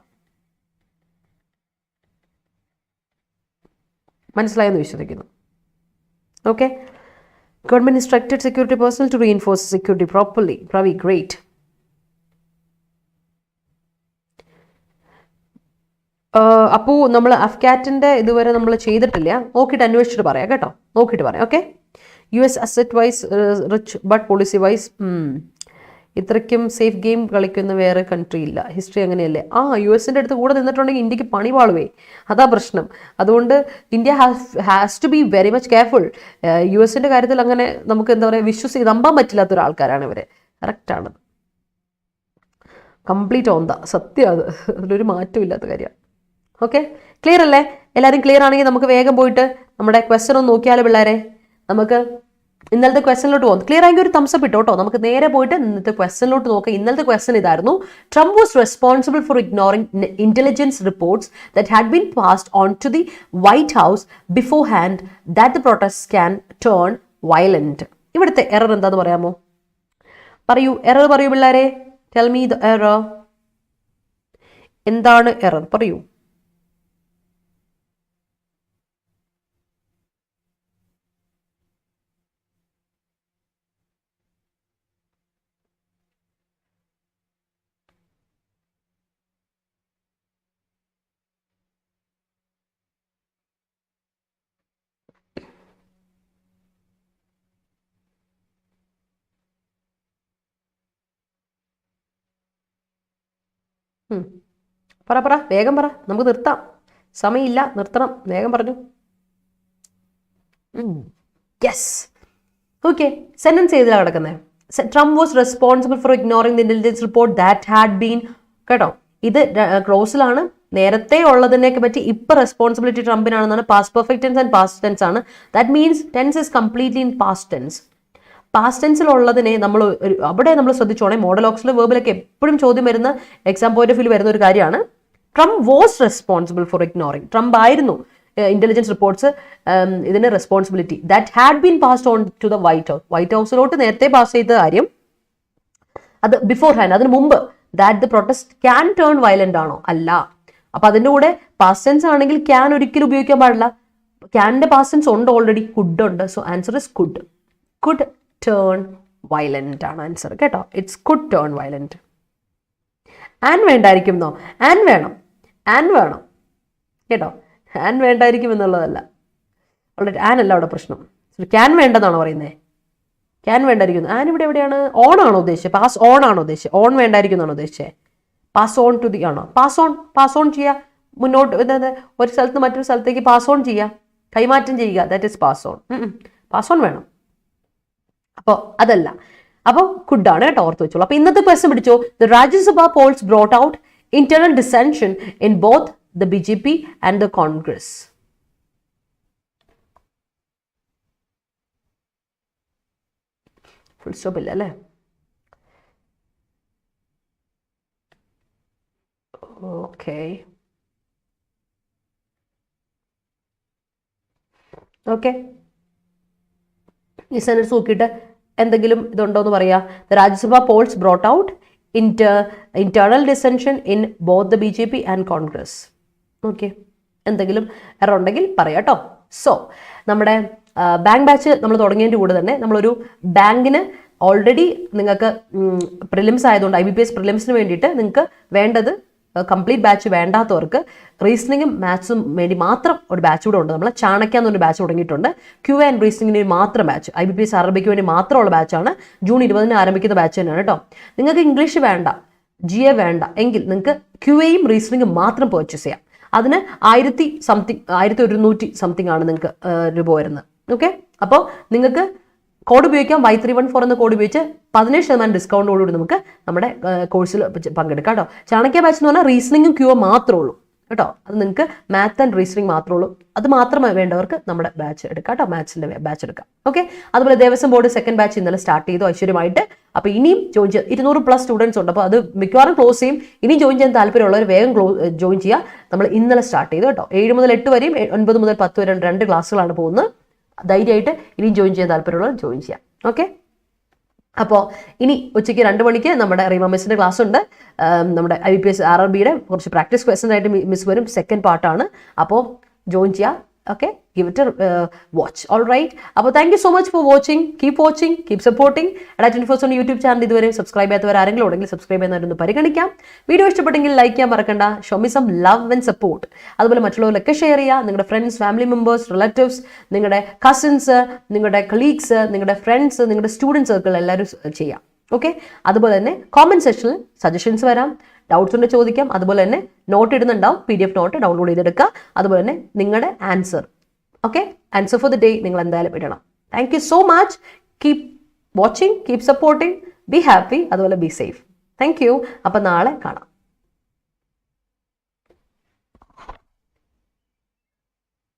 മനസ്സിലായെന്ന് വിശ്വസിക്കുന്നു. Okay, government instructed security personnel to reinforce security properly. പ്രവി, ഗ്രേറ്റ്. അപ്പോൾ നമ്മൾ അഫ്കാറ്റിന്റെ ഇതുവരെ നമ്മൾ ചെയ്തിട്ടില്ല. നോക്കിയിട്ട് അന്വേഷിച്ചിട്ട് പറയാം കേട്ടോ, നോക്കിയിട്ട് പറയാം. Okay, US asset wise rich but policy wise ഇത്രയ്ക്കും സേഫ് ഗെയിം കളിക്കുന്ന വേറെ കൺട്രി ഇല്ല. ഹിസ്റ്ററി അങ്ങനെയല്ലേ? US-ൻ്റെ അടുത്ത് കൂടെ നിന്നിട്ടുണ്ടെങ്കിൽ ഇന്ത്യക്ക് പണി പാളുവേ, അതാ പ്രശ്നം. അതുകൊണ്ട് India has to be very much careful. US-ൻ്റെ കാര്യത്തിൽ അങ്ങനെ നമുക്ക് എന്താ പറയുക നമ്പാൻ പറ്റില്ലാത്ത ഒരാൾക്കാരാണ് ഇവർ. കറക്റ്റാണ്, കംപ്ലീറ്റ് ഓന്ത, സത്യം. അതിലൊരു മാറ്റവും ഇല്ലാത്ത കാര്യമാണ്. ഓക്കെ, ക്ലിയർ അല്ലേ? എല്ലാവരും ക്ലിയർ ആണെങ്കിൽ നമുക്ക് വേഗം പോയിട്ട് നമ്മുടെ ക്വസ്റ്റ്യൻ ഒന്ന് നോക്കിയാലോ പിള്ളേരെ? നമുക്ക് ഇന്നലത്തെ ക്വസ്റ്റനിലോട്ട് പോകും. ക്ലിയർ ആയെങ്കിൽ ഒരു തംസപ്പ് ഇട്ടോ കേട്ടോ. നമുക്ക് നേരെ പോയിട്ട് ഇന്നത്തെ ക്വസ്റ്റനിലോട്ട് നോക്കാം. ഇന്നലത്തെ ക്വസ്റ്റൻ ഇതായിരുന്നു: Trump was responsible for ignoring intelligence reports that had been passed on to the White House beforehand that the protest can turn violent. ഇവിടുത്തെ എറർ എന്താന്ന് പറയാമോ? പറയൂ, എറർ പറയൂ പിള്ളേരെ. Tell me the error. എന്താണ് error? പറയൂ. പറ, വേഗം പറ, നമുക്ക് നിർത്താം. സമയമില്ല, നിർത്തണം. വേഗം പറഞ്ഞു. Yes, okay. സെന്റൻസ് ഏതിലാണ് കിടക്കുന്നത്? Trump was responsible for ignoring the intelligence report that had been. കേട്ടോ, ഇത് ക്ലോസിലാണ്. നേരത്തെ ഉള്ളതിനെയൊക്കെ പറ്റി ഇപ്പൊ റെസ്പോൺസിബിലിറ്റി ട്രംപിനാണെന്നാണ്. Past perfect tense and past tense ആണ്. That means tense is completely in past tense. Past ടെൻസിലുള്ളതിനെ നമ്മൾ അവിടെ നമ്മൾ ശ്രദ്ധിച്ചോണേ. മോഡൽ ഓക്സിലറി വേർബിലൊക്കെ എപ്പോഴും ചോദ്യം വരുന്ന, എക്സാം പോയിന്റ് ഓഫ് വ്യൂ വരുന്ന ഒരു കാര്യമാണ്. Trump was responsible for ignoring. Trump ആയിരുന്നു ഇന്റലിജൻസ് റിപ്പോർട്ട്സ് ഇതിന് responsibility. That had been passed on to the White House. White ഹൗസിലോട്ട് നേരത്തെ പാസ് ചെയ്ത കാര്യം അത് ബിഫോർ ഹാൻഡ്, അതിന് മുമ്പ്. That the protest can turn violent ആണോ? അല്ല. അപ്പൊ അതിന്റെ കൂടെ പാസ്റ്റ് ടെൻസ് ആണെങ്കിൽ ക്യാൻ ഒരിക്കലും ഉപയോഗിക്കാൻ പാടില്ല. ക്യാനിന്റെ പാസ്റ്റ് ടെൻസ് ഉണ്ട്, ഓൾറെഡി കുഡ് ഉണ്ട്. So answer is could. Could turn violent ആണ് ആൻസർ. കേട്ടോ, it's could turn violent. An വേണ്ടായിരിക്കും എന്നോ? ആൻ വേണം, ആൻ വേണം കേട്ടോ. ആൻ വേണ്ടായിരിക്കും എന്നുള്ളതല്ല. ഓൾറെഡി ആൻ അല്ല അവിടെ പ്രശ്നം. ക്യാൻ വേണ്ടെന്നാണോ പറയുന്നത്? ക്യാൻ വേണ്ടായിരിക്കുന്നു. ആൻ ഇവിടെ എവിടെയാണ്? ഓൺ ആണോ ഉദ്ദേശിച്ചത്? പാസ് ഓൺ ആണോ ഉദ്ദേശിച്ചത്? ഓൺ വേണ്ടായിരിക്കും എന്നാണോ ഉദ്ദേശിച്ചത്? പാസ് ഓൺ ടു ദി ആണോ? പാസ് ഓൺ ചെയ്യുക, മുന്നോട്ട് ഒരു സ്ഥലത്ത് മറ്റൊരു സ്ഥലത്തേക്ക് പാസ് ഓൺ ചെയ്യുക, കൈമാറ്റം ചെയ്യുക. That is pass on. Pass on വേണം. അപ്പോൾ അതല്ല. അപ്പോൾ കുഡാണ് കേട്ടോ, ഓർത്ത് വെച്ചോളൂ. അപ്പൊ ഇന്നത്തെ ക്വസ്റ്റ്യൻ പിടിച്ചോ. The Rajya Sabha Paul's brought out internal ഡിസെൻഷൻ in both the BJP and the Congress. Full stop ഇല്ല അല്ലേ? Okay, okay. ഈ സെൻറ്റൻസ് നോക്കിയിട്ട് എന്തെങ്കിലും ഇതുണ്ടോ എന്ന് പറയാ. The Rajya Sabha Paul's brought out internal ഡിസെൻഷൻ in both the BJP and Congress. Okay, എന്തെങ്കിലും എറർ ഉണ്ടെങ്കിൽ പറയാം കേട്ടോ. സോ നമ്മുടെ ബാങ്ക് ബാച്ച് നമ്മൾ തുടങ്ങിയതിൻ്റെ കൂടെ തന്നെ നമ്മളൊരു ബാങ്കിന് ഓൾറെഡി നിങ്ങൾക്ക് പ്രിലിംസ് ആയതുകൊണ്ട് IBPS പ്രിലിംസിന് വേണ്ടിയിട്ട് നിങ്ങൾക്ക് വേണ്ടത് കംപ്ലീറ്റ് ബാച്ച് വേണ്ടാത്തവർക്ക് റീസണിങ്ങും മാത്സും വേണ്ടി മാത്രം ഒരു ബാച്ച് കൂടെ ഉണ്ട്. നമ്മൾ ചാണക്യ എന്നൊരു ബാച്ച് തുടങ്ങിയിട്ടുണ്ട്. QA ആൻഡ് റീസണിങ്ങിന് മാത്രം ബാച്ച്. IBPS അറബിക്ക് വേണ്ടി മാത്രമുള്ള ബാച്ചാണ്. ജൂൺ 20 ആരംഭിക്കുന്ന ബാച്ച് തന്നെയാണ് കേട്ടോ. നിങ്ങൾക്ക് ഇംഗ്ലീഷ് വേണ്ട, GA വേണ്ട എങ്കിൽ നിങ്ങൾക്ക് QAയും റീസണിങ്ങും മാത്രം പർച്ചേസ് ചെയ്യാം. അതിന് 1100 സംതിങ് ആണ് നിങ്ങൾക്ക് രൂപ വരുന്നത്. ഓക്കെ, അപ്പോൾ നിങ്ങൾക്ക് കോഡ് ഉപയോഗിക്കാം. Y314 എന്ന കോഡ് ഉപയോഗിച്ച് 17% ഡിസ്കൗണ്ടോടുകൂടി നമുക്ക് നമ്മുടെ കോഴ്സിൽ പങ്കെടുക്കാം കേട്ടോ. ചാണക്യ ബാച്ച് എന്ന് പറഞ്ഞാൽ റീസണിങ്ങും QA മാത്രമേ ഉള്ളൂ കേട്ടോ. അത് നിങ്ങൾക്ക് മാത്ത് ആൻഡ് റീസണിങ് മാത്രമേ ഉള്ളൂ. അത് മാത്രമേ വേണ്ടവർക്ക് നമ്മുടെ ബാച്ച് എടുക്കാം കേട്ടോ. മാത്സിന്റെ ബാച്ച് എടുക്കാം. ഓക്കെ, അതുപോലെ ദേവസ്വം ബോർഡ് സെക്കൻഡ് ബാച്ച് ഇന്നലെ സ്റ്റാർട്ട് ചെയ്തു ഐശ്വര്യമായിട്ട്. അപ്പോൾ ഇനിയും ജോയിൻ ചെയ്യാം. 200+ സ്റ്റുഡൻസ് ഉണ്ട്. അപ്പോൾ അത് മിക്കവാറും ക്ലോസ് ചെയ്യും. ഇനിയും ജോയിൻ ചെയ്യാൻ താല്പര്യമുള്ളവർ വേഗം ജോയിൻ ചെയ്യുക. നമ്മൾ ഇന്നലെ സ്റ്റാർട്ട് ചെയ്തു കേട്ടോ. 7 മുതൽ 8 വരെയും 9 മുതൽ 10 വരെ 2 ക്ലാസ്സുകളാണ് പോകുന്നത്. ധൈര്യമായിട്ട് ഇനിയും ജോയിൻ ചെയ്യാൻ താല്പര്യമുള്ളവർ ജോയിൻ ചെയ്യാം. ഓക്കെ, അപ്പോൾ ഇനി ഉച്ചയ്ക്ക് 2 മണിക്ക് നമ്മുടെ റീമ മിസ്സിൻ്റെ ക്ലാസ് ഉണ്ട്. നമ്മുടെ IBPS RRBയുടെ കുറച്ച് പ്രാക്ടീസ് ക്വസ്റ്റ്യൻ ആയിട്ട് മിസ് വരും. സെക്കൻഡ് പാർട്ടാണ്. അപ്പോൾ ജോയിൻ ചെയ്യാം. Okay, give it watch. All right. അപ്പോൾ thank you so much for watching. Keep supporting. Adda247 YouTube channel ഇതുവരെ സബ്സ്ക്രൈബ് ചെയ്യാത്തവർ ആരെങ്കിലും ഉണ്ടെങ്കിൽ സബ്സ്ക്രൈബ് ചെയ്യുന്നവരൊന്ന് പരിഗണിക്കാം. വീഡിയോ ഇഷ്ടപ്പെട്ടെങ്കിൽ ലൈക്ക് ചെയ്യാൻ മറക്കണ്ട. Show me some love and support. അതുപോലെ മറ്റുള്ളവരിലൊക്കെ ഷെയർ ചെയ്യുക. നിങ്ങളുടെ ഫ്രണ്ട്സ്, ഫാമിലി മെമ്പേഴ്സ്, റിലേറ്റീവ്സ്, നിങ്ങളുടെ കസിൻസ്, നിങ്ങളുടെ കളീഗ്സ്, നിങ്ങളുടെ ഫ്രണ്ട്സ്, നിങ്ങളുടെ സ്റ്റുഡൻറ് സർക്കിൾ എല്ലാവരും ചെയ്യാം. ഓക്കെ, അതുപോലെ തന്നെ കോമന്റ് സെക്ഷനിൽ സജഷൻസ് വരാം, ഡൗട്ട്സ് ഉണ്ട് ചോദിക്കാം. അതുപോലെ തന്നെ നോട്ട് ഇടുന്നുണ്ടാവും. PDF നോട്ട് ഡൗൺലോഡ് ചെയ്തെടുക്കുക. അതുപോലെ തന്നെ നിങ്ങളുടെ answer, okay, answer for the day നിങ്ങൾ എന്തായാലും ഇടണം. Thank you so much. Keep watching, keep supporting, be happy, അതുപോലെ ബി സേഫ്. Thank you. അപ്പം നാളെ കാണാം.